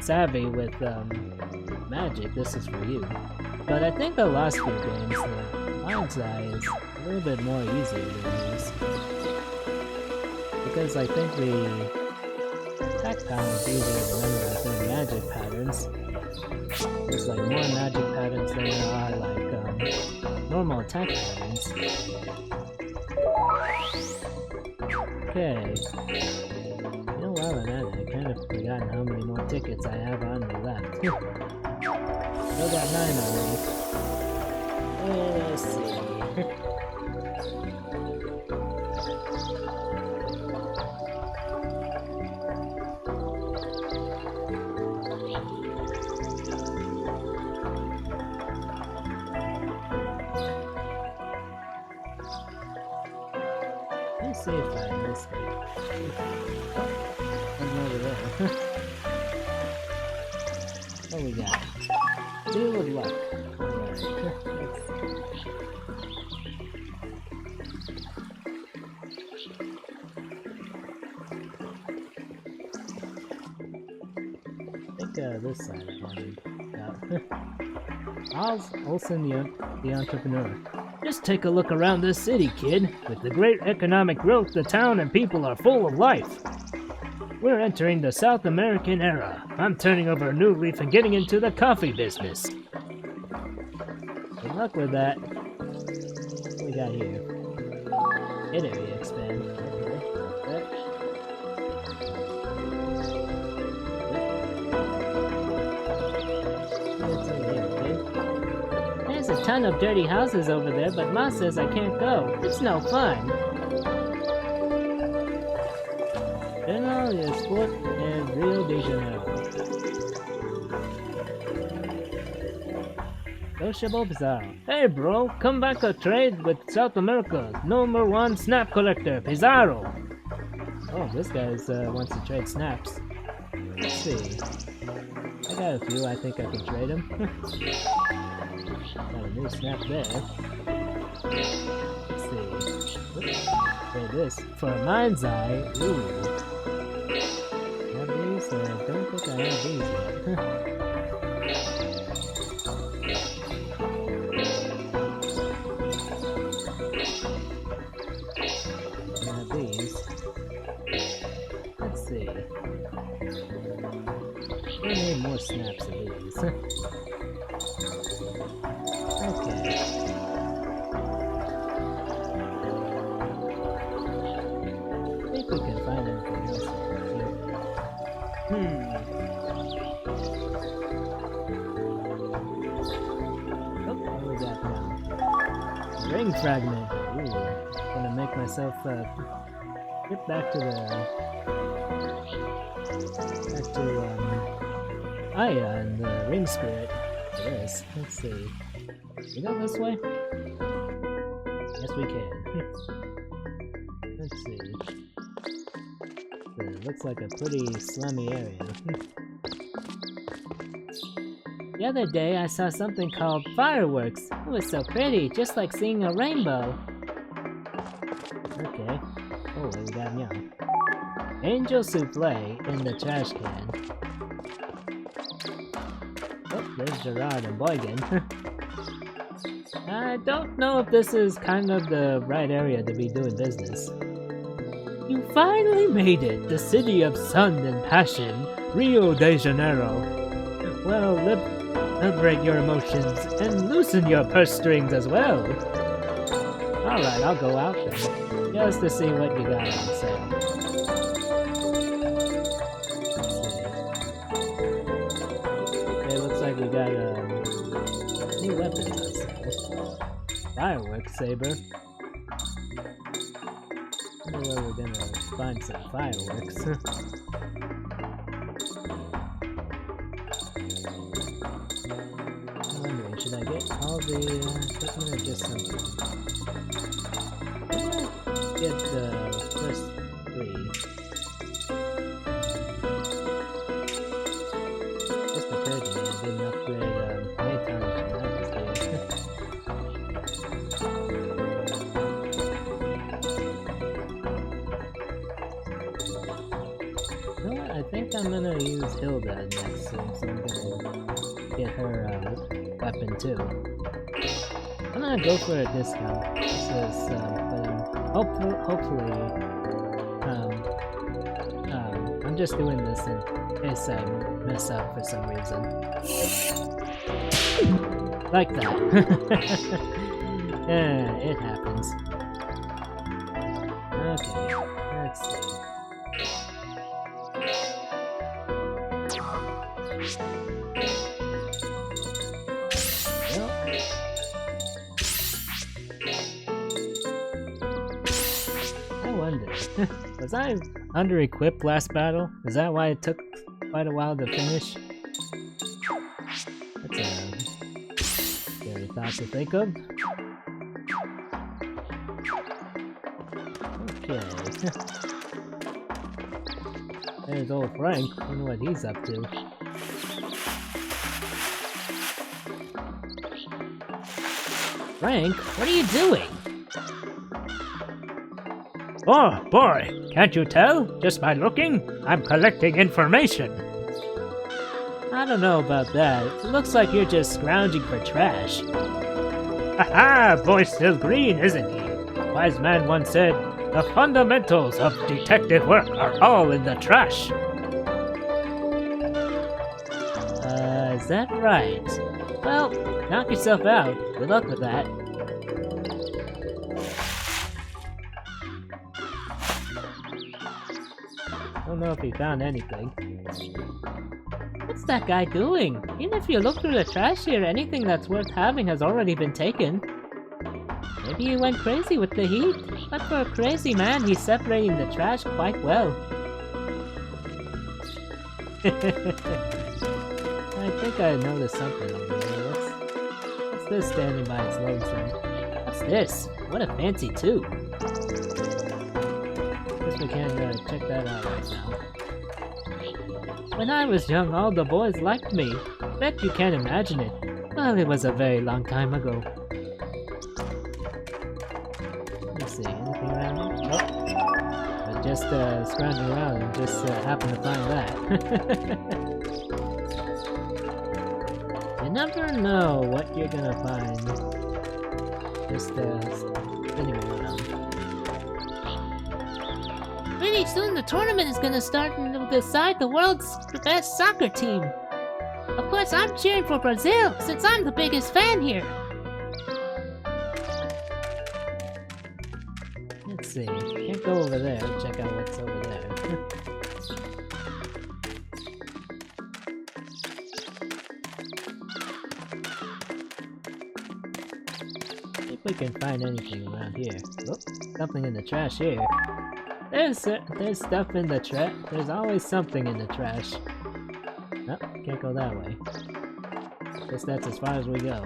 Speaker 1: savvy with magic, this is for you. But I think the last few games, the Mind's Eye is a little bit more easier to use. Because I think the attack pattern is easier to memorize than magic patterns. There's like more magic patterns than there are like normal attack patterns. Okay. You know, while I'm at it, I kind of forgotten how many more tickets I have on me left. Still got 9 on me. Let's see. Let's see if I missed it. I'm over there. What we got? Deal with luck. Alright. I think this side I wanted. Oz Olsen the entrepreneur. Just take a look around this city, kid. With the great economic growth, the town and people are full of life. We're entering the South American era. I'm turning over a new leaf and getting into the coffee business. Good luck with that. What we got here? Hit area expand. There's a ton of dirty houses over there, but Ma says I can't go. It's no fun. General is sport in Rio de Janeiro. Sociable Pizarro. Hey bro, come back to trade with South America's #1 snap collector, Pizarro. Oh, this guy wants to trade snaps. Let's see. I got a few, I think I can trade them. Got a new snap there. Let's see. Oops. Trade this for a Mind's Eye. Ooh. Have these? I don't think I have these yet. I have these. Let's see. I need more snaps of these. Okay. I think we can find anything else here. Oh, what do we got now? Ring fragment. Ooh. Gonna make myself get back to Aya and the ring spirit for this. Let's see. We go this way? Yes, we can. Let's see. It looks like a pretty slummy area. The other day I saw something called fireworks. It was so pretty, just like seeing a rainbow. Okay. Oh, we got meow. Angel souffle in the trash can. Oh, there's Gerard and Boygan. I don't know if this is kind of the right area to be doing business. You finally made it! The city of sun and passion, Rio de Janeiro. Well, liberate your emotions and loosen your purse strings as well. Alright, I'll go out then, just to see what you got on sale. Okay, looks like we got new weapons on sale. Fireworks saber. I wonder where we're gonna find some fireworks. I'm wondering, should I get all the equipment or just some? I'm gonna get the first 3. Just occurred to me I didn't upgrade Mayton and Synopsis here. You know what? I think I'm gonna use Hilda next, so I'm gonna get her weapon too. I'm gonna go for a discount. This is, but hopefully, I'm just doing this in case I mess up for some reason. Like that. Yeah, it happens. Okay, let's see. I wonder, was I under-equipped last battle? Is that why it took quite a while to finish? That's a scary thought to think of. Okay. There's old Frank. I wonder what he's up to. Frank, what are you doing? Oh, boy, can't you tell? Just by looking, I'm collecting information. I don't know about that. It looks like you're just scrounging for trash. Haha, boy's still green, isn't he? A wise man once said, the fundamentals of detective work are all in the trash. Is that right? Well, knock yourself out. Good luck with that. Don't know if he found anything. What's that guy doing? Even if you look through the trash here, anything that's worth having has already been taken. Maybe he went crazy with the heat, but for a crazy man, he's separating the trash quite well. I think I noticed something over there. What's this standing by its lonesome? What's this? What a fancy tube. Guess we can check that out right now. When I was young, all the boys liked me. Bet you can't imagine it. Well, it was a very long time ago. Let's see, anything around here? Oh. But just scrounging around and just happened to find that. You never know what you're gonna find. Just spinning around.
Speaker 10: Pretty soon the tournament is gonna start and it'll decide the world's best soccer team. Of course, I'm cheering for Brazil, since I'm the biggest fan here.
Speaker 1: Let's see. Can't go over there. Check out what's over there. See if we can find anything around here. Oh, something in the trash here. There's stuff in the trash. There's always something in the trash. Oh, can't go that way. Guess that's as far as we go.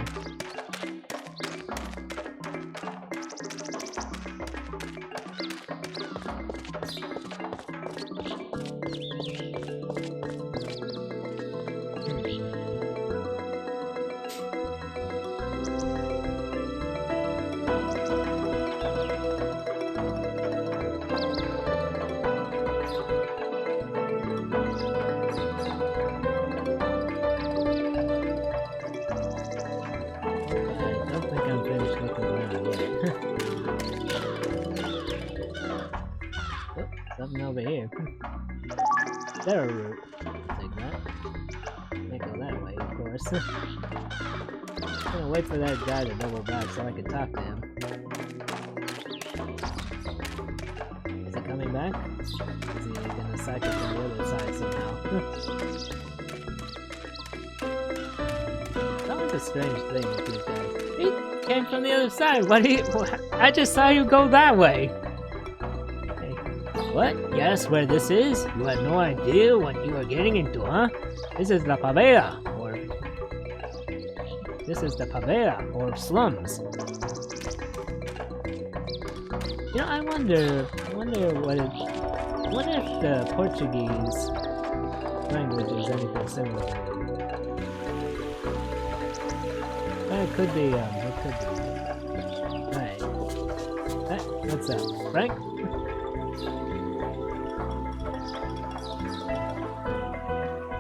Speaker 1: Something over here. There a route. Take that. Can't go that way, of course. I'm gonna wait for that guy to double back so I can talk to him. Is he coming back? Is he gonna cycle from the other side somehow? It's always a strange thing with these guys. He came from the other side. What do you? I just saw you go that way. Hey, what? Yes, where this is? You had no idea what you were getting into, huh? This is the favela, or slums. You know, I wonder if the Portuguese language is anything similar. It could be, Right. Hey, what's up, Frank?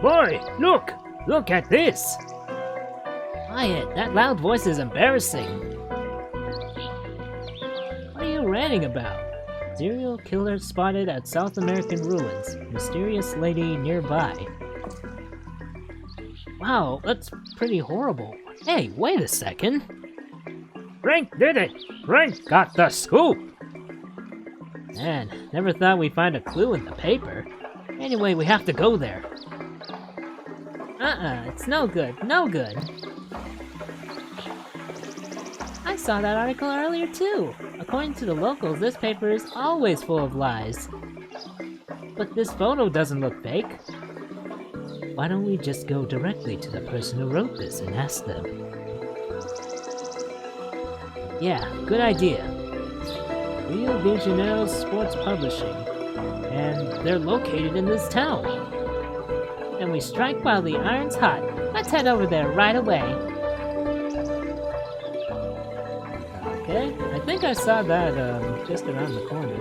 Speaker 1: Boy, look! Look at this! Quiet, that loud voice is embarrassing. What are you ranting about? Serial killer spotted at South American ruins. Mysterious lady nearby. Wow, that's pretty horrible. Hey, wait a second. Frank did it! Frank got the scoop! Man, never thought we'd find a clue in the paper. Anyway, we have to go there. It's no good, no good. I saw that article earlier too. According to the locals, this paper is always full of lies. But this photo doesn't look fake. Why don't we just go directly to the person who wrote this and ask them? Yeah, good idea. Rio de Janeiro Sports Publishing. And they're located in this town. And we strike while the iron's hot. Let's head over there right away. Okay, I think I saw that just around the corner.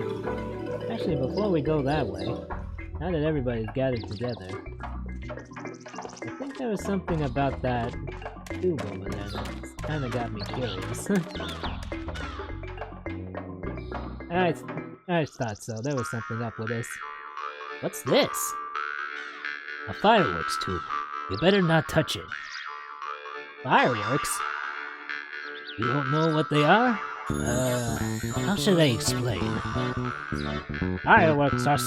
Speaker 1: Actually, before we go that way, now that everybody's gathered together, I think there was something about that tube over there that kind of got me curious. I thought so. There was something up with this. What's this? A fireworks tube. You better not touch it. Fireworks? You don't know what they are? How should I explain? Fireworks are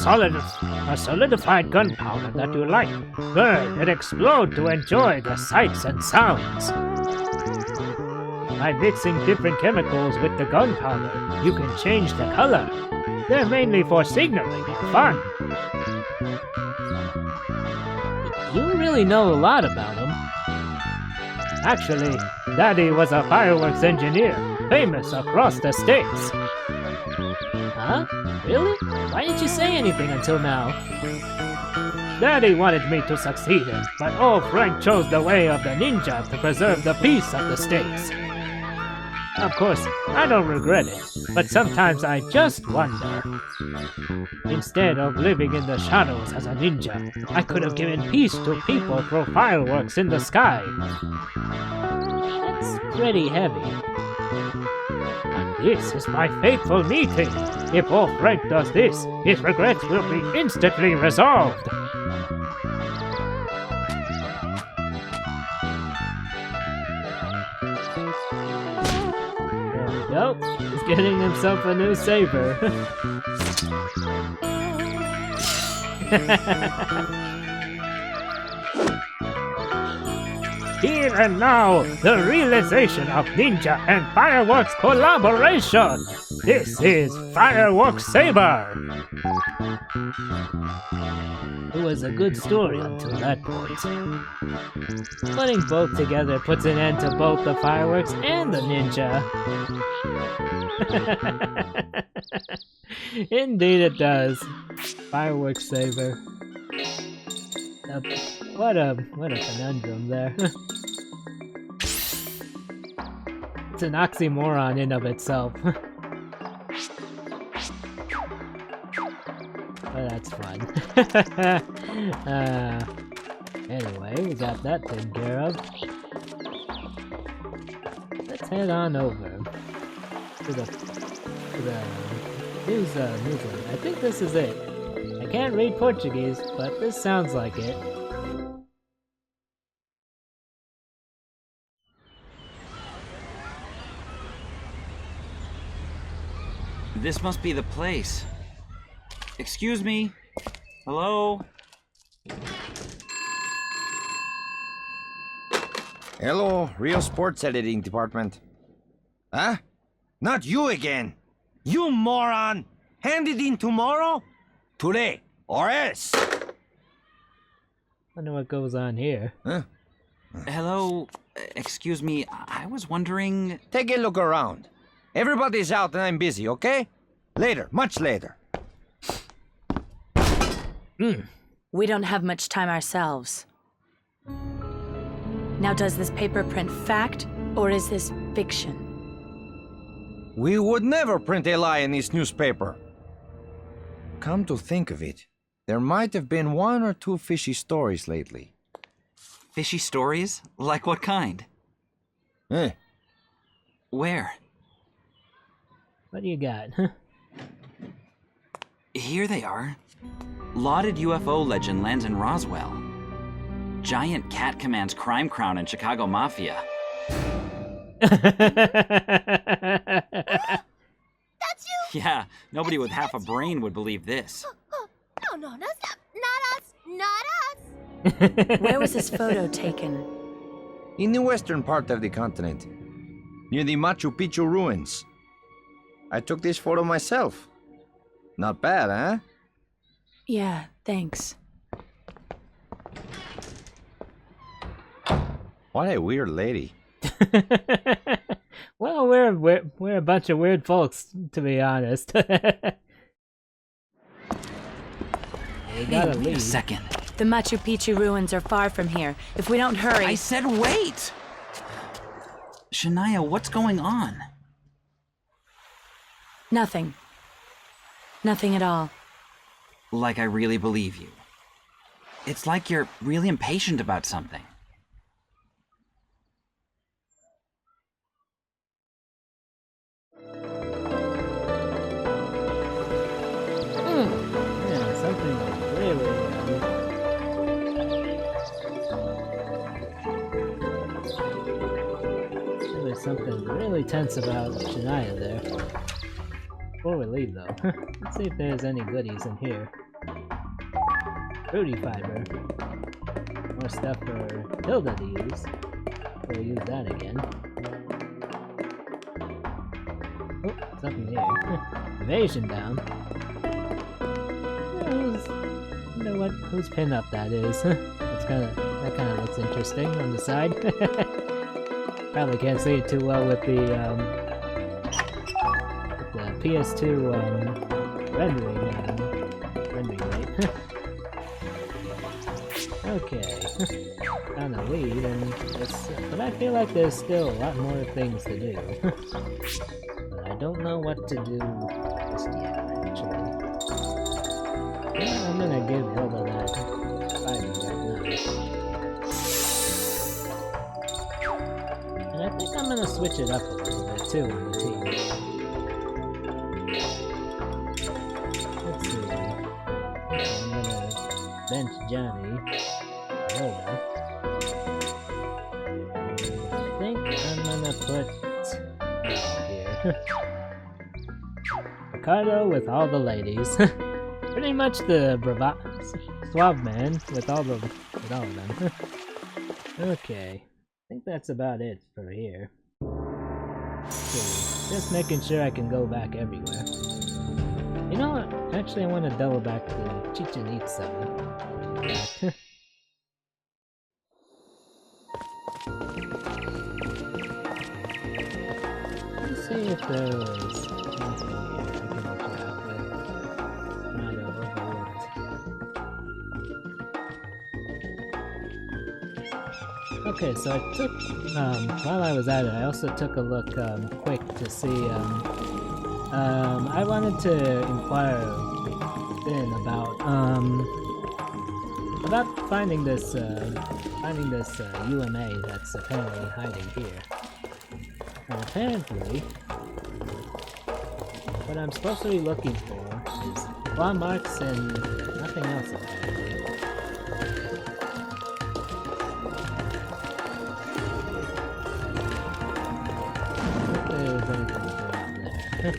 Speaker 1: solidified gunpowder that you light, burn, and explode to enjoy the sights and sounds. By mixing different chemicals with the gunpowder, you can change the color. They're mainly for signaling and fun. You really know a lot about them. Actually, Daddy was a fireworks engineer, famous across the states. Huh? Really? Why didn't you say anything until now? Daddy wanted me to succeed him, but old Frank chose the way of the ninja to preserve the peace of the states. Of course, I don't regret it, but sometimes I just wonder. Instead of living in the shadows as a ninja, I could have given peace to people through fireworks in the sky. That's pretty heavy. And this is my fateful meeting. If old Frank does this, his regrets will be instantly resolved. Nope, he's getting himself a new saber. Here and now, the realization of ninja and fireworks collaboration. This is Fireworks Saber. It was a good story until that point. Putting both together puts an end to both the fireworks and the ninja. Indeed it does. Fireworks Saber. What a conundrum there. It's an oxymoron in of itself. Well, that's fun. Anyway, we got that taken care of. Let's head on over to the newsroom. I think this is it. can't read Portuguese, but this sounds like it.
Speaker 6: This must be the place. Excuse me? Hello?
Speaker 9: Hello, Real Sports Editing Department. Huh? Not you again! You moron! Hand it in tomorrow? Today, or else!
Speaker 1: Wonder what goes on here.
Speaker 9: Huh?
Speaker 6: Hello? Excuse me, I was wondering...
Speaker 9: Take a look around. Everybody's out and I'm busy, okay? Later, much later.
Speaker 3: We don't have much time ourselves. Now, does this paper print fact, or is this fiction?
Speaker 9: We would never print a lie in this newspaper. Come to think of it, there might have been one or two fishy stories lately.
Speaker 6: Fishy stories? Like what kind? Where?
Speaker 1: What do you got?
Speaker 6: Here they are. Lauded UFO legend lands in Roswell. Giant cat commands crime crown in Chicago Mafia.
Speaker 4: That's you?
Speaker 6: Yeah, nobody with half a brain would believe this.
Speaker 4: No, not us. Not us.
Speaker 3: Where was this photo taken?
Speaker 9: In the western part of the continent, near the Machu Picchu ruins. I took this photo myself. Not bad, huh?
Speaker 3: Yeah, thanks.
Speaker 9: What a weird lady.
Speaker 1: Well, we're a bunch of weird folks, to be honest. We gotta
Speaker 6: Wait a
Speaker 1: leave.
Speaker 6: second.
Speaker 3: The Machu Picchu ruins are far from here. If we don't hurry...
Speaker 6: I said wait! Shania, what's going on?
Speaker 3: Nothing. Nothing at all.
Speaker 6: Like I really believe you. It's like you're really impatient about something.
Speaker 1: Yeah, something really there's something really tense about Shania there. Before we leave though, let's see if there's any goodies in here. Fruity fiber. More stuff for Hilda to use. We'll use that again. Oh, something here. Evasion down. Whose pin-up that is. That kind of looks interesting on the side. Probably can't see it too well with the PS2 rendering rate. Okay, found a lead, but I feel like there's still a lot more things to do. But I don't know what to do just yet, actually. Yeah, I'm gonna give Hilda that fiber right now. And I think I'm gonna switch it up a little bit too on the team. Let's see. I'm gonna bench Johnny. Hilda. I think I'm gonna put here. Ricardo with all the ladies. Pretty much the suave man with all of them. Okay, I think that's about it for here. Okay, just making sure I can go back everywhere. You know what? Actually, I want to double back to Chichen Itza. Let's see if there was anything here I can look out with. Not overlooked. Okay, so I took, while I was at it, I also took a look quick to see, I wanted to inquire Finn about finding this UMA that's apparently hiding here. And apparently, what I'm supposed to be looking for is claw marks and not nothing else in there. If there's anything going there.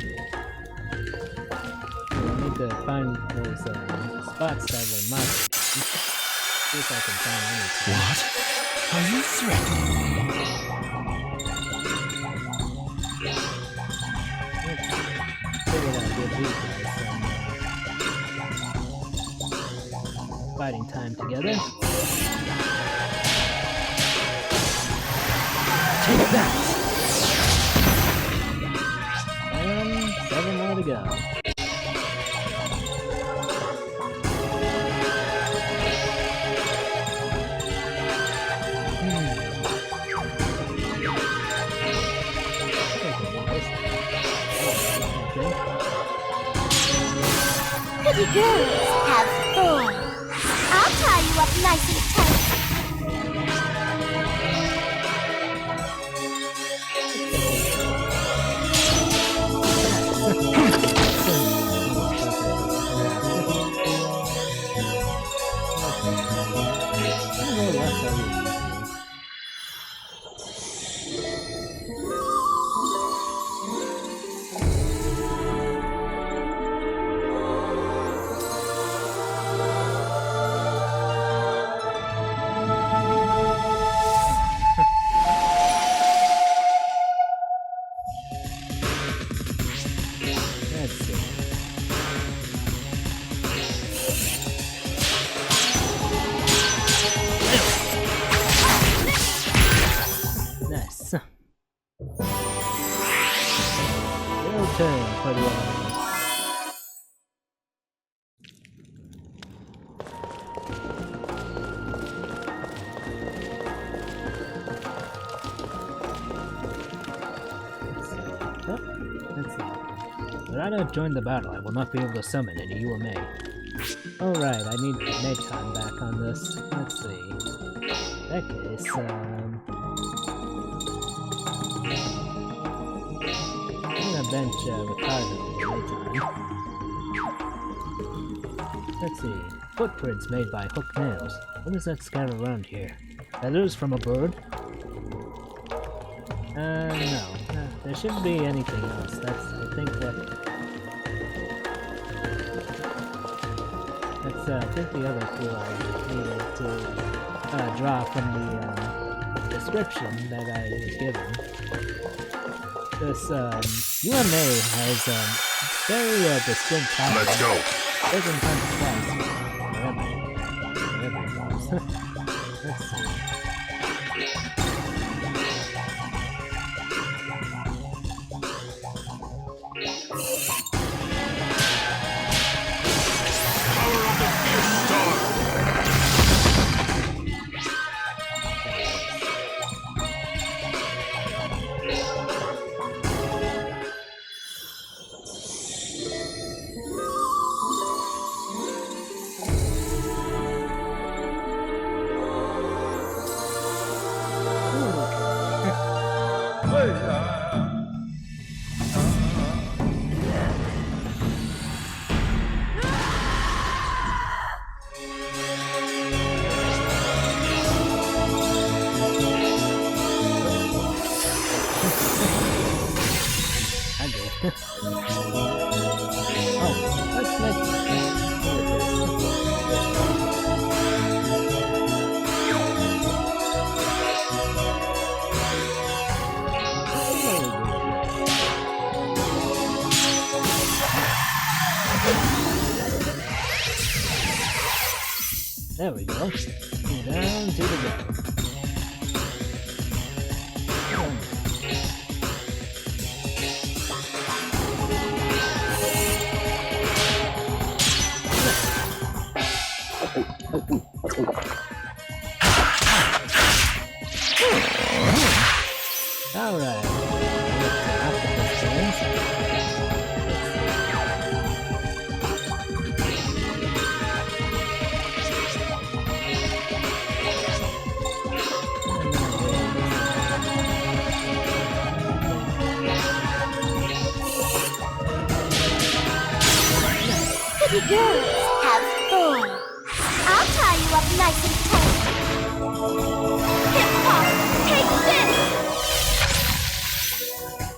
Speaker 1: I need to find those spots that were marked. See if I can find anything.
Speaker 8: What? Are you threatening me?
Speaker 1: Figured I'd give these guys some fighting time together.
Speaker 8: Take that!
Speaker 1: And 7 more to go.
Speaker 4: Pretty girls, have fun. I'll tie you up nice and tight.
Speaker 1: Nice. Your turn for the enemy. Let's see. But I don't join the battle. I will not be able to summon any UMA. Alright, I need Nathan back on this. Let's see. In that case, I'm gonna bench Ricardo Nathan. Let's see. Footprints made by hooked nails. What is that scattered around here? Feathers from a bird? No. There shouldn't be anything else. That's, I think, what... That's, I think the other clue I needed to draw from the description that I was given. This, UMA has, very, distinct pattern.
Speaker 7: Let's go.
Speaker 1: Doesn't come twice. Wherever it goes. Let's see. There we go. Down to the ground. Alright.
Speaker 4: Pretty girls, have fun. up nice and tight. Hip-hop, take this!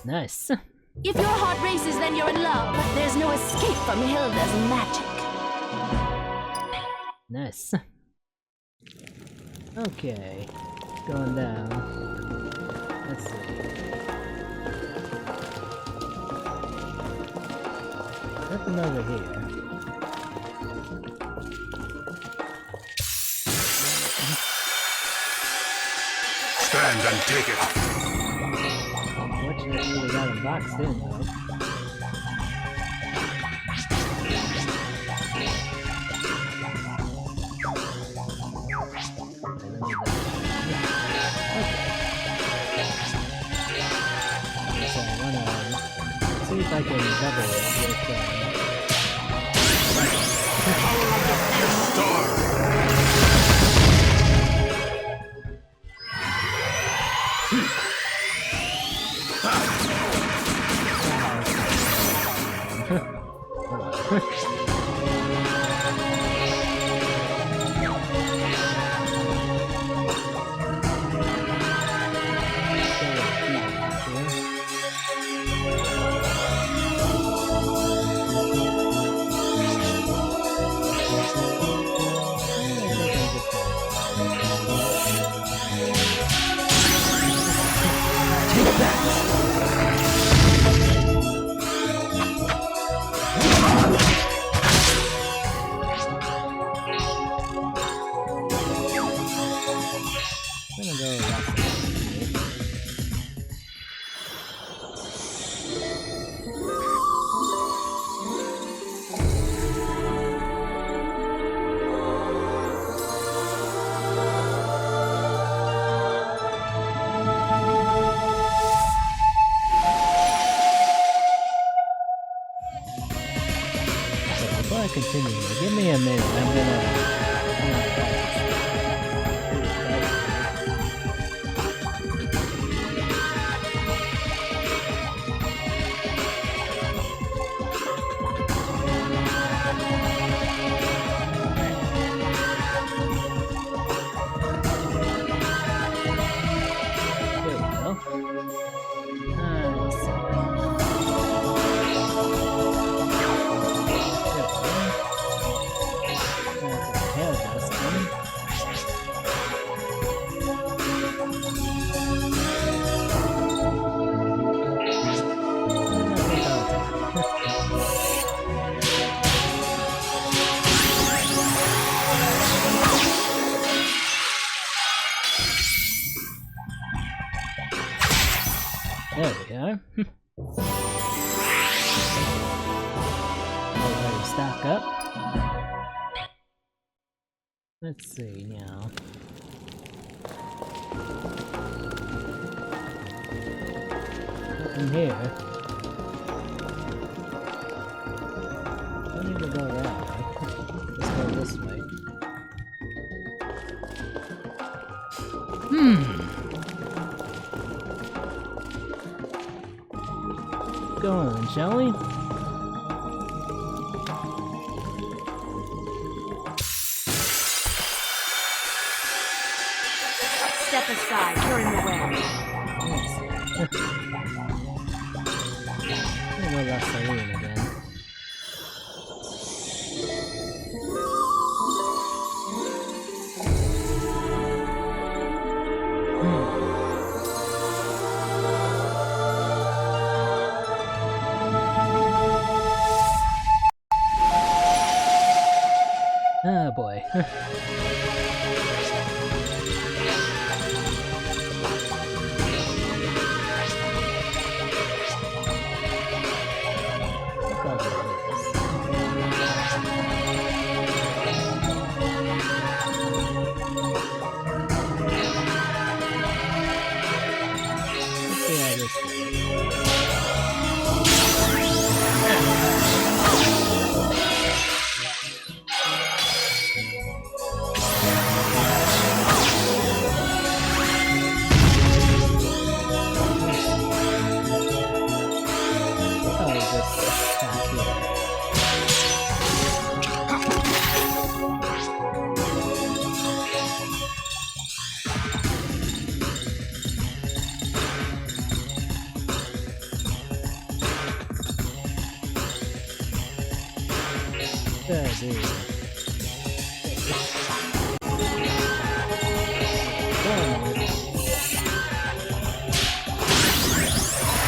Speaker 1: Nice.
Speaker 4: If your heart races, then you're in love. There's no escape from Hilda's magic.
Speaker 1: Nice. Okay. Going down. Let's see. Nothing over here.
Speaker 7: Stand and take it.
Speaker 1: Fortunately, we got him boxed in, though. So I wanna see if I can double it with, continue. Give me a minute. I'm gonna there we are. Already stock up. Let's see now. Nothing here. Don't need to go that way. Let's go this way. Go on, shall we?
Speaker 3: Step aside, you're in the way.
Speaker 1: Yes. I'm gonna go left side again. Oh boy. dude.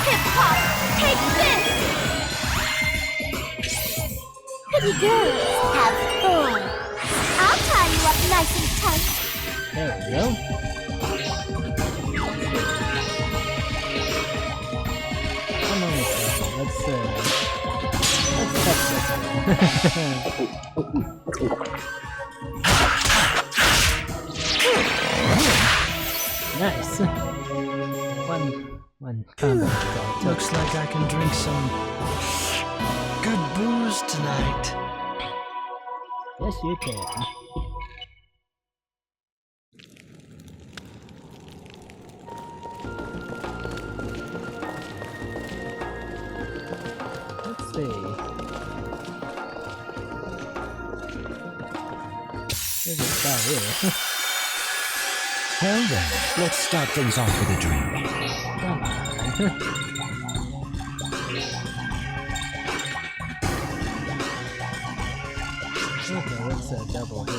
Speaker 4: Hip-hop, take this! Pretty girls have thorns. I'll tie you up nice and tight.
Speaker 1: There we go. Come on, let's touch this one. Nice. One combo.
Speaker 2: Looks like I can drink some good booze tonight.
Speaker 1: Yes, you can. Let's see. There's a spot here.
Speaker 2: Well then, let's start things off with a drink.
Speaker 1: Come on. Okay, let's double here.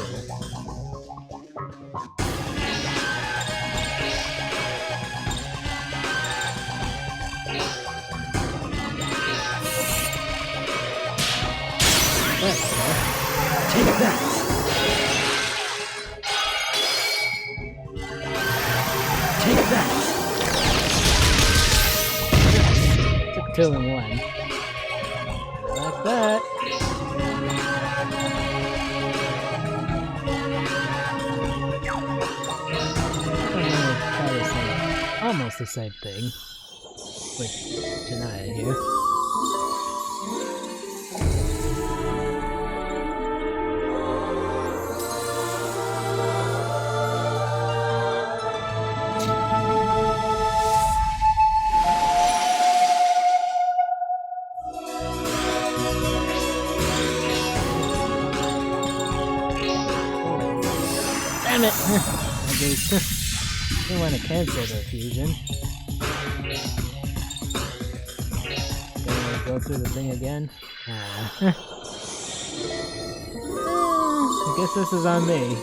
Speaker 1: There we go.
Speaker 2: Take that! Take that!
Speaker 1: Took 2 in 1. Like that. Almost the same thing with Janaya here. Damn it! I didn't want to cancel the fusion. Go through the thing again. I guess this is on me.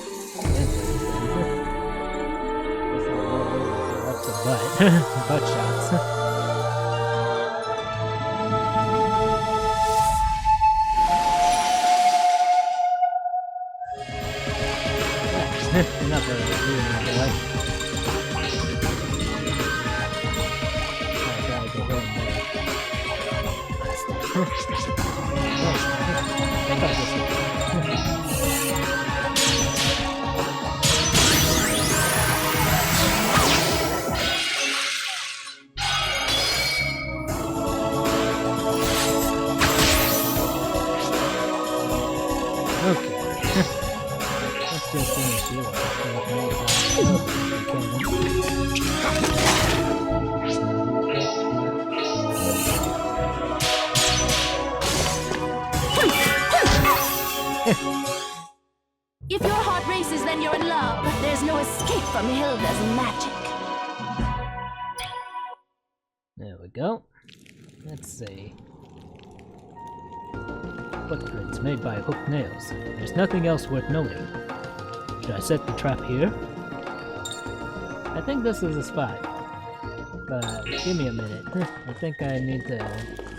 Speaker 1: Up the butt. Butt shots. Enough of it. Okay. Let's just finish you up.
Speaker 4: If your heart races, then you're in love. There's no escape from Hilda's magic.
Speaker 1: There we go. Let's see. Footprints made by hooked nails. There's nothing else worth noting. Should I set the trap here? I think this is a spot. But give me a minute. I think I need to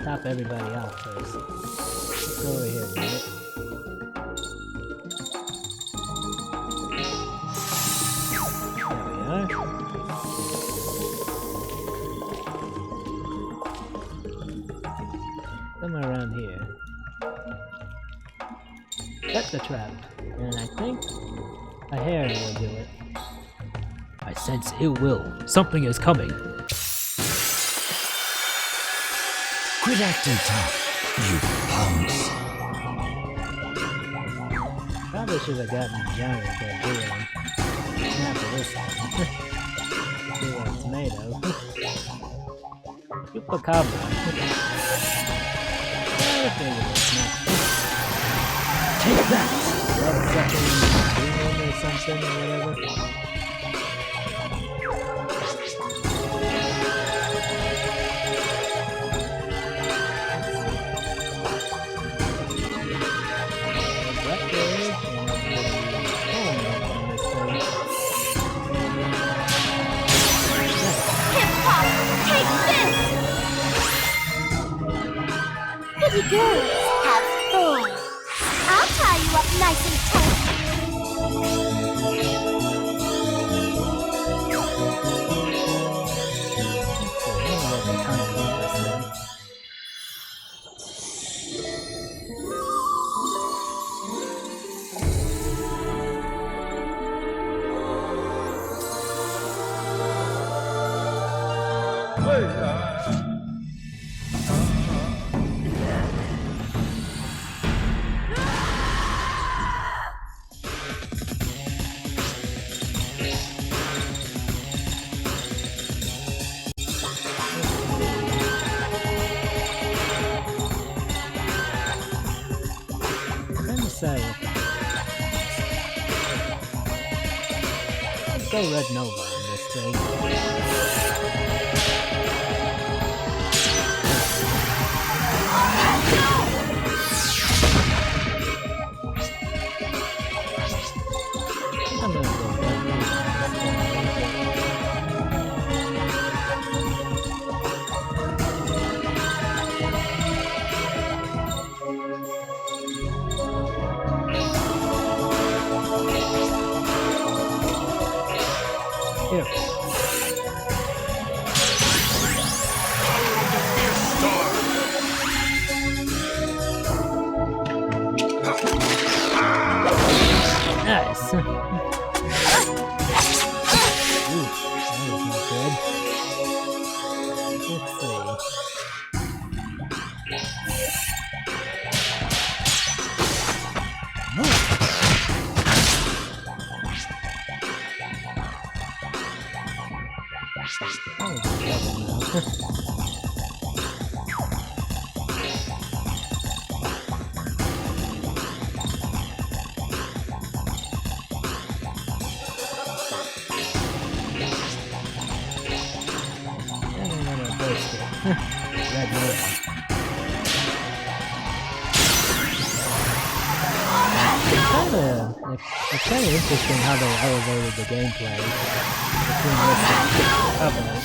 Speaker 1: top everybody off first. Let's go over here a minute. There we are. Somewhere around here. Set the trap. And I think a hair will do it. I sense ill will. Something is coming.
Speaker 2: Quit acting tough, you punks.
Speaker 1: Probably should have gotten Johnny to do it. Not for this one. See what it's made of. Chupacabra.
Speaker 2: Take that!
Speaker 1: Blood-sucking demon or something or whatever.
Speaker 4: Hip-hop, take this! Pretty girls have thorns. I'll tie you up nice and tight.
Speaker 1: Let's go Red Nova on this thing. I'm gonna go Red Nova on this Here. Nice. Ooh, that was not good. Let's see. It's kind of interesting how they elevated the gameplay between this and Covenant.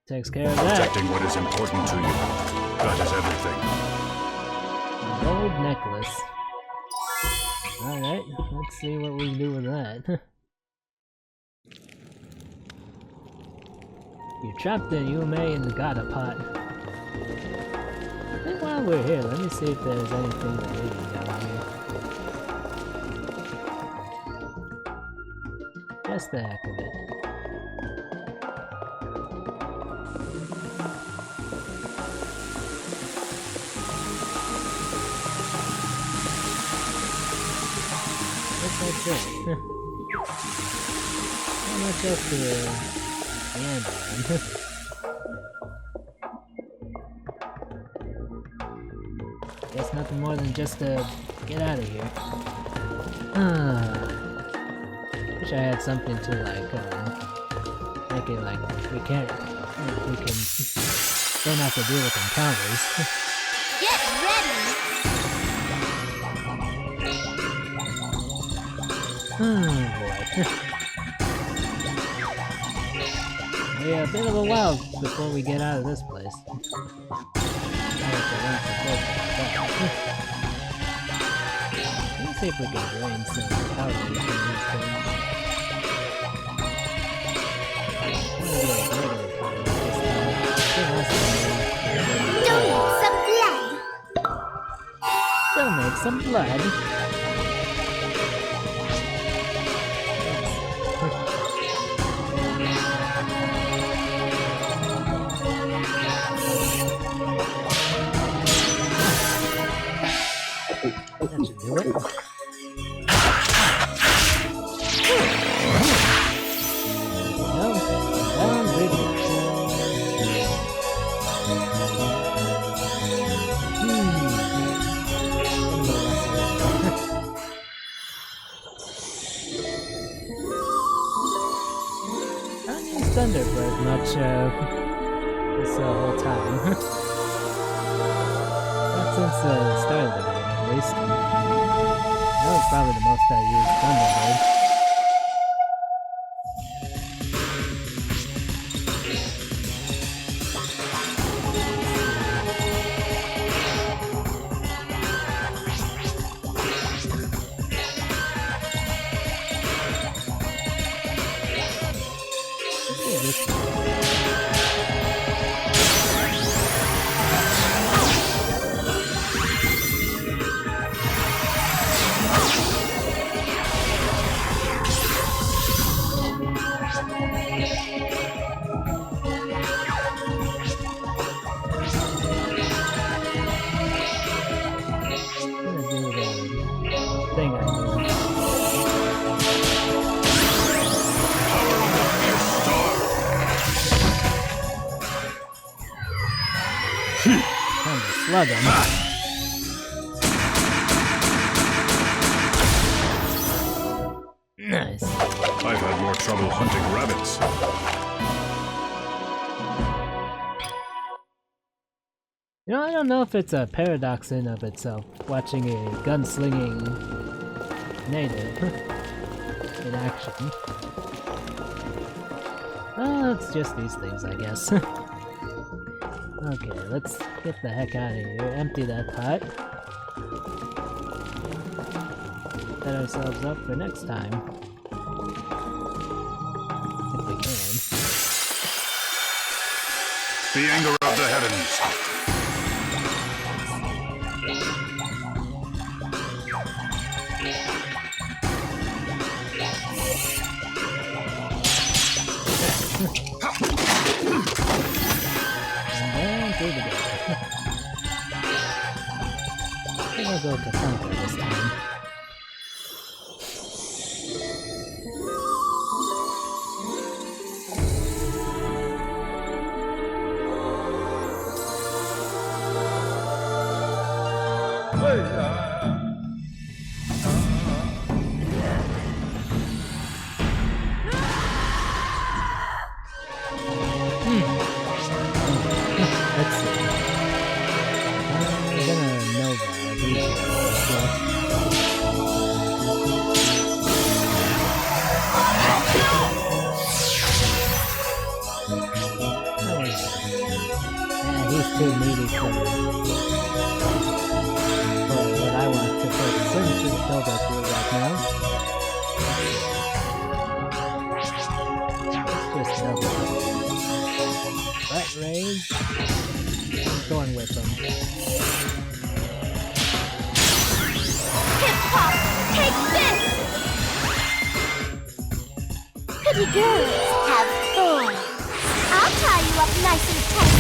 Speaker 1: Takes care of that.
Speaker 7: Protecting what is important to you. That is everything.
Speaker 1: Gold necklace. Alright, let's see what we can do with that. You're trapped in Yume in the Gata pot. I think while we're here, let me see if there's anything to read down here. Just the heck of it. That's it. How much else to land on? Guess nothing more than just to get out of here. Wish I had something to like make it like we can don't have to deal with encounters.
Speaker 4: Get ready!
Speaker 1: Oh boy. Yeah, a bit of a while before we get out of this place. Let's see if we can drain some power from these things. Donate some blood. That should do it. Thunderbird much this whole time. Not since the start of the game, at least. That was probably the most I used Thunderbird. Time to slug him. Nice.
Speaker 7: I've had more trouble hunting rabbits.
Speaker 1: You know, I don't know if it's a paradox in of itself, watching a gunslinging native in action. Oh, it's just these things, I guess. Okay, let's get the heck out of here. Empty that hut. Set ourselves up for next time. If we can.
Speaker 7: The anger of the heavens.
Speaker 1: Through the door. I think I'll go to Tonka this time. Let's see. We're gonna Nova, I believe. Yeah, he's too needy for what I want to put some sort of build-up to right now. Let's just double up. Right, Rage. I'm going with them.
Speaker 4: Hip-hop, take this! Pretty girls have thorns. I'll tie you up nice and tight.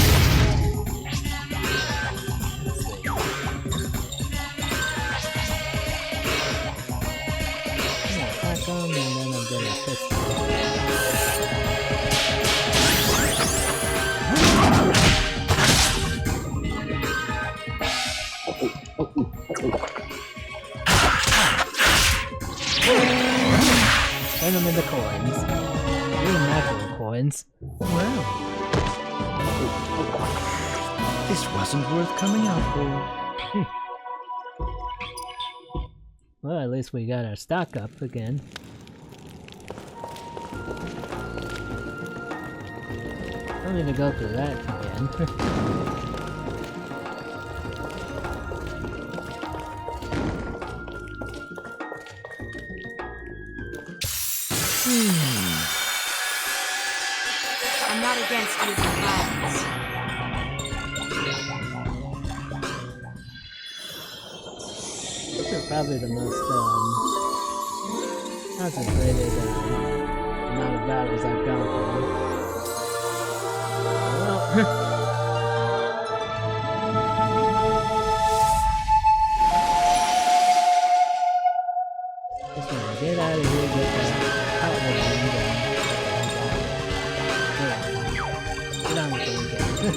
Speaker 1: I'm gonna attack them and then I'm gonna fist them. Turn them into coins. Even natural coins.
Speaker 11: Well, this wasn't worth coming out for.
Speaker 1: Well, at least we got our stock up again. Don't need to go through that again.
Speaker 3: I'm not against using violence.
Speaker 1: These are probably the most concentrated amount of battles I've gone through. Well, just gonna get out of here, get that hot one done. Get on with it again.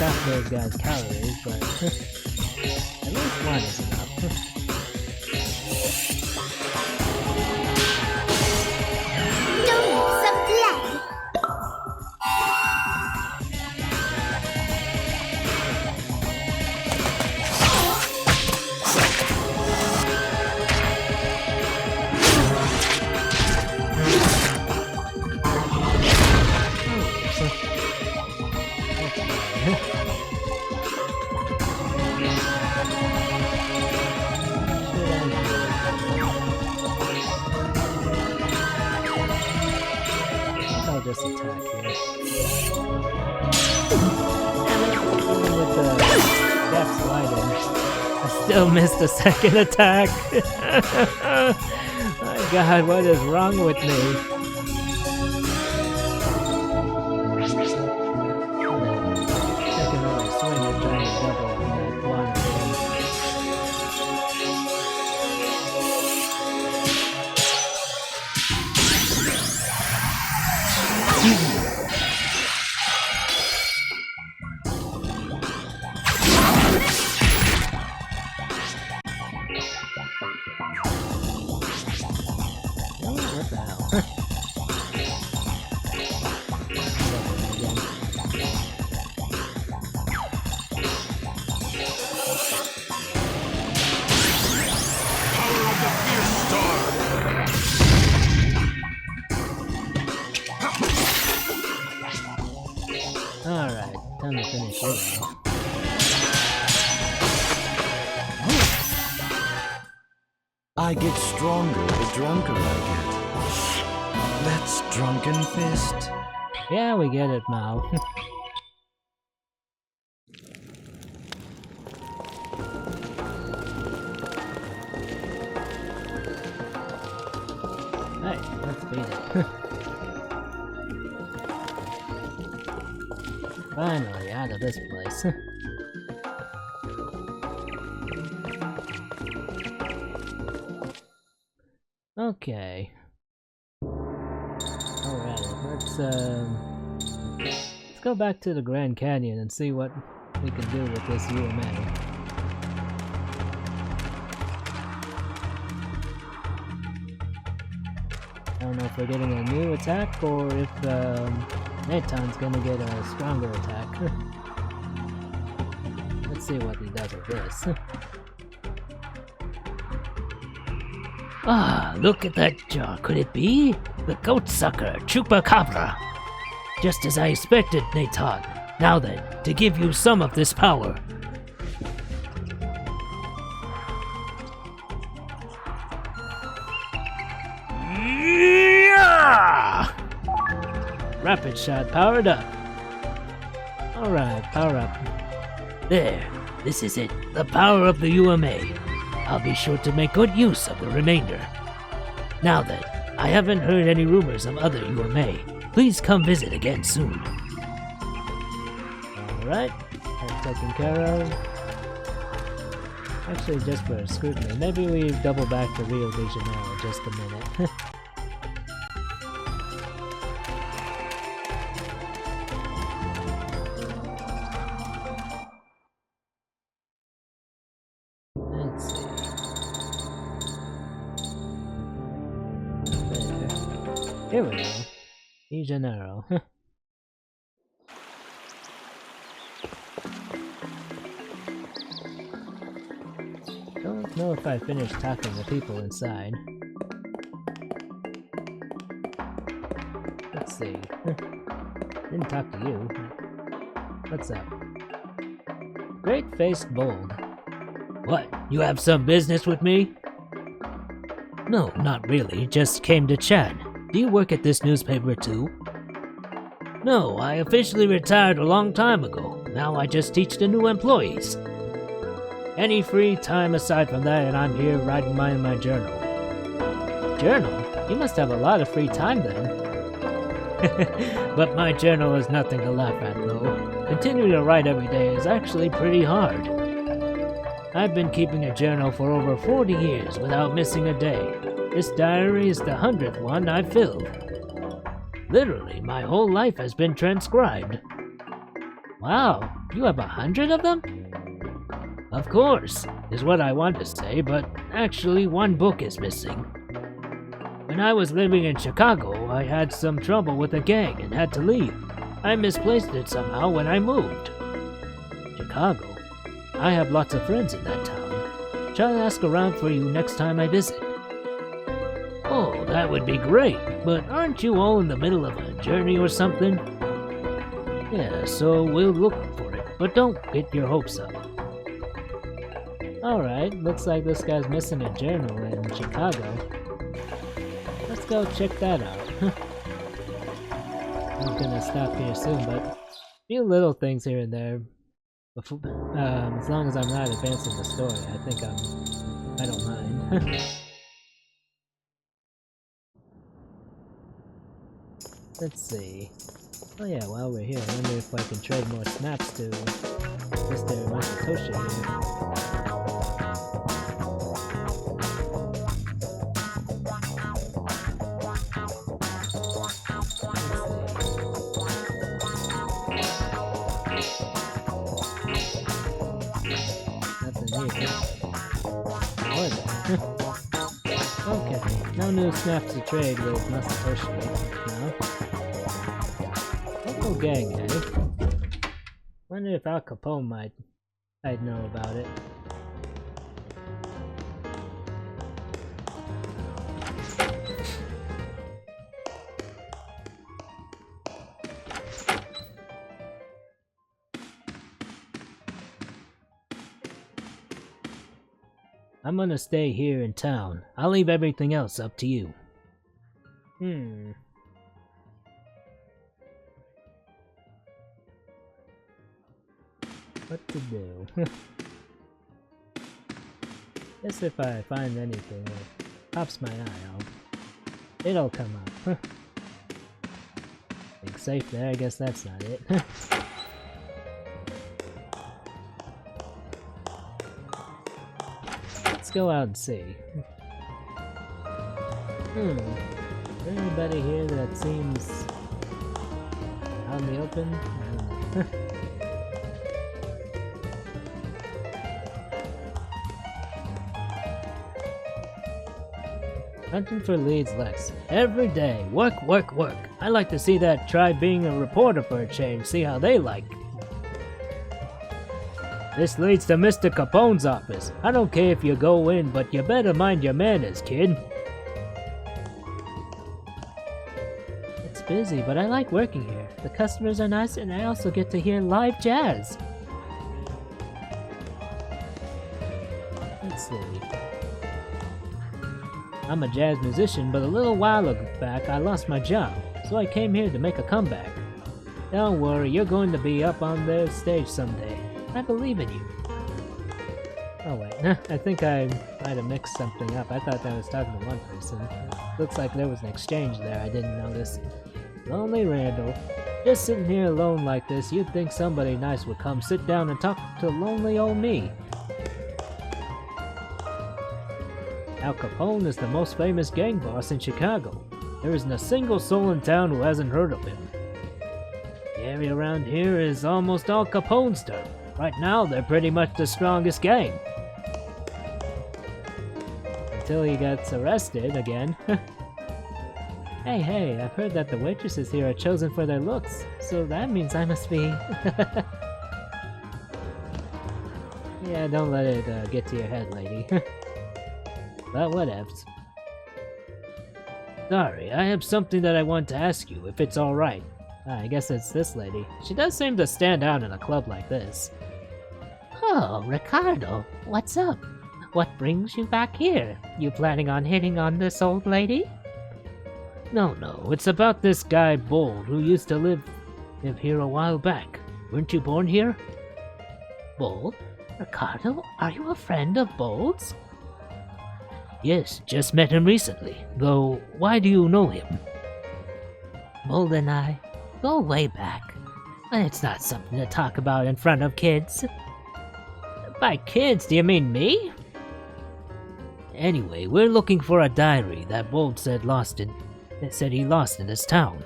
Speaker 1: half those guys' calories, but at least one is enough.
Speaker 4: Donate some blood.
Speaker 1: I'll just attack here. Even with the depths widened, I still missed the second attack. My god, what is wrong with me? Taking another swing and trying to double that one again. What the hell? Alright, time to finish you off.
Speaker 9: I get stronger the drunker I get. That's drunken fist.
Speaker 1: Yeah, we get it, Mao. Hey, let's beat it. Finally, out of this place. Okay. Alright, let's go back to the Grand Canyon and see what we can do with this UMA. I don't know if we're getting a new attack or if Naton's gonna get a stronger attack. Let's see what he does with this.
Speaker 12: Ah, look at that jaw. Could it be? The goat sucker, Chupacabra. Just as I expected, Naton. Now then, to give you some of this power. Yeah!
Speaker 1: Rapid shot powered up. Alright, power up.
Speaker 12: There, this is it. The power of the UMA. I'll be sure to make good use of the remainder. Now then, I haven't heard any rumors of other UMA. Please come visit again soon.
Speaker 1: Alright, that's taken care of. Actually, just for scrutiny, maybe we double back to Rio de Janeiro just a minute. Let's see. There. Here we go. De Janeiro. Don't know if I finished talking to people inside. Let's see. Didn't talk to you. What's up? Great-faced bold.
Speaker 12: What? You have some business with me? No, not really. Just came to chat. Do you work at this newspaper too? No, I officially retired a long time ago. Now I just teach the new employees. Any free time aside from that, and I'm here writing my journal.
Speaker 1: Journal? You must have a lot of free time then.
Speaker 12: But my journal is nothing to laugh at, though. Continuing to write every day is actually pretty hard. I've been keeping a journal for over 40 years without missing a day. This diary is the 100th one I've filled. Literally, my whole life has been transcribed. Wow, you have 100 of them? Of course, is what I want to say, but actually one book is missing. When I was living in Chicago, I had some trouble with a gang and had to leave. I misplaced it somehow when I moved. Chicago? I have lots of friends in that town. Shall I ask around for you next time I visit? Oh, that would be great, but aren't you all in the middle of a journey or something? Yeah, so we'll look for it, but don't get your hopes up.
Speaker 1: Alright, looks like this guy's missing a journal in Chicago. Let's go check that out. I'm gonna stop here soon, but a few little things here and there. Before, as long as I'm not advancing the story, I think I don't mind. Let's see. Oh yeah, while we're here, I wonder if I can trade more snaps to Mr. Masatoshi here. Okay, no new snaps to trade with Masatoshi now. Local gang, eh? Wonder if Al Capone I'd know about it. I'm gonna stay here in town. I'll leave everything else up to you. What to do? Guess if I find anything that pops my eye, it'll come up. Think safe there, I guess that's not it. Let's go out and see. Is there anybody here that seems out in the open? I don't know. Hunting for leads, Lex. Every day. Work, work, work. I like to see that. Try being a reporter for a change. See how they like. This leads to Mr. Capone's office. I don't care if you go in, but you better mind your manners, kid. It's busy, but I like working here. The customers are nice, and I also get to hear live jazz. Let's see. I'm a jazz musician, but a little while back I lost my job, so I came here to make a comeback. Don't worry, you're going to be up on their stage someday. I believe in you. Oh wait, I think I might have mixed something up. I thought I was talking to one person. Looks like there was an exchange there I didn't notice. Lonely Randall. Just sitting here alone like this, you'd think somebody nice would come sit down and talk to lonely old me. Al Capone is the most famous gang boss in Chicago. There isn't a single soul in town who hasn't heard of him. The area around here is almost all Capone's turf. Right now, they're pretty much the strongest gang. Until he gets arrested again. Hey, I've heard that the waitresses here are chosen for their looks, so that means I must be... Yeah, don't let it get to your head, lady. But whatevs. Sorry, I have something that I want to ask you, if it's alright. I guess it's this lady. She does seem to stand out in a club like this.
Speaker 10: Oh, Ricardo, what's up? What brings you back here? You planning on hitting on this old lady?
Speaker 12: No, it's about this guy Bold, who used to live here a while back. Weren't you born here?
Speaker 10: Bold? Ricardo, are you a friend of Bold's?
Speaker 12: Yes, just met him recently. Though, why do you know him?
Speaker 10: Bold and I go way back. It's not something to talk about in front of kids.
Speaker 12: By kids, do you mean me? Anyway, we're looking for a diary that Bold said he lost in this town.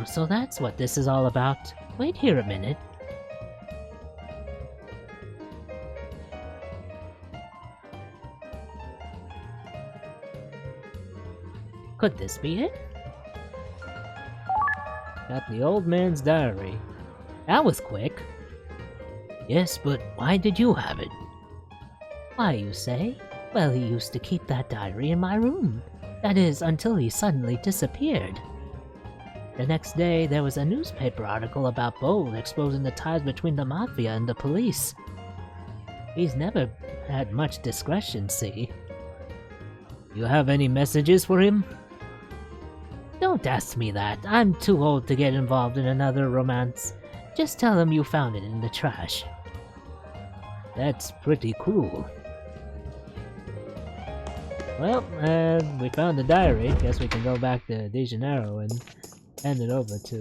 Speaker 10: So that's what this is all about.
Speaker 12: Wait here a minute. Could this be it? Got the old man's diary. That was quick. Yes, but why did you have it? Why, you say? Well, he used to keep that diary in my room. That is, until he suddenly disappeared. The next day, there was a newspaper article about Bold exposing the ties between the Mafia and the police. He's never had much discretion, see? You have any messages for him? Don't ask me that. I'm too old to get involved in another romance. Just tell him you found it in the trash. That's pretty cool. Well, we found the diary. Guess we can go back to De Janeiro and hand it over to,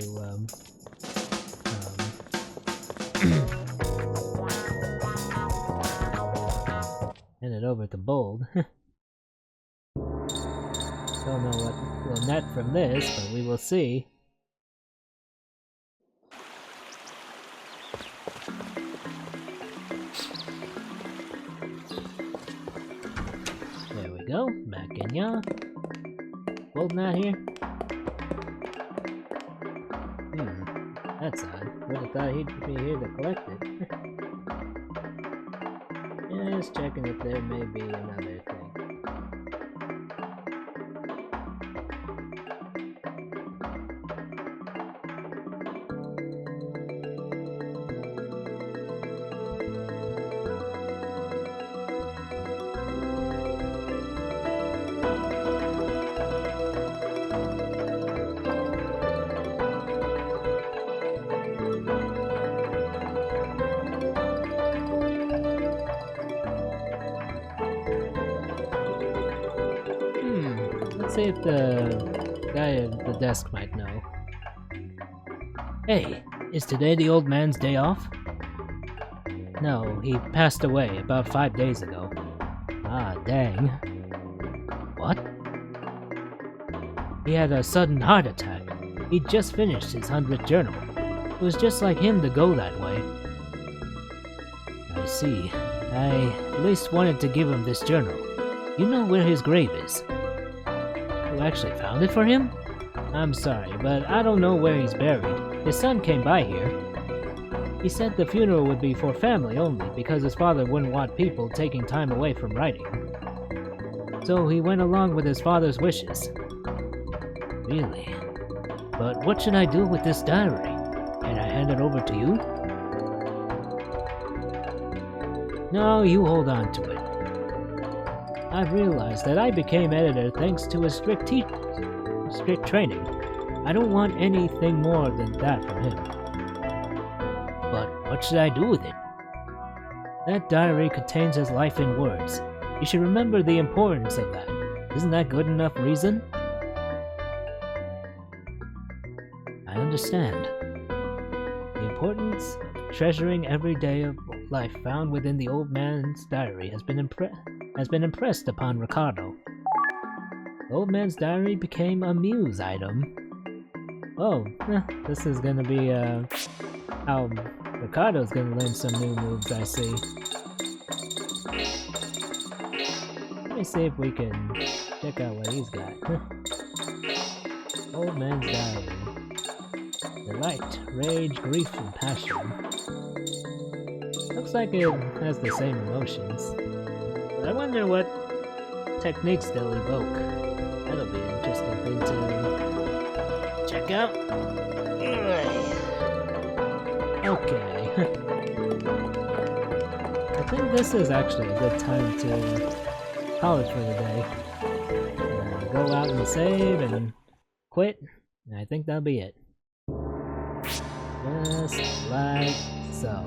Speaker 12: hand it over to Bold. Don't know what we'll net from this, but we will see. There we go, back in ya. Bold not here? That's odd. Would have thought he'd be here to collect it. Just checking if there may be another thing. Let's see if the guy at the desk might know. Hey, is today the old man's day off? No, he passed away about 5 days ago. Ah, dang. What? He had a sudden heart attack. He'd just finished his 100th journal. It was just like him to go that way. I see. I at least wanted to give him this journal. You know where his grave is? You actually found it for him? I'm sorry, but I don't know where he's buried. His son came by here. He said the funeral would be for family only because his father wouldn't want people taking time away from writing. So he went along with his father's wishes. Really? But what should I do with this diary? Can I hand it over to you? No, you hold on to it. I've realized that I became editor thanks to a strict training. I don't want anything more than that from him. But what should I do with it? That diary contains his life in words. You should remember the importance of that. Isn't that good enough reason? I understand. The importance of treasuring every day of life found within the old man's diary has been impressed upon Ricardo. The old man's diary became a muse item. Oh, this is gonna be how Ricardo's gonna learn some new moves, I see. Let me see if we can check out what he's got. Old man's diary. Delight, rage, grief, and passion. Looks like it has the same emotions. But I wonder what techniques they'll evoke. That'll be an interesting thing to check out. Okay. I think this is actually a good time to call it for the day. Go out and save and quit. And I think that'll be it. Just like so.